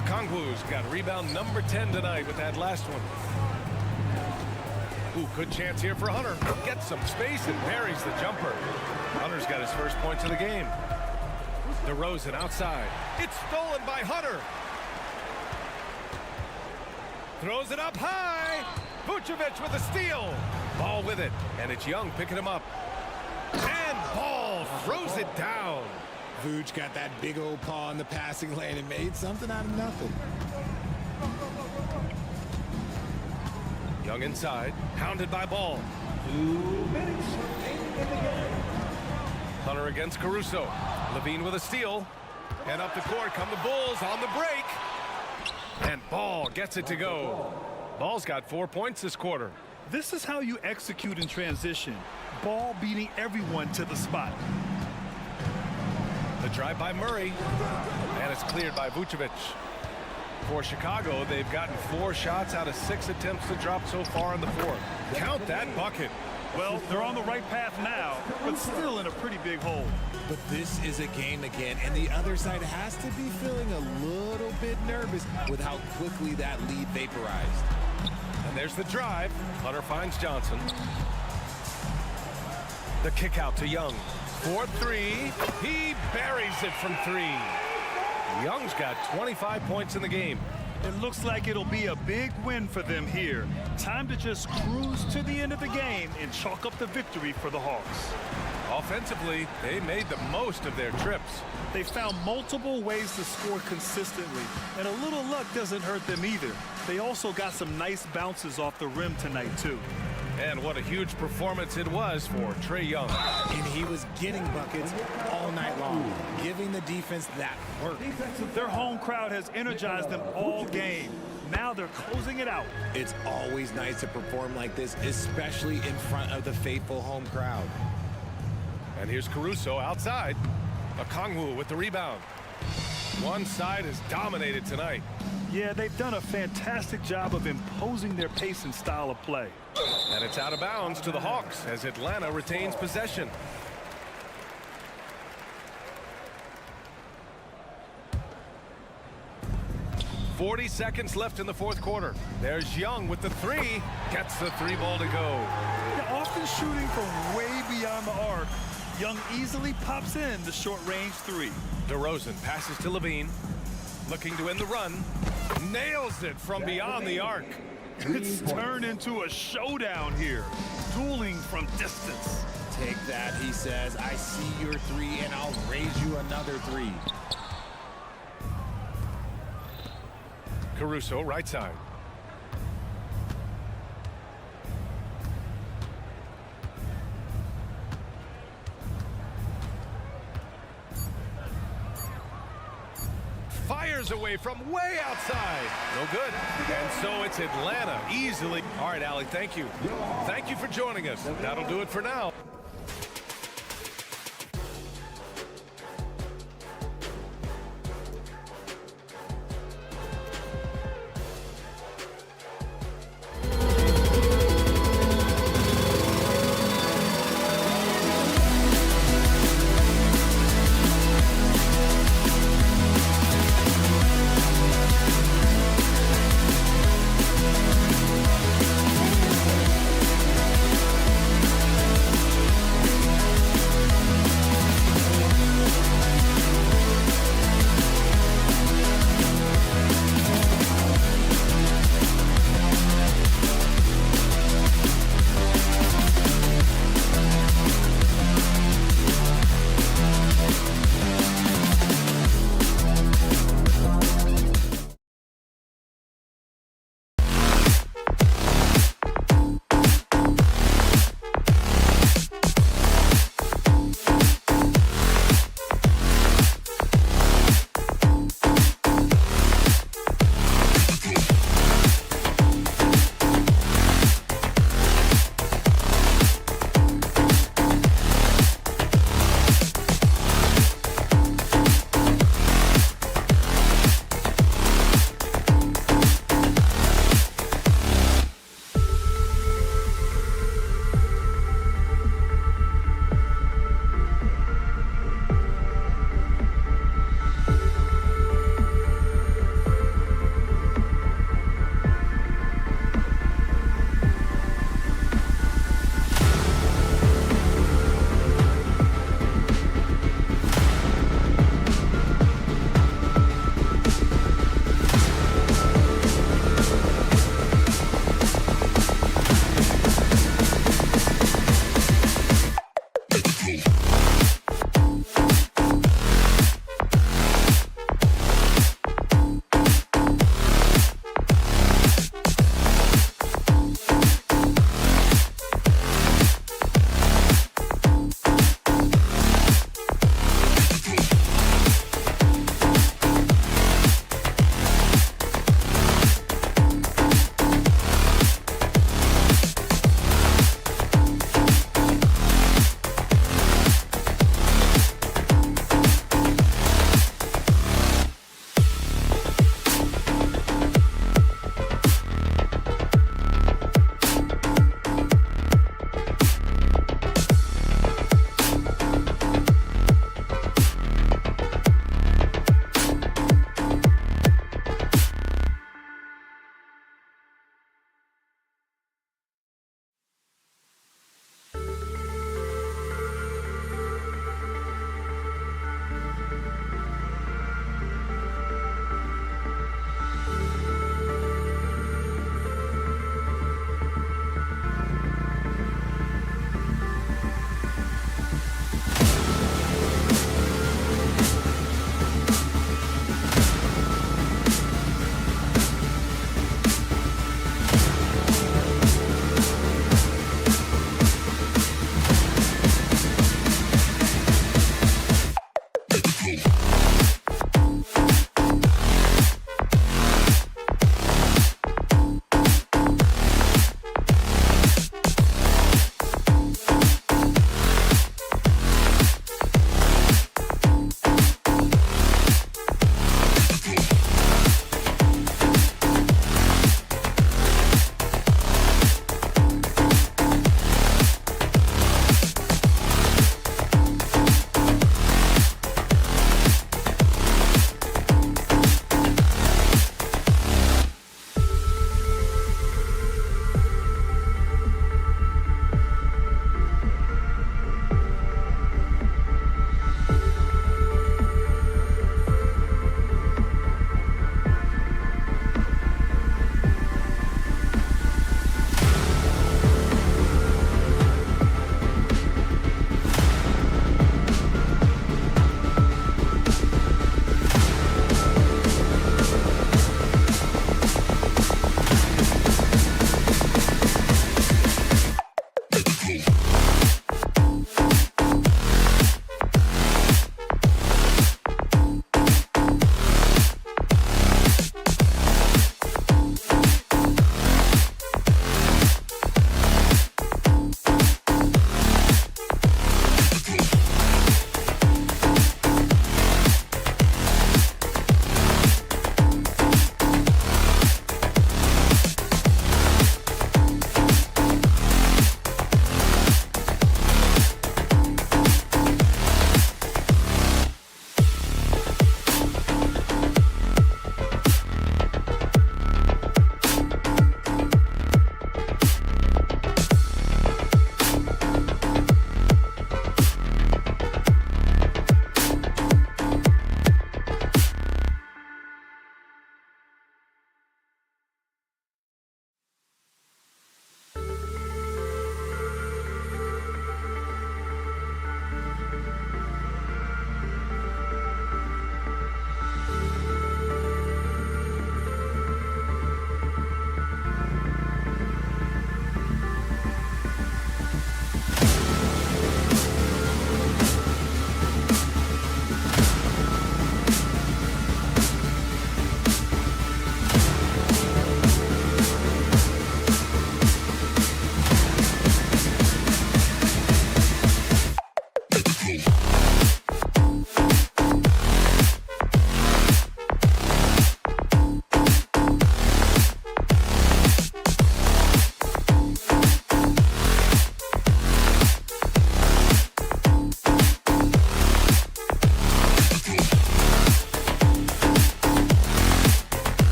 Okongwu's got rebound number 10 tonight with that last one. Ooh, good chance here for Hunter. Gets some space and parries the jumper. Hunter's got his first points of the game. DeRozan outside. It's stolen by Hunter. Throws it up high. Vucevic with a steal. Ball with it. And it's Young picking him up. And Ball throws it down. Vooch got that big old paw in the passing lane and made something out of nothing. Young inside. Hounded by Ball. 2 minutes in the game. Hunter against Caruso. Levine with a steal. And up the court come the Bulls on the break. And Ball gets it to go. Ball's got 4 points this quarter. This is how you execute in transition. Ball beating everyone to the spot. drive by Murray, and it's cleared by Vucevic. For Chicago, they've gotten 4 shots out of 6 attempts to drop so far in the fourth. Count that bucket. Well, they're on the right path now, but still in a pretty big hole. But this is a game again, and the other side has to be feeling a little bit nervous with how quickly that lead vaporized. And there's the drive. Hunter finds Johnson. The kick out to Young. 4-3. He buries it from 3. Young's got 25 points in the game. It looks like it'll be a big win for them here. Time to just cruise to the end of the game and chalk up the victory for the Hawks. Offensively, they made the most of their trips. They found multiple ways to score consistently, and a little luck doesn't hurt them either. They also got some nice bounces off the rim tonight, too. And what a huge performance it was for Trae Young. And he was getting buckets all night long, giving the defense that work. Their home crowd has energized them all game. Now they're closing it out. It's always nice to perform like this, especially in front of the faithful home crowd. And here's Caruso outside. Okongwu with the rebound. One side is dominated tonight. Yeah, they've done a fantastic job of imposing their pace and style of play. And it's out of bounds to the Hawks as Atlanta retains possession. .40 seconds left in the fourth quarter. There's Young with the 3. Gets the 3 ball to go. They're often shooting from way beyond the arc. Young easily pops in the short-range 3. DeRozan passes to Levine. Looking to end the run. Nails it from beyond the arc. It's turned into a showdown here. Dueling from distance. Take that, he says. I see your 3, and I'll raise you another 3. Caruso, right side. Fires away from way outside. No good. And so it's Atlanta easily. All right, Allie, thank you. Thank you for joining us. That'll do it for now.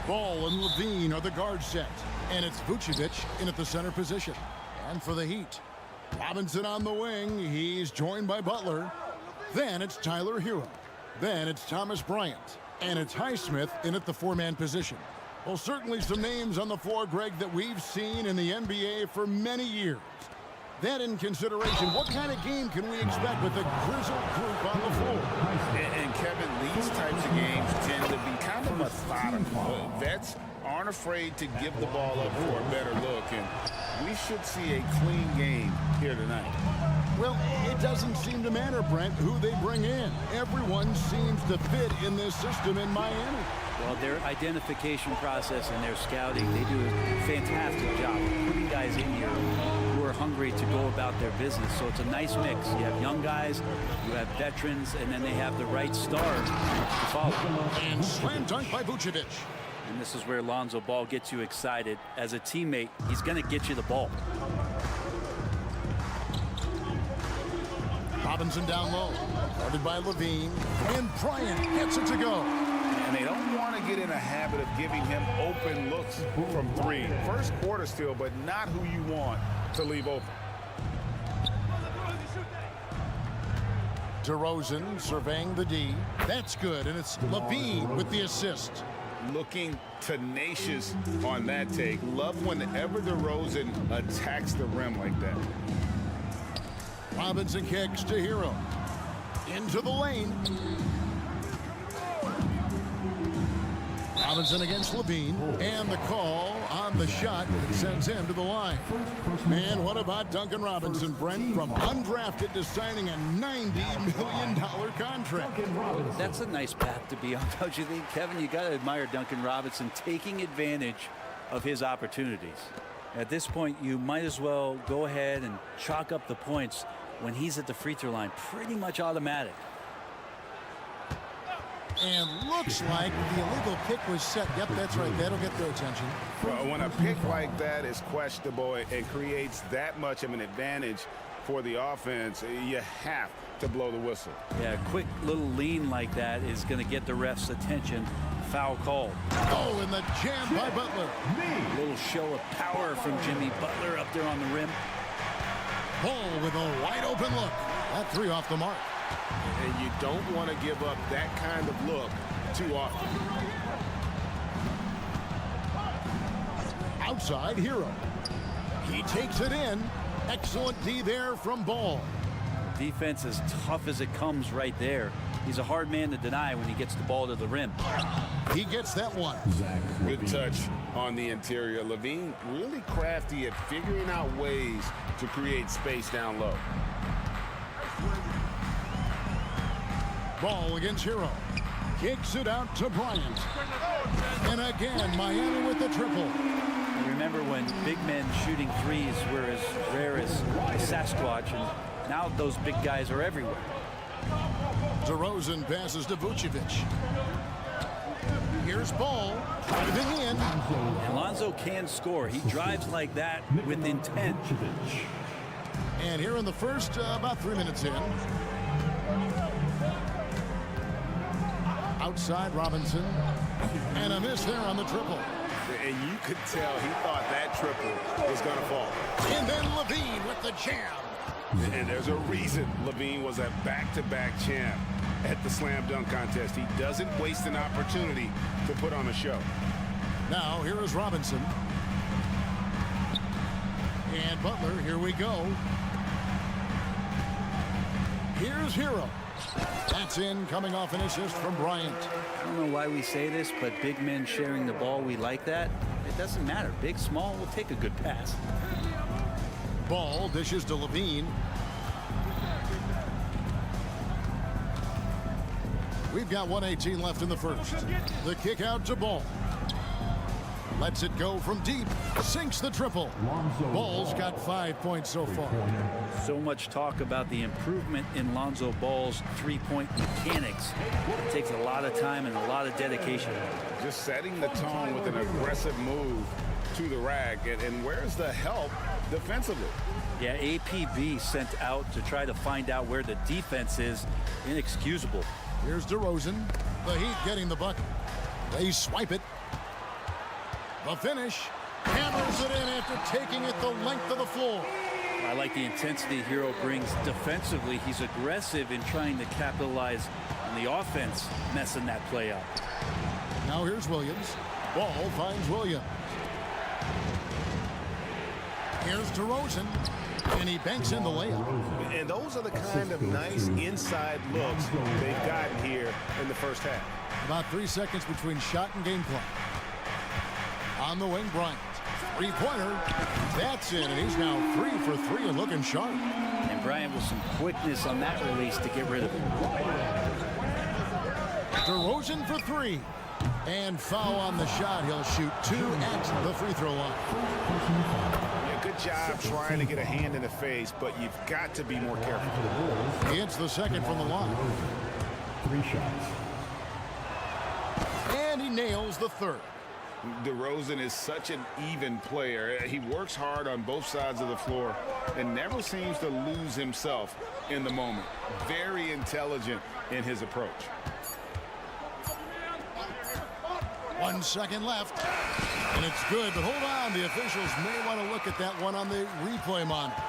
Ball and Levine are the guard set. And it's Vucevic in at the center position. And for the Heat, Robinson on the wing. He's joined by Butler. Then it's Tyler Hero. Then it's Thomas Bryant. And it's Highsmith in at the four-man position. Well, certainly some names on the floor, Greg, that we've seen in the NBA for many years. That in consideration, what kind of game can we expect with the grizzled group on the floor? And Kevin, these types of games tend to be kind of methodical. Vets aren't afraid to give the ball up for a better look, and we should see a clean game here tonight. Well, it doesn't seem to matter, Brent, who they bring in. Everyone seems to fit in this system in Miami. Well, their identification process and their scouting, they do a fantastic job of putting guys in here who are hungry to go about their business. So it's a nice mix. You have young guys, you have veterans, and then they have the right stars to follow. And slam dunk by Vucevic. And this is where Lonzo Ball gets you excited. As a teammate, he's going to get you the ball. Robinson down low, guarded by Levine, and Bryant gets it to go. And they don't want to get in a habit of giving him open looks from three. First quarter still, but not who you want to leave open. DeRozan surveying the D. That's good, and it's Levine with the assist. Looking tenacious on that take. Love whenever DeRozan attacks the rim like that. Robinson kicks to Hero. Into the lane. Robinson against Levine. And the call on the shot that sends him to the line. Man, what about Duncan Robinson, Brent? From undrafted to signing a $90 million contract. That's a nice path to be on, don't you think, Kevin? You got to admire Duncan Robinson taking advantage of his opportunities. At this point, you might as well go ahead and chalk up the points when he's at the free throw line. Pretty much automatic. And looks like the illegal kick was set. Yep, that's right. That'll get their attention. Well, when a pick like that is questionable and creates that much of an advantage for the offense, you have to blow the whistle. Yeah, a quick little lean like that is going to get the ref's attention. Foul call. Oh, and the jam by Butler. A little show of power from Jimmy Butler up there on the rim. Ball with a wide open look. That three off the mark. And you don't want to give up that kind of look too often. Outside Hero. He takes it in. Excellent D there from Ball. Defense as tough as it comes right there. He's a hard man to deny when he gets the ball to the rim. He gets that one. Good touch on the interior. Levine really crafty at figuring out ways to create space down low. Ball against Hero. Kicks it out to Bryant. And again, Miami with the triple. Remember when big men shooting threes were as rare as Sasquatch, and now those big guys are everywhere. DeRozan passes to Vucevic. Here's Ball driving in. And Lonzo can score. He drives like that with intent. And here in the first, about 3 minutes in. Outside Robinson. And a miss there on the triple. And you could tell he thought that triple was going to fall. And then Levine with the jam. And there's a reason Levine was a back-to-back champ at the slam dunk contest. He doesn't waste an opportunity to put on a show. Now here is Robinson. And Butler, here we go. Here's Hero. That's in, coming off an assist from Bryant. I don't know why we say this, but big men sharing the ball, we like that. It doesn't matter. Big, small, we'll take a good pass. Ball dishes to Levine. We've got 1:18 left in the first. The kick out to Ball. Lets it go from deep. Sinks the triple. Ball's got 5 points so far. So much talk about the improvement in Lonzo Ball's three-point mechanics. It takes a lot of time and a lot of dedication. Just setting the tone with an aggressive move to the rack. And where's the help defensively? Yeah, APB sent out to try to find out where the defense is. Inexcusable. Here's DeRozan. The Heat getting the bucket. They swipe it. The finish. Hammers it in after taking it the length of the floor. I like the intensity Hero brings defensively. He's aggressive in trying to capitalize on the offense, messing that play up. Now here's Williams. Ball finds Williams. Here's DeRozan, and he banks in the layup. And those are the kind of nice inside looks they've gotten here in the first half. About 3 seconds between shot and game clock. On the wing, Bryant. Three-pointer. That's in, and he's now 3 for 3 and looking sharp. And Bryant with some quickness on that release to get rid of it. DeRozan for 3. And foul on the shot. He'll shoot 2 at the free throw line. Yeah, good job trying to get a hand in the face, but you've got to be more careful. He hits the second from the line. 3 shots. And he nails the third. DeRozan is such an even player. He works hard on both sides of the floor and never seems to lose himself in the moment. Very intelligent in his approach. 1 second left. And it's good, but hold on. The officials may want to look at that one on the replay monitor.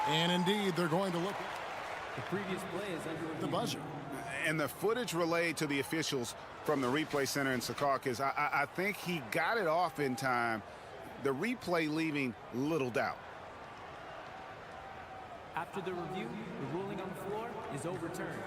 And indeed, they're going to look at the previous play is under the buzzer. And the footage relayed to the officials from the replay center in Secaucus, I think he got it off in time. The replay leaving little doubt. After the review, the ruling on the floor is overturned.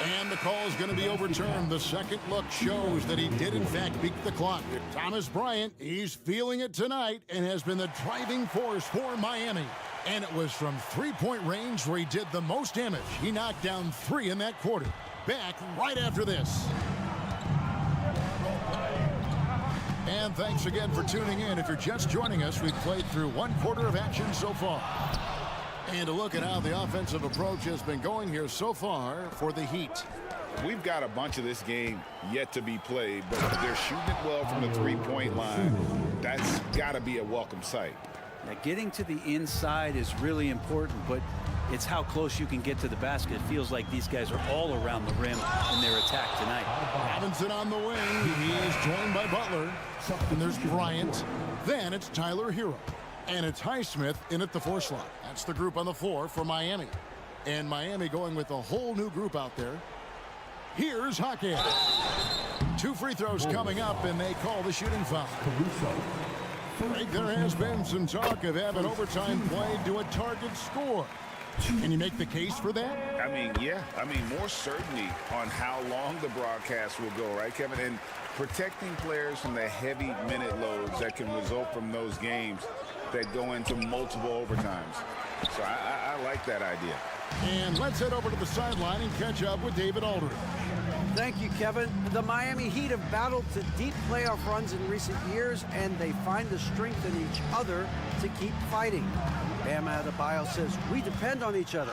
And the call is going to be overturned. The second look shows that he did, in fact, beat the clock. Thomas Bryant, he's feeling it tonight and has been the driving force for Miami. And it was from three-point range where he did the most damage. He knocked down 3 in that quarter. Back right after this. And thanks again for tuning in. If you're just joining us, we've played through 1 quarter of action so far. And a look at how the offensive approach has been going here so far for the Heat. We've got a bunch of this game yet to be played, but they're shooting it well from the three-point line. That's got to be a welcome sight. Now, getting to the inside is really important, but it's how close you can get to the basket. It feels like these guys are all around the rim in their attack tonight. Robinson on the wing. He is joined by Butler. And there's Bryant. Then it's Tyler Hero. And it's Highsmith in at the 4 slot. That's the group on the floor for Miami. And Miami going with a whole new group out there. Here's Osken. 2 free throws coming up, and they call the shooting foul. Greg, there has been some talk of having overtime played to a target score. Can you make the case for that? I mean, yeah. I mean, more certainty on how long the broadcast will go, right, Kevin? And protecting players from the heavy minute loads that can result from those games that go into multiple overtimes. So I like that idea. And let's head over to the sideline and catch up with David Aldridge. Thank you, Kevin. The Miami Heat have battled to deep playoff runs in recent years, and they find the strength in each other to keep fighting. Bam Adebayo says, we depend on each other.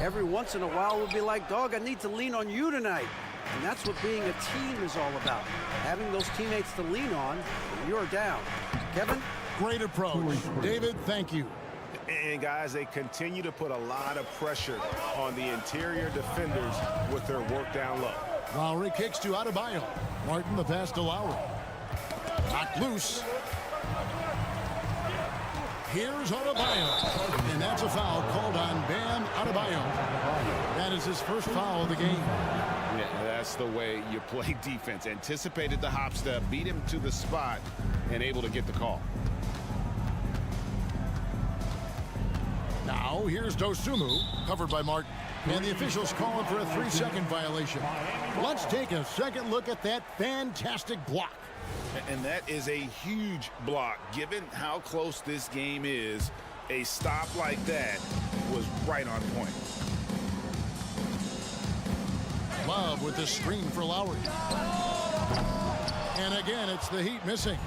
Every once in a while, we'll be like, dog, I need to lean on you tonight. And that's what being a team is all about. Having those teammates to lean on when you're down. Kevin? Great approach. David, thank you. And guys, they continue to put a lot of pressure on the interior defenders with their work down low. Lowry kicks to Adebayo. Martin the pass to Lowry. Knocked loose. Here's Adebayo. And that's a foul called on Bam Adebayo. That is his first foul of the game. Yeah, that's the way you play defense. Anticipated the hop step, beat him to the spot, and able to get the call. Now here's Dosunmu, covered by Martin. And the officials calling for a 3-second violation. Let's take a second look at that fantastic block. And that is a huge block. Given how close this game is, a stop like that was right on point. Love with the screen for Lowry. And again, it's the Heat missing.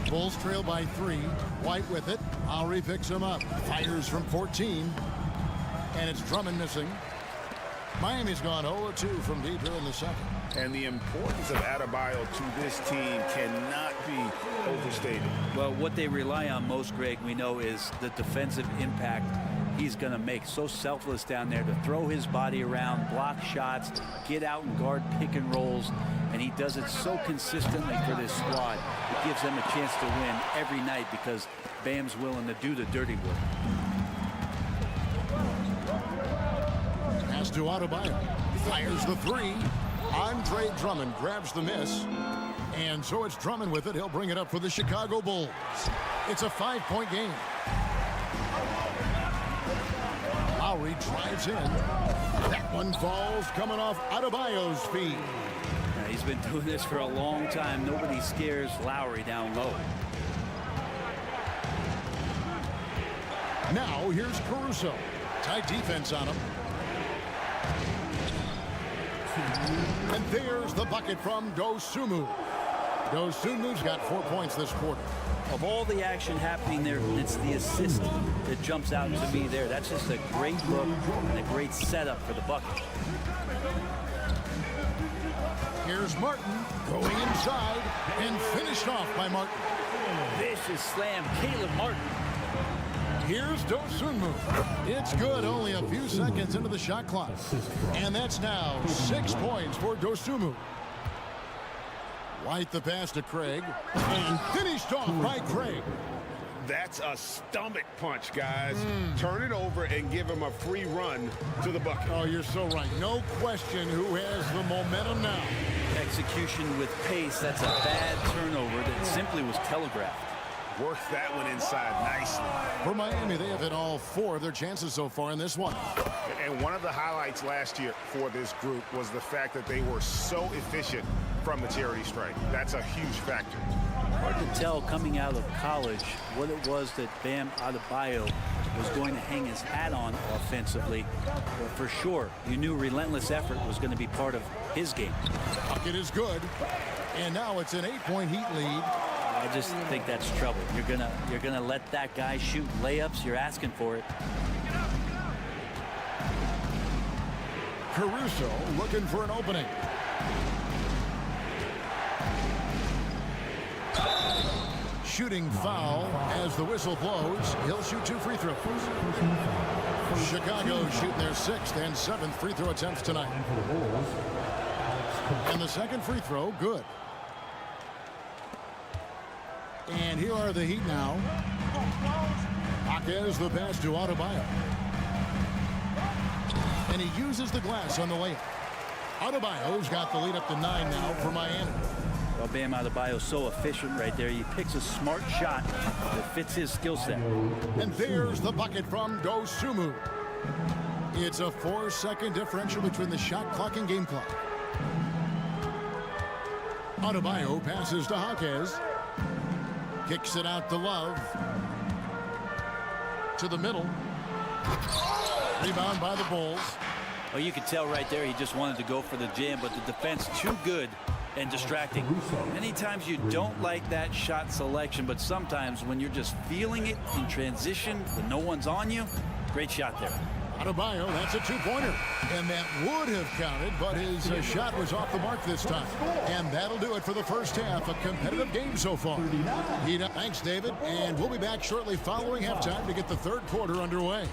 Bulls trail by 3. White with it. Lowry picks him up. Fires from 14. And it's Drummond missing. Miami's gone 0-2 from deep here in the second. And the importance of Adebayo to this team cannot be overstated. Well, what they rely on most, Greg, we know, is the defensive impact he's going to make. So selfless down there to throw his body around, block shots, get out and guard pick and rolls, and he does it so consistently for this squad. It gives them a chance to win every night because Bam's willing to do the dirty work. Pass to Adebayo. Fires the three. Andre Drummond grabs the miss. And so it's Drummond with it. He'll bring it up for the Chicago Bulls. It's a 5-point game. Lowry drives in. That one falls coming off Adebayo's feet. He's been doing this for a long time. Nobody scares Lowry down low. Now here's Caruso. Tight defense on him. And there's the bucket from Dosunmu. Dosunmu's got 4 points this quarter. Of all the action happening there, it's the assist that jumps out to me there. That's just a great look and a great setup for the bucket. Here's Martin going inside and finished off by Martin. Vicious slam, Caleb Martin. Here's Dosunmu. It's good, only a few seconds into the shot clock. And that's now 6 points for Dosunmu. White the pass to Craig. And finished off by Craig. That's a stomach punch, guys. Turn it over and give him a free run to the bucket. Oh, you're so right. No question who has the momentum now. Execution with pace. That's a bad turnover that simply was telegraphed. Works that one inside nicely. For Miami, they have hit all 4 of their chances so far in this one. And one of the highlights last year for this group was the fact that they were so efficient from the charity strike. That's a huge factor. Hard to tell coming out of college what it was that Bam Adebayo was going to hang his hat on offensively. But for sure, you knew relentless effort was going to be part of his game. Bucket is good. And now it's an 8-point Heat lead. I just think that's trouble. You're gonna let that guy shoot layups. You're asking for it. Caruso looking for an opening. Shooting foul as the whistle blows. He'll shoot 2 free throws. Chicago shooting their 6th and 7th free throw attempts tonight. And the second free throw, good. And here are the Heat now. Jaquez the pass to Adebayo. And he uses the glass on the layup. Adebayo's got the lead up to 9 now for Miami. Well, Bam Adebayo's so efficient right there. He picks a smart shot that fits his skill set. And there's the bucket from Dosunmu. It's a 4-second differential between the shot clock and game clock. Adebayo passes to Jaquez. Kicks it out to Love. To the middle. Rebound by the Bulls. Well, you could tell right there he just wanted to go for the jam, but the defense too good and distracting. Many times you don't like that shot selection, but sometimes when you're just feeling it in transition, when no one's on you, great shot there. Adebayo, that's a 2-pointer. And that would have counted, but his shot was off the mark this time. And that'll do it for the first half. A competitive game so far. Thanks, David. And we'll be back shortly following halftime to get the third quarter underway.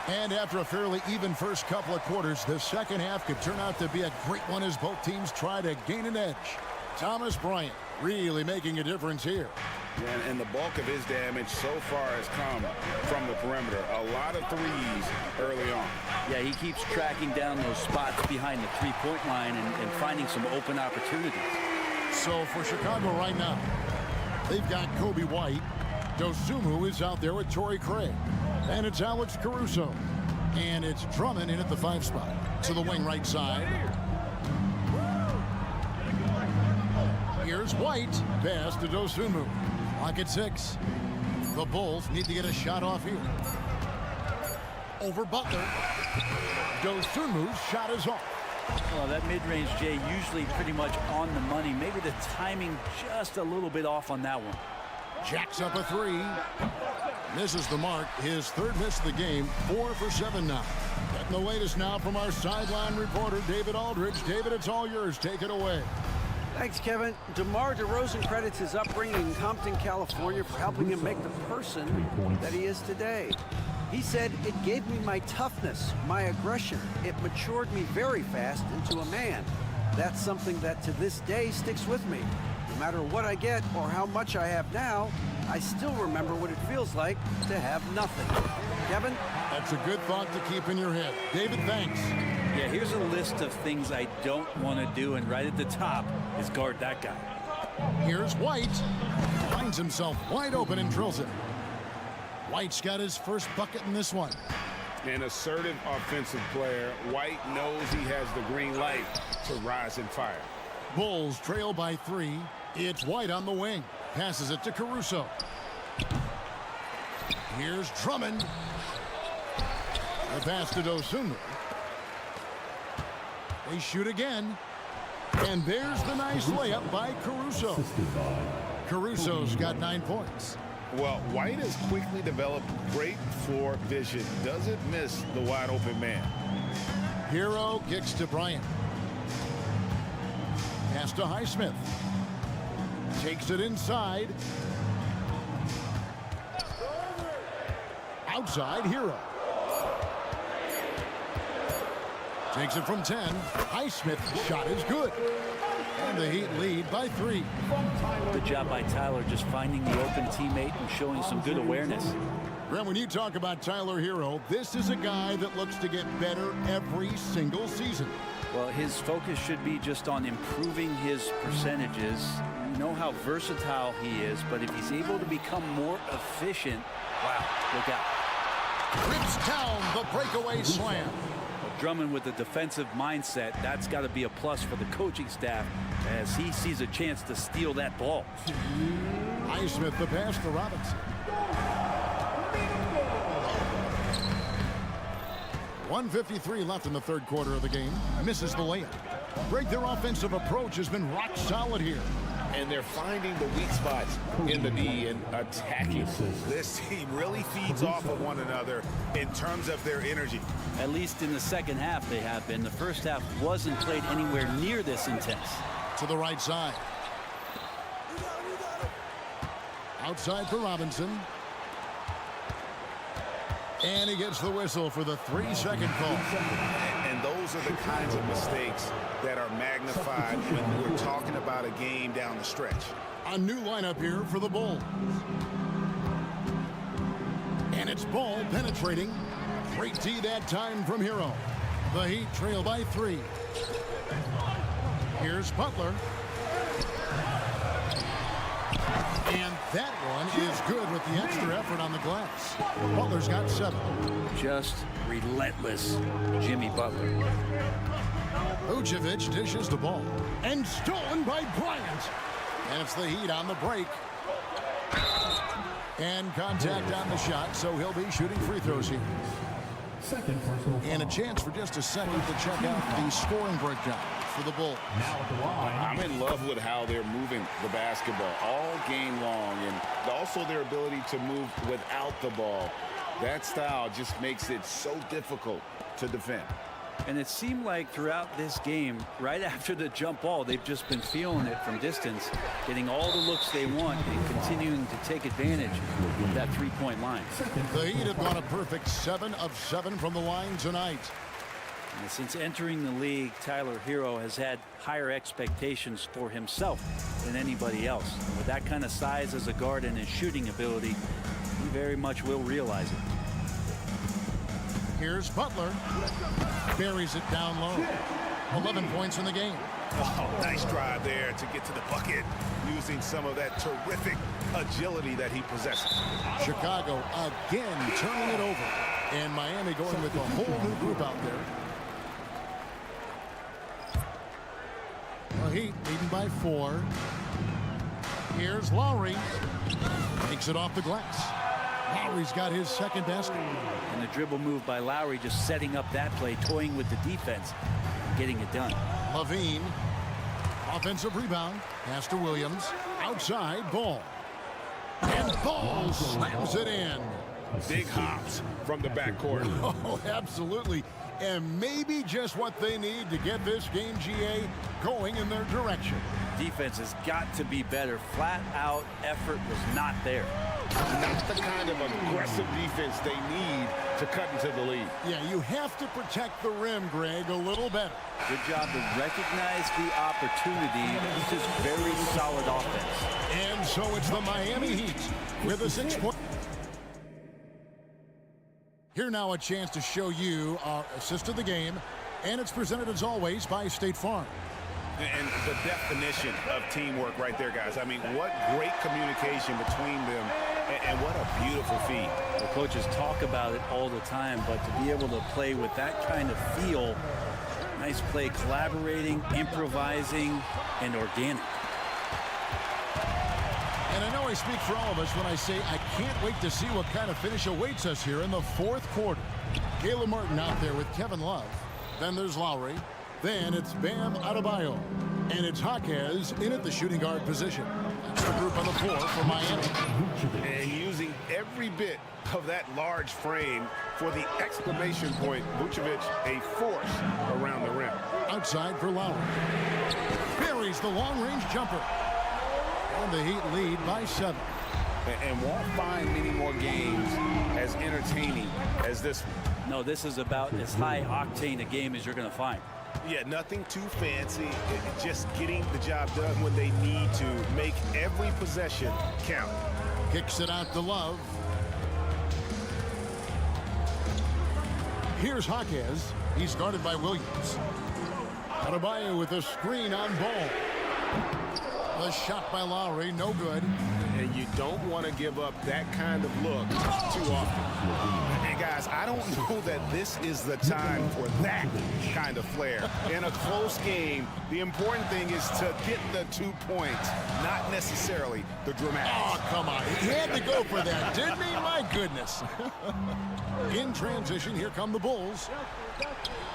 And after a fairly even first couple of quarters, the second half could turn out to be a great one as both teams try to gain an edge. Thomas Bryant really making a difference here. And the bulk of his damage so far has come from the perimeter. A lot of threes early on. Yeah, he keeps tracking down those spots behind the three-point line and finding some open opportunities. So for Chicago right now, they've got Kobe White. Dosunmu is out there with Torrey Craig. And it's Alex Caruso. And it's Drummond in at the 5 spot. To the wing right side. Here's White. Pass to Dosunmu. Clock at 6. The Bulls need to get a shot off here. Over Butler. Dosunmu's shot is off. Well, that mid-range, Jay, usually pretty much on the money. Maybe the timing just a little bit off on that one. Jacks up a three. Misses the mark. His third miss of the game. 4 for 7 now. Getting the latest now from our sideline reporter, David Aldridge. David, it's all yours. Take it away. Thanks, Kevin. DeMar DeRozan credits his upbringing in Compton, California for helping him make the person that he is today. He said, "It gave me my toughness, my aggression. It matured me very fast into a man. That's something that to this day sticks with me. No matter what I get or how much I have now, I still remember what it feels like to have nothing." Kevin? That's a good thought to keep in your head. David, thanks. Yeah, here's a list of things I don't want to do, and right at the top is guard that guy. Here's White. Finds himself wide open and drills it. White's got his first bucket in this one. An assertive offensive player. White knows he has the green light to rise and fire. Bulls trail by 3. It's White on the wing. Passes it to Caruso. Here's Drummond. The pass to Dosunmu. They shoot again. And there's the nice layup by Caruso. Caruso's got 9 points. Well, White has quickly developed great floor vision. Doesn't miss the wide open man. Hero kicks to Bryant. Pass to Highsmith. Takes it inside. Outside, Hero. Takes it from 10. Highsmith's shot is good. And the Heat lead by 3. Good job by Tyler just finding the open teammate and showing some good awareness. Graham, when you talk about Tyler Hero, this is a guy that looks to get better every single season. Well, his focus should be just on improving his percentages. You know how versatile he is, but if he's able to become more efficient, wow, look out. Rips down the breakaway slam. Drummond with the defensive mindset, that's got to be a plus for the coaching staff as he sees a chance to steal that ball. Highsmith the pass to Robinson. 1:53 left in the third quarter of the game. Misses the layup. Greg, their offensive approach has been rock solid here. And they're finding the weak spots in the D and attacking. This team really feeds off of one another in terms of their energy. At least in the second half they have been. The first half wasn't played anywhere near this intense. To the right side. Outside for Robinson. And he gets the whistle for the 3-second call. And those are the kinds of mistakes that are magnified when we're talking about a game down the stretch. A new lineup here for the Bulls. And it's Ball penetrating. Great D that time from Hero. The Heat trail by 3. Here's Butler. And that one is good with the extra effort on the glass. Butler's got 7. Just relentless Jimmy Butler. Vucevic dishes the ball. And stolen by Bryant. And it's the Heat on the break. And contact on the shot, so he'll be shooting free throws here. And a chance for just a second to check out the scoring breakdown for the Bulls. I'm in love with how they're moving the basketball all game long, and also their ability to move without the ball. That style just makes it so difficult to defend. And it seemed like throughout this game, right after the jump ball, they've just been feeling it from distance, getting all the looks they want and continuing to take advantage of that three-point line. The Heat have gone a perfect 7 of 7 from the line tonight. And since entering the league, Tyler Hero has had higher expectations for himself than anybody else. And with that kind of size as a guard and his shooting ability, he very much will realize it. Here's Butler. Buries it down low. 11 points in the game. Oh, nice drive there to get to the bucket using some of that terrific agility that he possesses. Chicago again turning it over. And Miami going with a whole new group out there. The Heat leading by 4. Here's Lowry. Takes it off the glass. Lowry's got his second basket. And the dribble move by Lowry just setting up that play, toying with the defense, getting it done. Levine. Offensive rebound. Pass to Williams. Outside, Ball. And Ball slams it in. Big hops from the backcourt. Oh, absolutely. And maybe just what they need to get this game, GA, going in their direction. Defense has got to be better. Flat out effort was not there. Not the kind of aggressive defense they need to cut into the lead. Yeah, you have to protect the rim, Greg, a little better. Good job to recognize the opportunity. This is very solid offense. And so it's the Miami Heat with a 6-point. Here now a chance to show you our assist of the game, and it's presented as always by State Farm. And the definition of teamwork right there, guys. I mean, what great communication between them, and what a beautiful feed. The coaches talk about it all the time, but to be able to play with that kind of feel, nice play, collaborating, improvising, and organic. And I know I speak for all of us when I say I can't wait to see what kind of finish awaits us here in the fourth quarter. Caleb Martin out there with Kevin Love. Then there's Lowry. Then it's Bam Adebayo. And it's Jaquez in at the shooting guard position. That's the group on the floor for Miami. And using every bit of that large frame for the exclamation point, Vucevic, a force around the rim. Outside for Lowry. Buries the long-range jumper. And the Heat lead by 7. And won't find many more games as entertaining as this one. No, this is about as high octane a game as you're going to find. Yeah, nothing too fancy. Just getting the job done when they need to. Make every possession count. Kicks it out to Love. Here's Jaquez. He's guarded by Williams. Adebayo with a screen on Ball. The shot by Lowry, no good. And you don't want to give up that kind of look too often. And guys, I don't know that this is the time for that kind of flair. In a close game, the important thing is to get the 2 points, not necessarily the dramatics. Oh, come on. He had to go for that, didn't he? My goodness. In transition, here come the Bulls.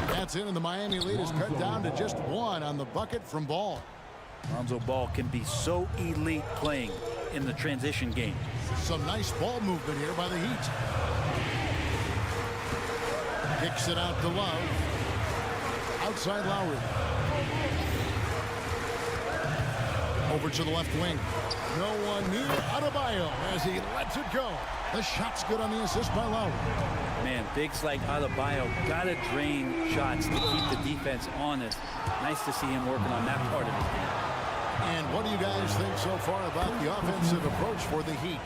That's in, and the Miami lead is cut down to just 1 on the bucket from Ball. Lonzo Ball can be so elite playing in the transition game. Some nice ball movement here by the Heat. Kicks it out to Love. Outside Lowry. Over to the left wing. No one near Adebayo as he lets it go. The shot's good on the assist by Lowry. Man, bigs like Adebayo got to drain shots to keep the defense honest. Nice to see him working on that part of his game. And what do you guys think so far about the offensive approach for the Heat?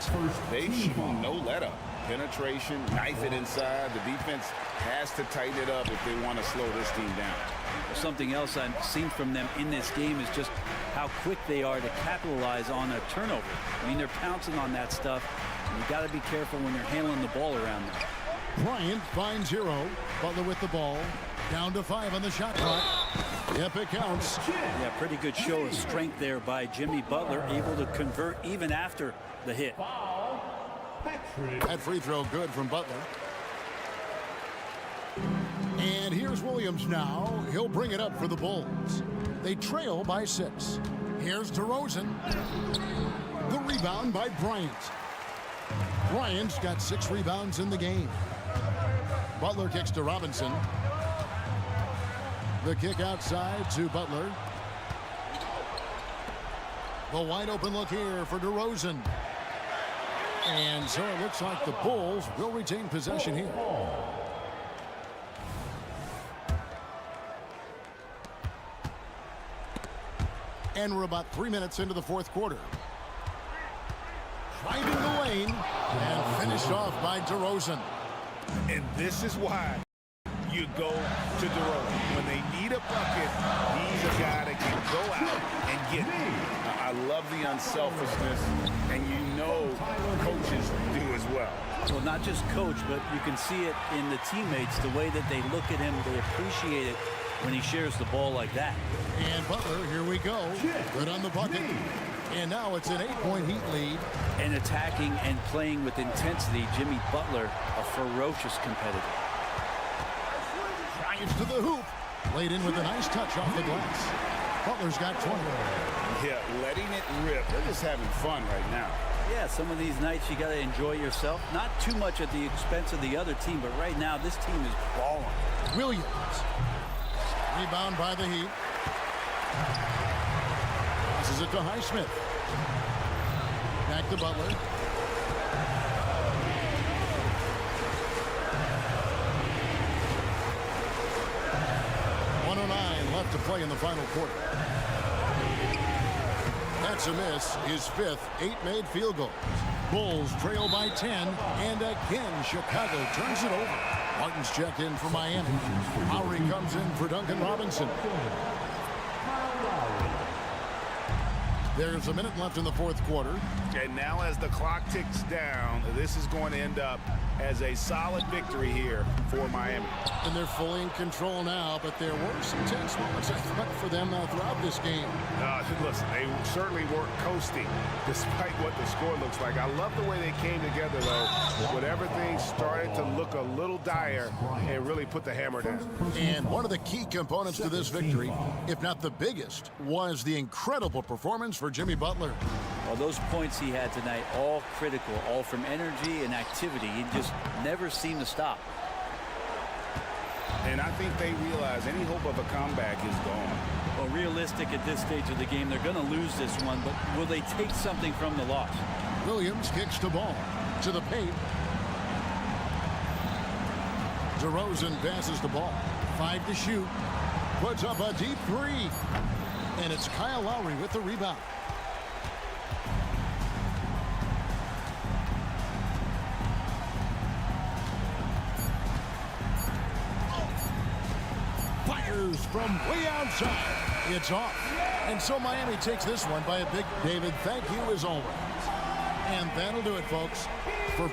They shoot no let-up. Penetration, knife it inside. The defense has to tighten it up if they want to slow this team down. Something else I've seen from them in this game is just how quick they are to capitalize on a turnover. I mean, they're pouncing on that stuff, and you got to be careful when you're handling the ball around them. Bryant finds Hero. Butler with the ball. Down to 5 on the shot clock. Yep, it counts. Yeah, pretty good show of strength there by Jimmy Butler, able to convert even after the hit. That free throw good from Butler. And here's Williams now. He'll bring it up for the Bulls. They trail by 6. Here's DeRozan. The rebound by Bryant. Bryant's got 6 rebounds in the game. Butler kicks to Robinson. The kick outside to Butler. The wide open look here for DeRozan. And so it looks like the Bulls will retain possession here. And we're about 3 minutes into the fourth quarter. Driving the lane and finished off by DeRozan. And this is why you go to DeRozan. When they need a bucket, he's a guy that can go out and get it. I love the unselfishness, and you know coaches do as well. Well, not just coach, but you can see it in the teammates, the way that they look at him, they appreciate it when he shares the ball like that. And Butler, here we go. Good on the bucket. And now it's an 8-point Heat lead. And attacking and playing with intensity, Jimmy Butler, a ferocious competitor. Drives to the hoop. Laid in with a nice touch off the glass. Butler's got 20. Yeah, letting it rip. They're just having fun right now. Yeah, some of these nights you got to enjoy yourself. Not too much at the expense of the other team, but right now this team is balling. Williams. Rebound by the Heat. Passes it to Highsmith. Back to Butler. Left to play in the final quarter. That's a miss. His fifth. 8 made field goals. Bulls trail by 10, and again Chicago turns it over. Martin's checked in for Miami. Lowry comes in for Duncan Robinson. There's a minute left in the fourth quarter. And now as the clock ticks down, this is going to end up as a solid victory here for Miami. And they're fully in control now, but there were some tense moments, I thought, for them throughout this game. Listen, they certainly weren't coasting despite what the score looks like. I love the way they came together, though, when everything started to look a little dire and really put the hammer down. And one of the key components to this victory, if not the biggest, was the incredible performance for Jimmy Butler. Well, those points he had tonight, all critical, all from energy and activity. He just never seemed to stop. And I think they realize any hope of a comeback is gone. Well, realistic at this stage of the game, they're going to lose this one, but will they take something from the loss? Williams kicks the ball to the paint. DeRozan passes the ball. 5 to shoot. Puts up a deep 3. And it's Kyle Lowry with the rebound. Fires from way outside. It's off. And so Miami takes this one by a big David. Thank you as always. And that'll do it, folks. For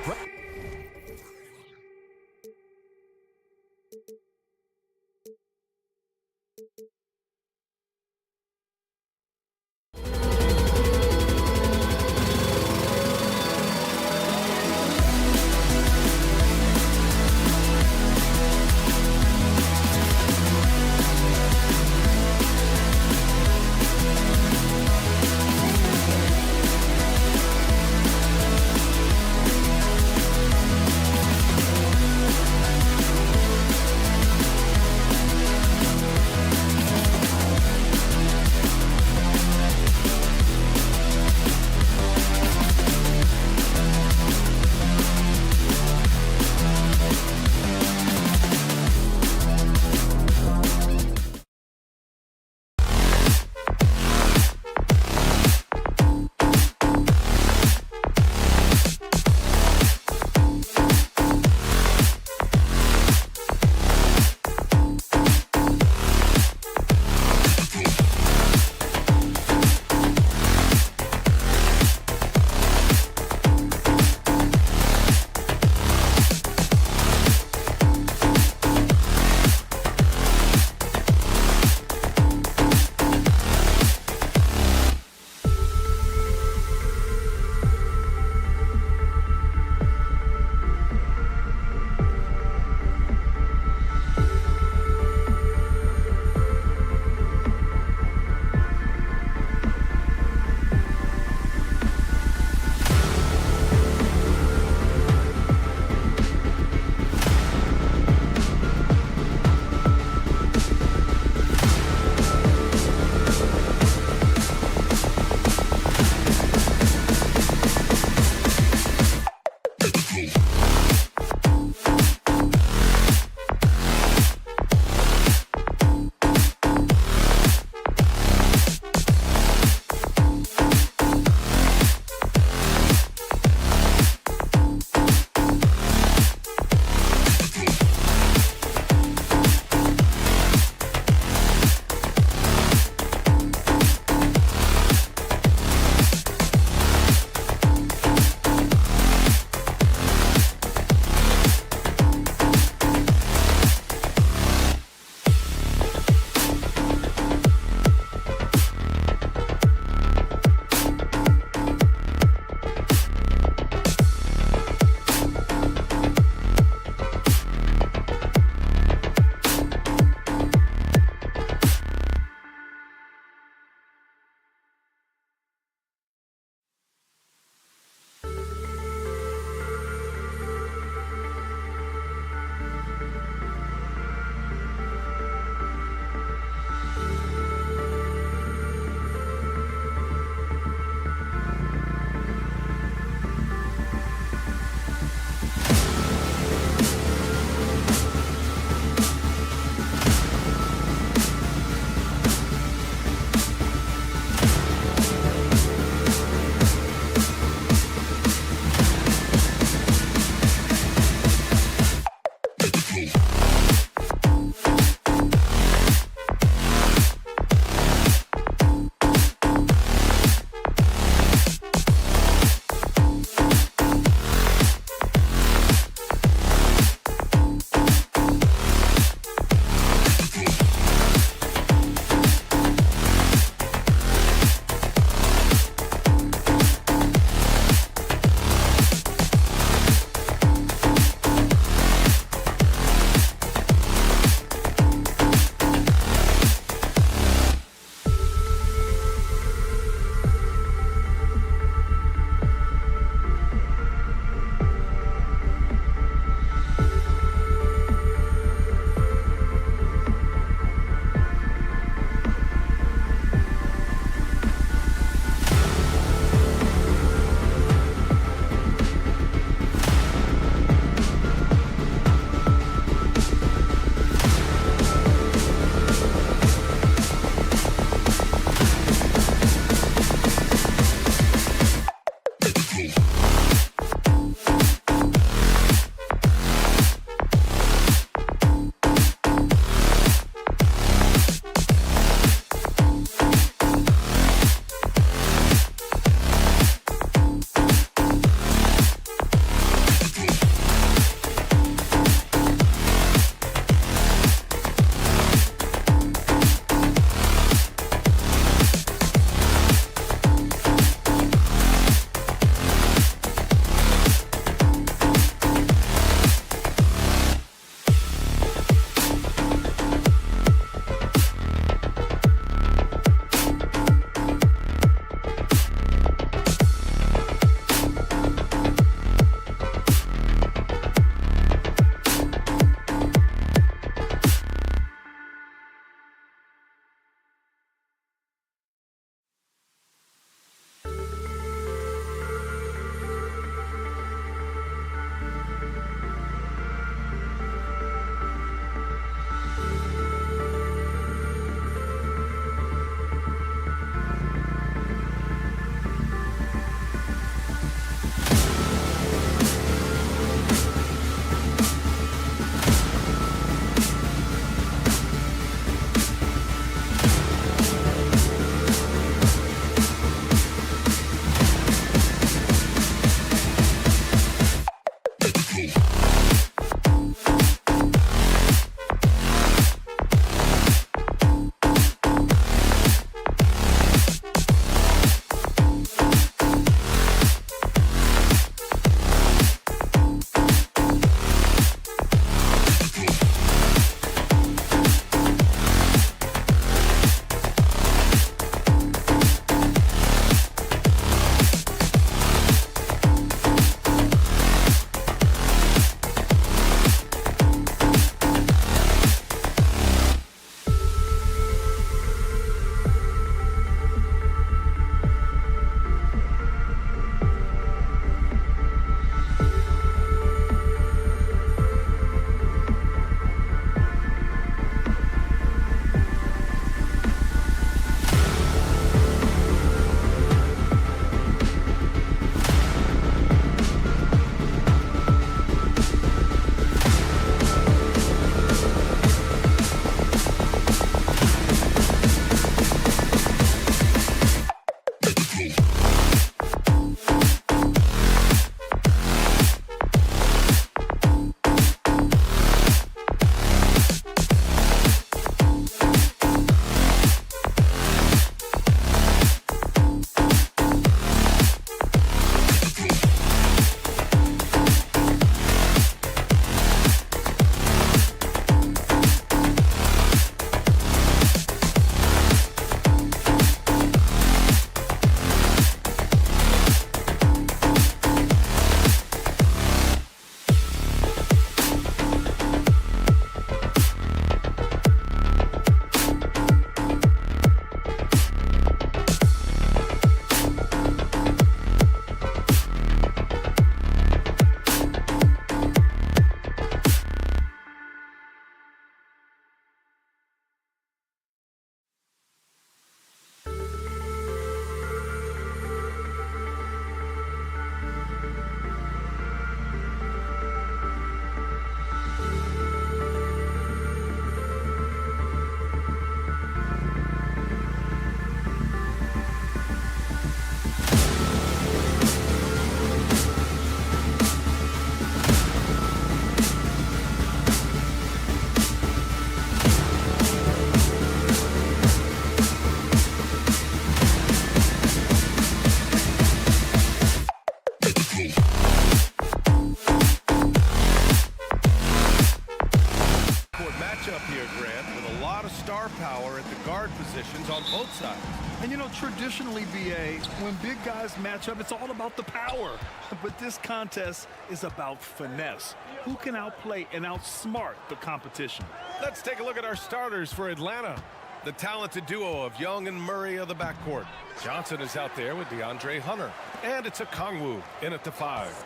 with a lot of star power at the guard positions on both sides. And you know, traditionally, BA, when big guys match up, it's all about the power. But this contest is about finesse. Who can outplay and outsmart the competition? Let's take a look at our starters for Atlanta. The talented duo of Young and Murray of the backcourt. Johnson is out there with DeAndre Hunter. And it's Okongwu in at the 5.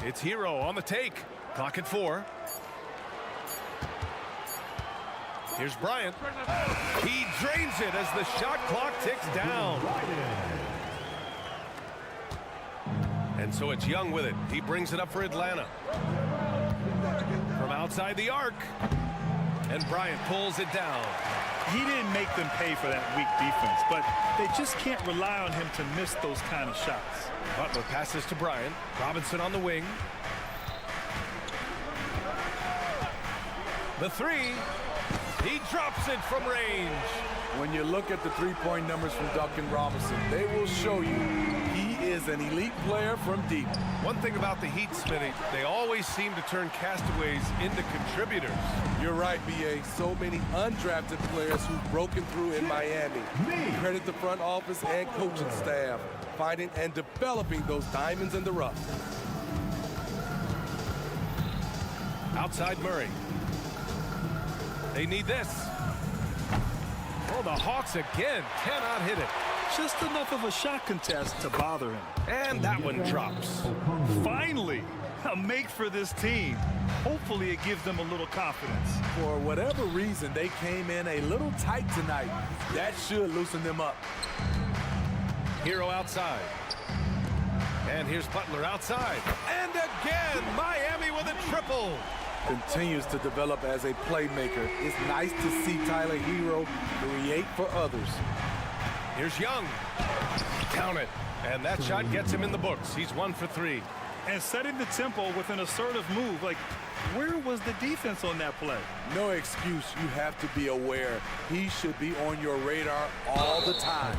It's Hero on the take. Clock at 4. Here's Bryant. He drains it as the shot clock ticks down. And so it's Young with it. He brings it up for Atlanta. From outside the arc. And Bryant pulls it down. He didn't make them pay for that weak defense, but they just can't rely on him to miss those kind of shots. Butler passes to Bryant. Robinson on the wing. The 3. He drops it from range. When you look at the three-point numbers from Duncan Robinson, they will show you he is an elite player from deep. One thing about the Heat, Smitty, they always seem to turn castaways into contributors. You're right, B.A. So many undrafted players who've broken through in Miami. Credit the front office and coaching staff, finding and developing those diamonds in the rough. Outside Murray. They need this. Oh, the Hawks again cannot hit it. Just enough of a shot contest to bother him. And that one drops. Finally, a make for this team. Hopefully it gives them a little confidence. For whatever reason, they came in a little tight tonight. That should loosen them up. Hero outside. And here's Butler outside. And again, Miami with a triple. Continues to develop as a playmaker. It's nice to see Tyler Hero create for others. Here's Young. Count it. And that shot gets him in the books. He's 1 for 3. And setting the tempo with an assertive move. Like, where was the defense on that play? No excuse. You have to be aware. He should be on your radar all the time.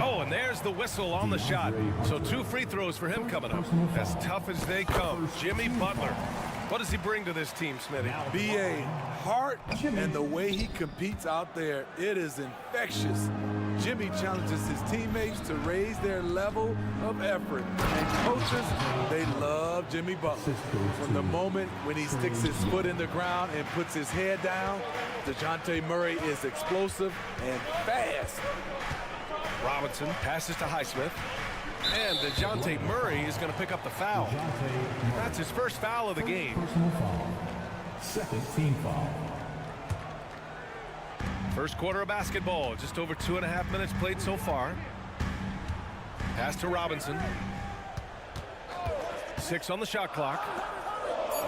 Oh, and there's the whistle on the shot. So 2 free throws for him coming up. As tough as they come, Jimmy Butler. What does he bring to this team, Smitty? B.A. heart and the way he competes out there, it is infectious. Jimmy challenges his teammates to raise their level of effort. And coaches, they love Jimmy Butler. From the moment when he sticks his foot in the ground and puts his head down, DeJounte Murray is explosive and fast. Robinson passes to Highsmith. And DeJounte Murray is going to pick up the foul. That's his first foul of the game. Personal foul. Second team foul. First quarter of basketball. Just over 2.5 minutes played so far. Pass to Robinson. 6 on the shot clock.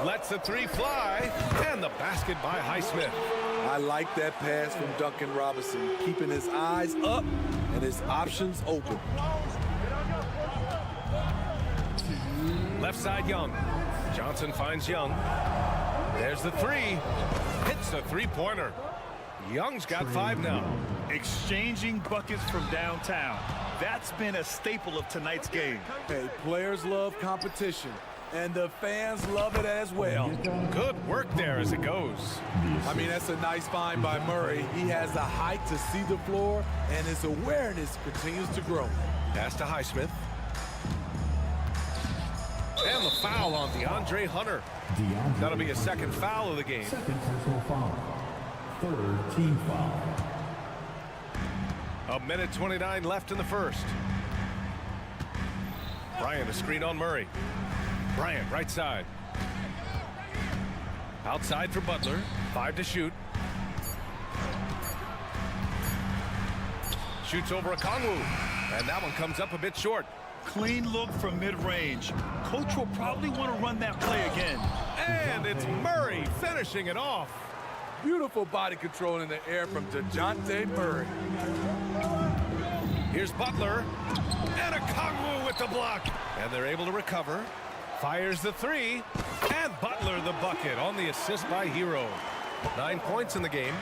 Lets the 3 fly. And the basket by Highsmith. I like that pass from Duncan Robinson. Keeping his eyes up and his options open. Left side Young. Johnson finds Young. There's the 3. Hits a 3-pointer. Young's got 5 now. Exchanging buckets from downtown. That's been a staple of tonight's game. Hey, players love competition, and the fans love it as well. Good work there as it goes. I mean, that's a nice find by Murray. He has the height to see the floor, and his awareness continues to grow. Pass to Highsmith. And the foul on DeAndre Hunter. That'll be a second foul of the game. Second personal foul. Third team foul. 1:29 left in the first. Bryant a screen on Murray. Bryant right side. Outside for Butler. 5 to shoot. Shoots over Okongwu. And that one comes up a bit short. Clean look from mid-range. Coach will probably want to run that play again. And it's Murray finishing it off. Beautiful body control in the air from DeJounte Murray. Here's Butler. And Okongwu with the block. And they're able to recover. Fires the 3. And Butler the bucket on the assist by Hero. 9 points in the game.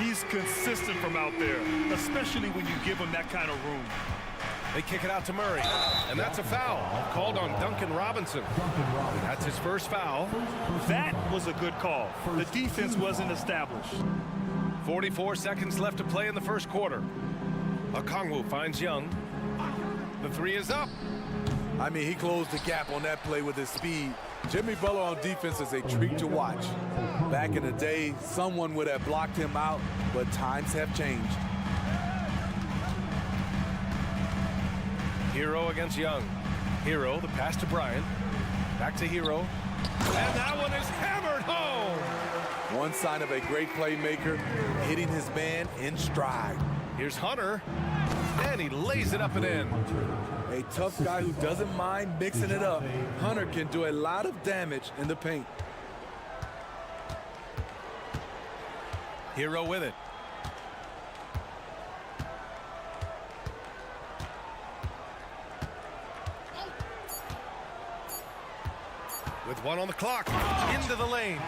He's consistent from out there, especially when you give him that kind of room. They kick it out to Murray, and that's a foul called on Duncan Robinson. That's his first foul. That was a good call. The defense wasn't established. 44 seconds left to play in the first quarter. Okongwu finds Young. The three is up. I mean, he closed the gap on that play with his speed. Jimmy Butler on defense is a treat to watch. Back in the day, someone would have blocked him out, but times have changed. Hero against Young. Hero, the pass to Bryant. Back to Hero. And that one is hammered home. One sign of a great playmaker, hitting his man in stride. Here's Hunter, and he lays it up and in. A tough guy who doesn't mind mixing it up. Hunter can do a lot of damage in the paint. Hero with it. With one on the clock, into the lane.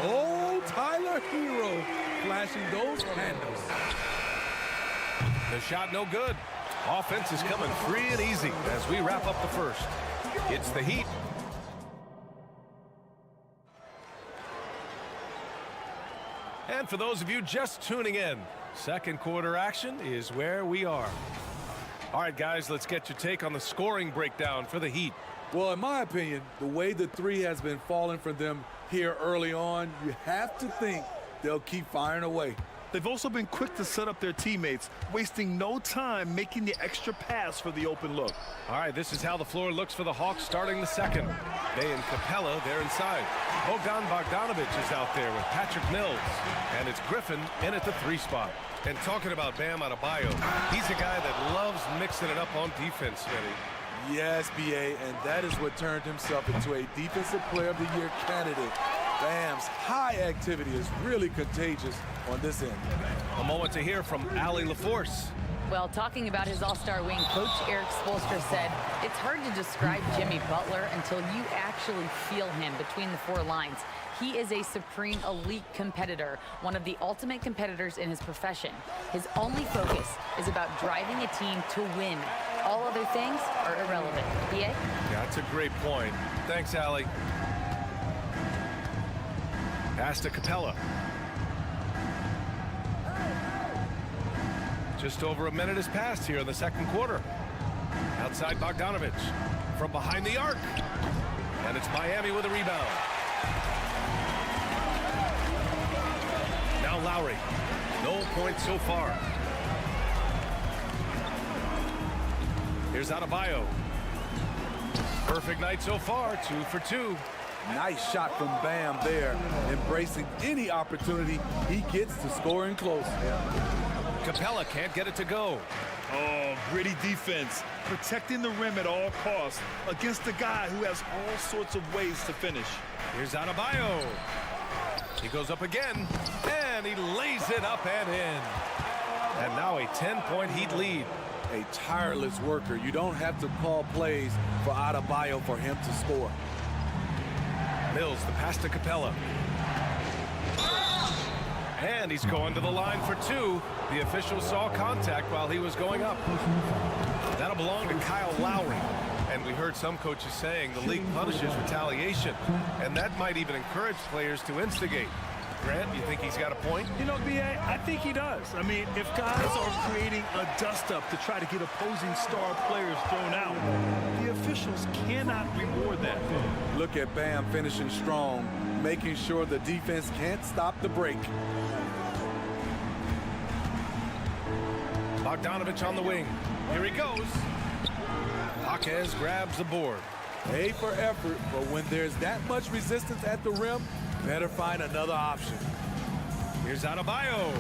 Oh, Tyler Hero flashing those handles. The shot no good. Offense is coming free and easy as we wrap up the first. It's the Heat. And for those of you just tuning in, second quarter action is where we are. All right, guys, let's get your take on the scoring breakdown for the Heat. Well, in my opinion, the way the three has been falling for them here early on, you have to think they'll keep firing away. They've also been quick to set up their teammates, wasting no time making the extra pass for the open look. All right, this is how the floor looks for the Hawks starting the second. They and Capella, they're inside. Bogdan Bogdanovic is out there with Patrick Mills. And it's Griffin in at the 3 spot. And talking about Bam Adebayo, he's a guy that loves mixing it up on defense, Smitty. Yes, B.A., and that is what turned himself into a Defensive Player of the Year candidate. Bam's high activity is really contagious on this end. A moment to hear from Allie LaForce. Well, talking about his all-star wing, Coach Eric Spoelstra said, it's hard to describe Jimmy Butler until you actually feel him between the 4 lines. He is a supreme elite competitor, one of the ultimate competitors in his profession. His only focus is about driving a team to win. All other things are irrelevant. B.A.? Yeah, that's a great point. Thanks, Allie. Pass to Capella. Just over a minute has passed here in the second quarter. Outside Bogdanovic. From behind the arc. And it's Miami with a rebound. Now Lowry. No points so far. Here's Adebayo. Perfect night so far, 2 for 2. Nice shot from Bam there, embracing any opportunity he gets to scoring close. Capella can't get it to go. Oh, gritty defense, protecting the rim at all costs against a guy who has all sorts of ways to finish. Here's Adebayo. He goes up again, and he lays it up and in. And now a 10-point Heat lead. A tireless worker. You don't have to call plays for Adebayo for him to score. Mills, the pass to Capella. And he's going to the line for 2. The official saw contact while he was going up. That'll belong to Kyle Lowry. And we heard some coaches saying the league punishes retaliation. And that might even encourage players to instigate. Grant, you think he's got a point? You know, B.A., I think he does. I mean, if guys are creating a dust-up to try to get opposing star players thrown out, the officials cannot reward that. Look at Bam finishing strong, making sure the defense can't stop the break. Bogdanovic on the wing. Here he goes. Jaquez grabs the board. A for effort, but when there's that much resistance at the rim, better find another option. Here's Adebayo,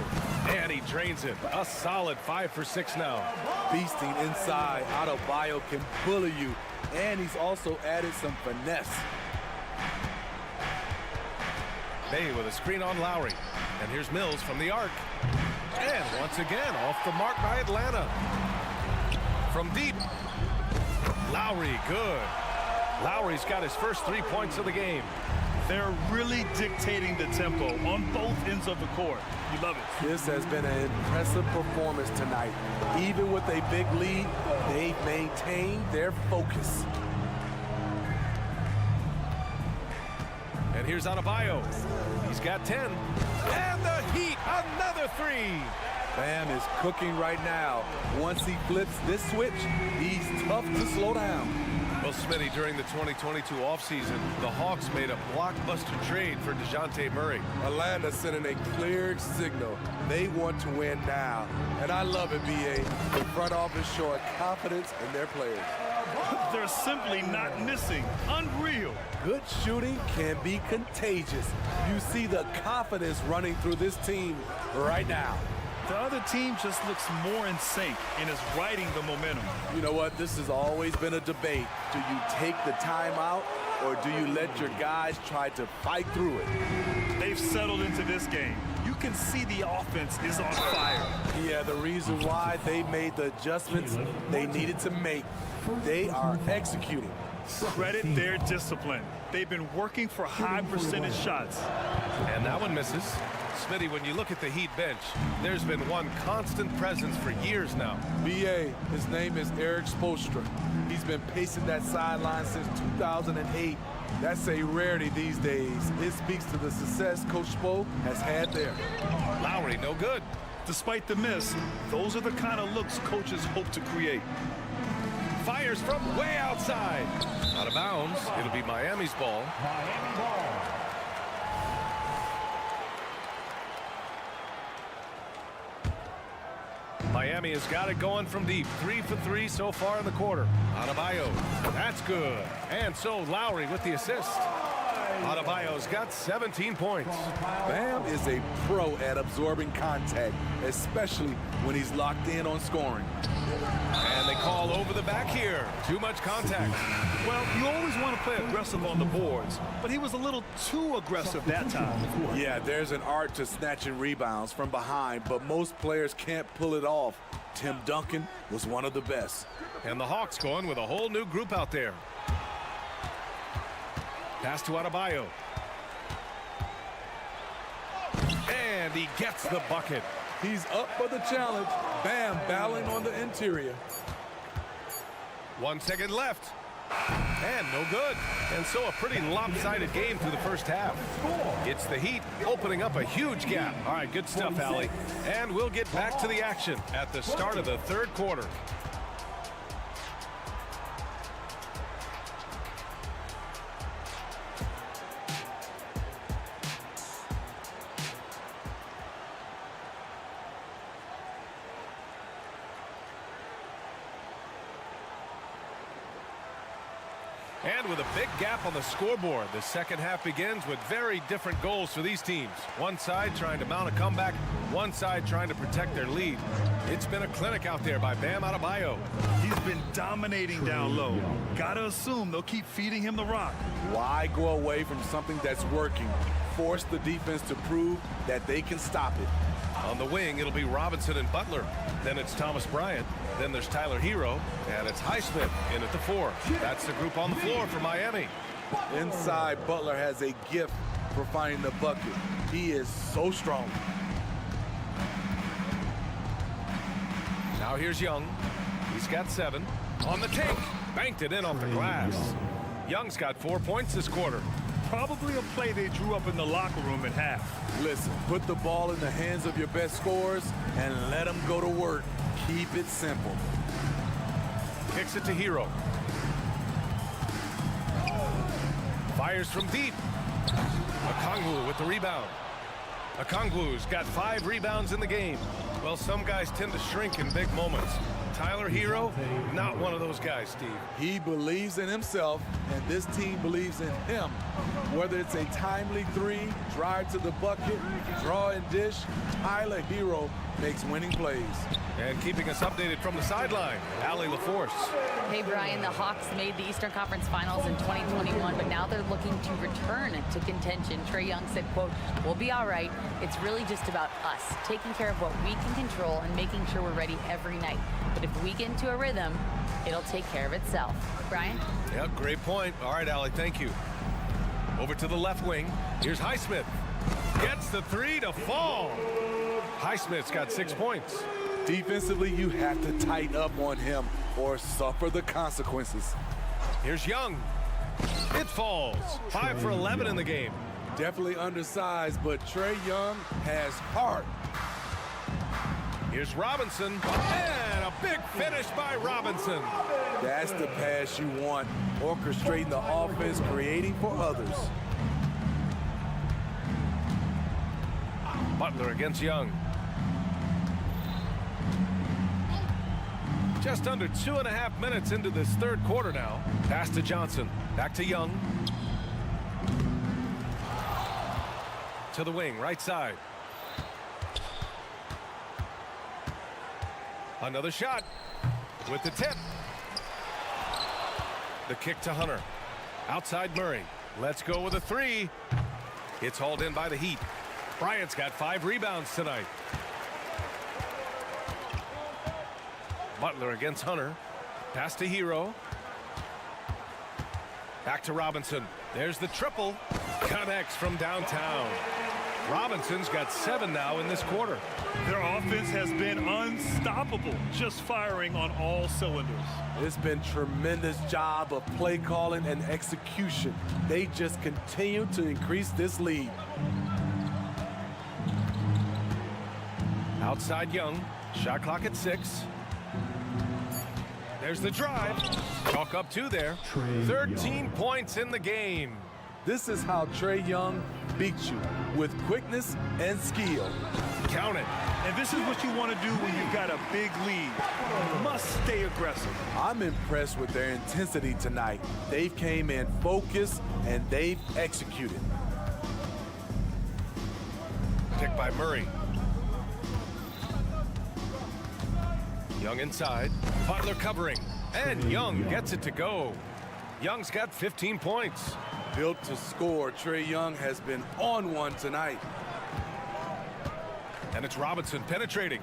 and he drains it. A solid 5 for 6 now. Beasting inside, Adebayo can bully you, and he's also added some finesse. Bay with a screen on Lowry, and here's Mills from the arc. And once again, off the mark by Atlanta. From deep, Lowry, good. Lowry's got his first 3 points of the game. They're really dictating the tempo on both ends of the court. You love it. This has been an impressive performance tonight. Even with a big lead, they've maintained their focus. And here's Adebayo. He's got 10. And the Heat, another three. Bam is cooking right now. Once he flips this switch, he's tough to slow down. Well, Smitty, during the 2022 offseason, the Hawks made a blockbuster trade for DeJounte Murray. Atlanta sending a clear signal. They want to win now. And I love it, B.A. The front office showing confidence in their players. They're simply not missing. Unreal. Good shooting can be contagious. You see the confidence running through this team right now. The other team just looks more in sync and is riding the momentum. You know what? This has always been a debate. Do you take the timeout or do you let your guys try to fight through it? They've settled into this game. You can see the offense is on fire. Yeah, the reason why they made the adjustments they needed to make. They are executing. Credit their discipline. They've been working for high percentage shots. And that one misses. Smitty, when you look at the Heat bench, there's been one constant presence for years now. B.A., his name is Eric Spoelstra. He's been pacing that sideline since 2008. That's a rarity these days. It speaks to the success Coach Spo has had there. Lowry, no good. Despite the miss, those are the kind of looks coaches hope to create. Fires from way outside. Out of bounds. It'll be Miami's ball. Miami ball. Miami has got it going from deep. 3 for 3 so far in the quarter. Adebayo, that's good. And so Lowry with the assist. Adebayo's got 17 points. Bam is a pro at absorbing contact, especially when he's locked in on scoring. And they call over the back here. Too much contact. Well, you always want to play aggressive on the boards, but he was a little too aggressive that time. Yeah, there's an art to snatching rebounds from behind, but most players can't pull it off. Tim Duncan was one of the best. And the Hawks going with a whole new group out there. Pass to Adebayo. And he gets the bucket. He's up for the challenge. Bam, battling on the interior. 1 second left. And no good. And so a pretty lopsided game through the first half. It's the Heat opening up a huge gap. All right, good stuff, Allie. And we'll get back to the action at the start of the third quarter. And with a big gap on the scoreboard, the second half begins with very different goals for these teams. One side trying to mount a comeback, one side trying to protect their lead. It's been a clinic out there by Bam Adebayo. He's been dominating down low. Gotta assume they'll keep feeding him the rock. Why go away from something that's working? Force the defense to prove that they can stop it. On the wing, it'll be Robinson and Butler. Then it's Thomas Bryant. Then there's Tyler Hero. And it's Highsmith in at the 4. That's the group on the floor for Miami. Inside, Butler has a gift for finding the bucket. He is so strong. Now here's Young. He's got 7. On the take. Banked it in off the glass. Young's got 4 points this quarter. Probably a play they drew up in the locker room at half. Listen, put the ball in the hands of your best scorers and let them go to work. Keep it simple. Kicks it to Hero. Fires from deep. Okongwu with the rebound. Okongwu's got 5 rebounds in the game. Well, some guys tend to shrink in big moments. Tyler Hero, not one of those guys, Steve. He believes in himself, and this team believes in him. Whether it's a timely 3, drive to the bucket, draw and dish, Tyler Hero makes winning plays. And keeping us updated from the sideline, Allie LaForce. Hey, Brian, the Hawks made the Eastern Conference Finals in 2021, but now they're looking to return to contention. Trae Young said, quote, "We'll be all right. It's really just about us, taking care of what we can control and making sure we're ready every night. But if we get into a rhythm, it'll take care of itself." Brian? Yeah, great point. All right, Allie, thank you. Over to the left wing. Here's Highsmith. Gets the three to fall. Highsmith's got 6 points. Defensively, you have to tighten up on him or suffer the consequences. Here's Young. It falls. 5 for 11 in the game. Definitely undersized, but Trae Young has heart. Here's Robinson. And a big finish by Robinson. That's the pass you want. Orchestrating the offense, creating for others. Butler against Young. Just under 2.5 minutes into this third quarter now. Pass to Johnson. Back to Young. To the wing, right side. Another shot with the tip. The kick to Hunter. Outside Murray. Let's go with a three. It's hauled in by the Heat. Bryant's got 5 rebounds tonight. Butler against Hunter. Pass to Hero. Back to Robinson. There's the triple. Connects from downtown. Robinson's got 7 now in this quarter. Their offense has been unstoppable, just firing on all cylinders. It's been tremendous job of play calling and execution. They just continue to increase this lead. Outside Young. Shot clock at 6. There's the drive. Chalk up 2 there. 13 points in the game. This is how Trae Young beats you, with quickness and skill. Count it. And this is what you want to do when you've got a big lead. You must stay aggressive. I'm impressed with their intensity tonight. They've came in focused and they've executed. Pick by Murray. Young inside. Butler covering. And Young gets it to go. Young's got 15 points. Built to score, Trae Young has been on one tonight. And it's Robinson penetrating.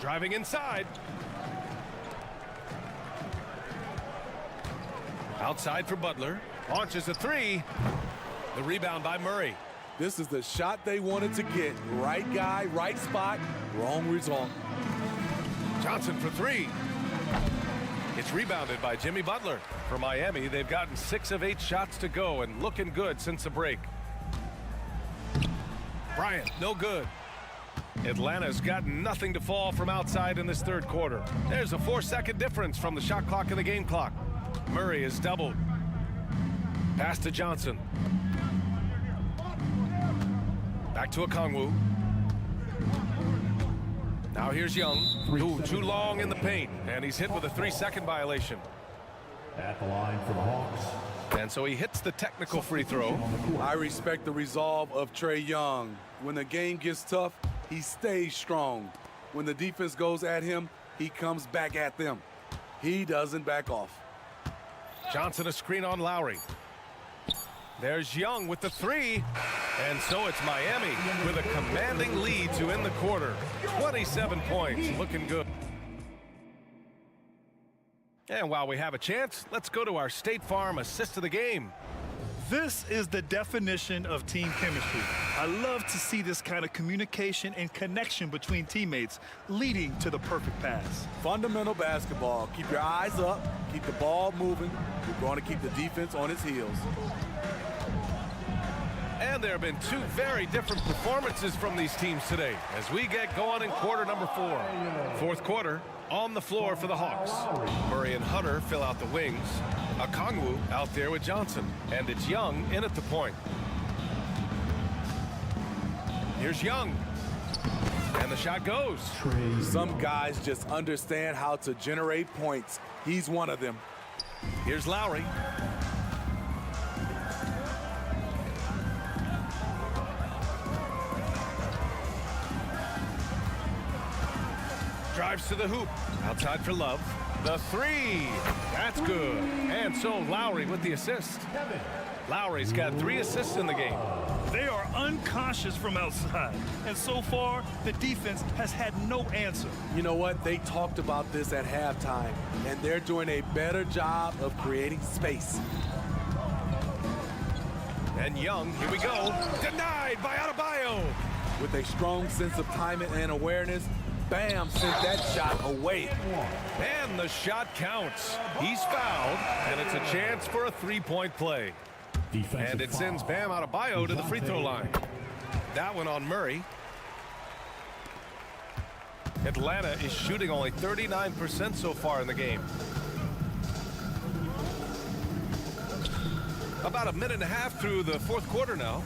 Driving inside. Outside for Butler. Launches a three. The rebound by Murray. This is the shot they wanted to get. Right guy, right spot, wrong result. Johnson for 3. It's rebounded by Jimmy Butler. For Miami, they've gotten 6 of 8 shots to go and looking good since the break. Bryant, no good. Atlanta's got nothing to fall from outside in this third quarter. There's a 4-second difference from the shot clock and the game clock. Murray is doubled. Pass to Johnson. Back to Okongwu. Now here's Young. Ooh, too long in the paint, and he's hit with a 3-second violation. At the line for the Hawks. And so he hits the technical free throw. I respect the resolve of Trae Young. When the game gets tough, he stays strong. When the defense goes at him, he comes back at them. He doesn't back off. Johnson a screen on Lowry. There's Young with the 3. And so it's Miami with a commanding lead to end the quarter. 27 points, looking good. And while we have a chance, let's go to our State Farm assist of the game. This is the definition of team chemistry. I love to see this kind of communication and connection between teammates leading to the perfect pass. Fundamental basketball. Keep your eyes up, keep the ball moving. You're going to keep the defense on its heels. And there have been 2 very different performances from these teams today as we get going in quarter number 4. Fourth quarter, on the floor for the Hawks. Murray and Hunter fill out the wings. Okongwu out there with Johnson. And it's Young in at the point. Here's Young. And the shot goes. Some guys just understand how to generate points. He's one of them. Here's Lowry. Drives to the hoop. Outside for Love. The 3. That's good. And so Lowry with the assist. Lowry's got 3 assists in the game. They are unconscious from outside. And so far, the defense has had no answer. You know what? They talked about this at halftime, and they're doing a better job of creating space. And Young, here we go. Denied by Adebayo. With a strong sense of timing and awareness, Bam sent that shot away. And the shot counts. He's fouled, and it's a chance for a three-point play. And it sends Bam Adebayo to the free throw line. That one on Murray. Atlanta is shooting only 39% so far in the game. About a minute and a half through the fourth quarter now.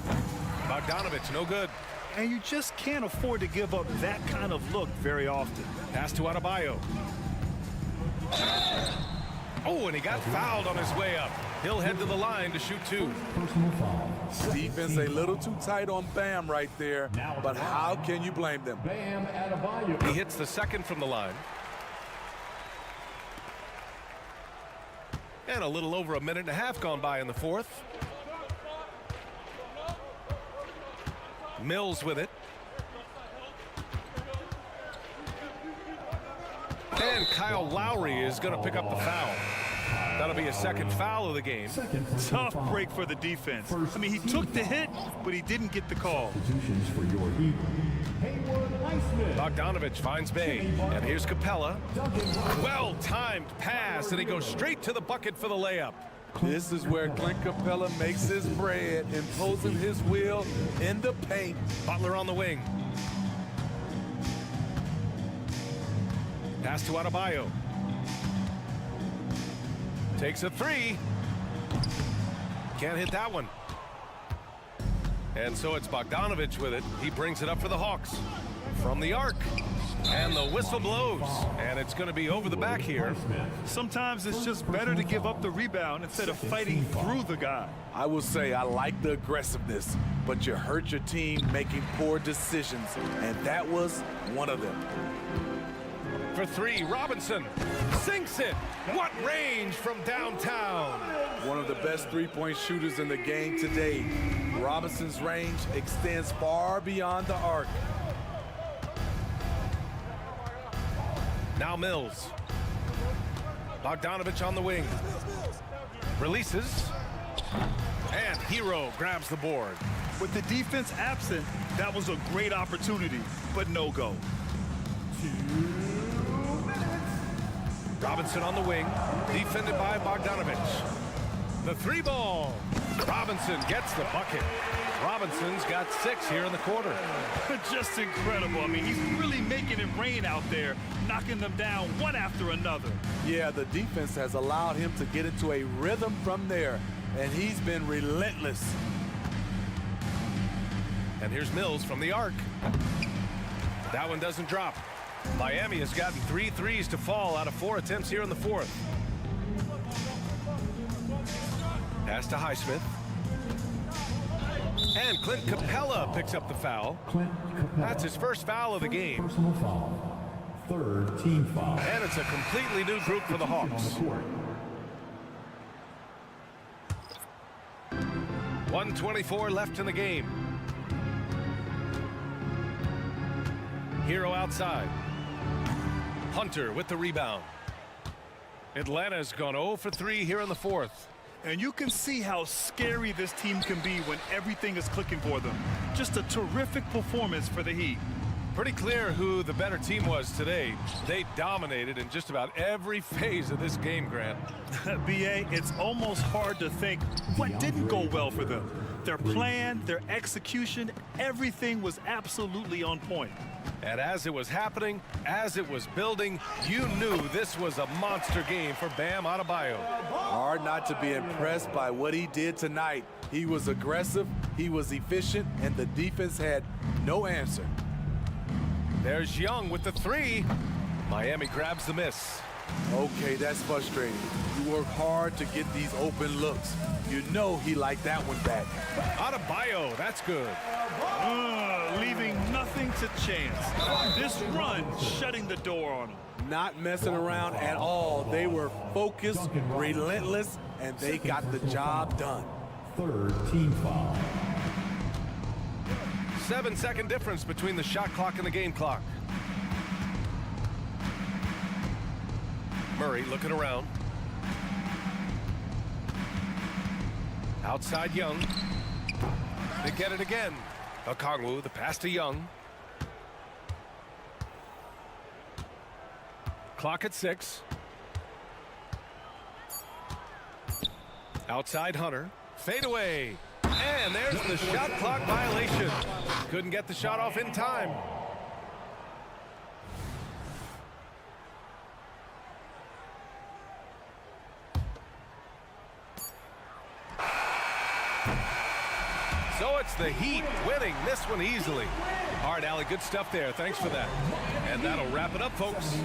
Bogdanovich, no good. And you just can't afford to give up that kind of look very often. Pass to Adebayo. Oh, and he got fouled on his way up. He'll head to the line to shoot two. Defense a little too tight on Bam right there, but how can you blame them? He hits the second from the line. And a little over a minute and a half gone by in the fourth. Mills with it. And Kyle Lowry is going to pick up the foul. That'll be a second foul of the game. Tough break for the defense. I mean, he took the hit, but he didn't get the call. Bogdanovich finds Bay. And here's Capella. Well-timed pass, and he goes straight to the bucket for the layup. This is where Clint Capella makes his bread, imposing his will in the paint. Butler on the wing. Pass to Adebayo. Takes a three. Can't hit that one. And so it's Bogdanovich with it. He brings it up for the Hawks. From the arc. And the whistle blows. And it's going to be over the back here. Sometimes it's just better to give up the rebound instead of fighting through the guy. I will say I like the aggressiveness, but you hurt your team making poor decisions, and that was one of them. For three, Robinson sinks it. What range from downtown. One of the best three-point shooters in the game today. Robinson's range extends far beyond the arc. Now Mills. Bogdanovich on the wing. Releases. And Hero grabs the board. With the defense absent, that was a great opportunity, but no go. Robinson on the wing, defended by Bogdanovich. The three ball. Robinson gets the bucket. Robinson's got 6 here in the quarter. Just incredible. I mean, he's really making it rain out there, knocking them down one after another. Yeah, the defense has allowed him to get into a rhythm from there, and he's been relentless. And here's Mills from the arc. That one doesn't drop. Miami has gotten 3 threes to fall out of 4 attempts here in the fourth. Pass to Highsmith. And Clint Capella picks up the foul. That's his first foul of the game. Personal foul. Third team foul. And it's a completely new group for the Hawks. 1:24 left in the game. Hero outside. Hunter with the rebound. Atlanta's gone 0 for 3 here in the fourth. And you can see how scary this team can be when everything is clicking for them. Just a terrific performance for the Heat. Pretty clear who the better team was today. They dominated in just about every phase of this game, Grant. B.A., it's almost hard to think what didn't go well for them. Their plan, their execution, everything was absolutely on point. And as it was happening, as it was building, you knew this was a monster game for Bam Adebayo. Hard not to be impressed by what he did tonight. He was aggressive, he was efficient, and the defense had no answer. There's Young with the three. Miami grabs the miss. Okay, that's frustrating. You work hard to get these open looks. You know he liked that one back. Adebayo, that's good. Leaving nothing to chance. This run shutting the door on him. Not messing around at all. They were focused, relentless, and they got the job done. Third team foul. 7-second difference between the shot clock and the game clock. Murray looking around. Outside Young. They get it again. Okongwu, the pass to Young. Clock at 6. Outside Hunter. Fade away. And there's the shot clock violation. Couldn't get the shot off in time. So it's the Heat winning this one easily. All right, Allie, good stuff there. Thanks for that. And that'll wrap it up, folks.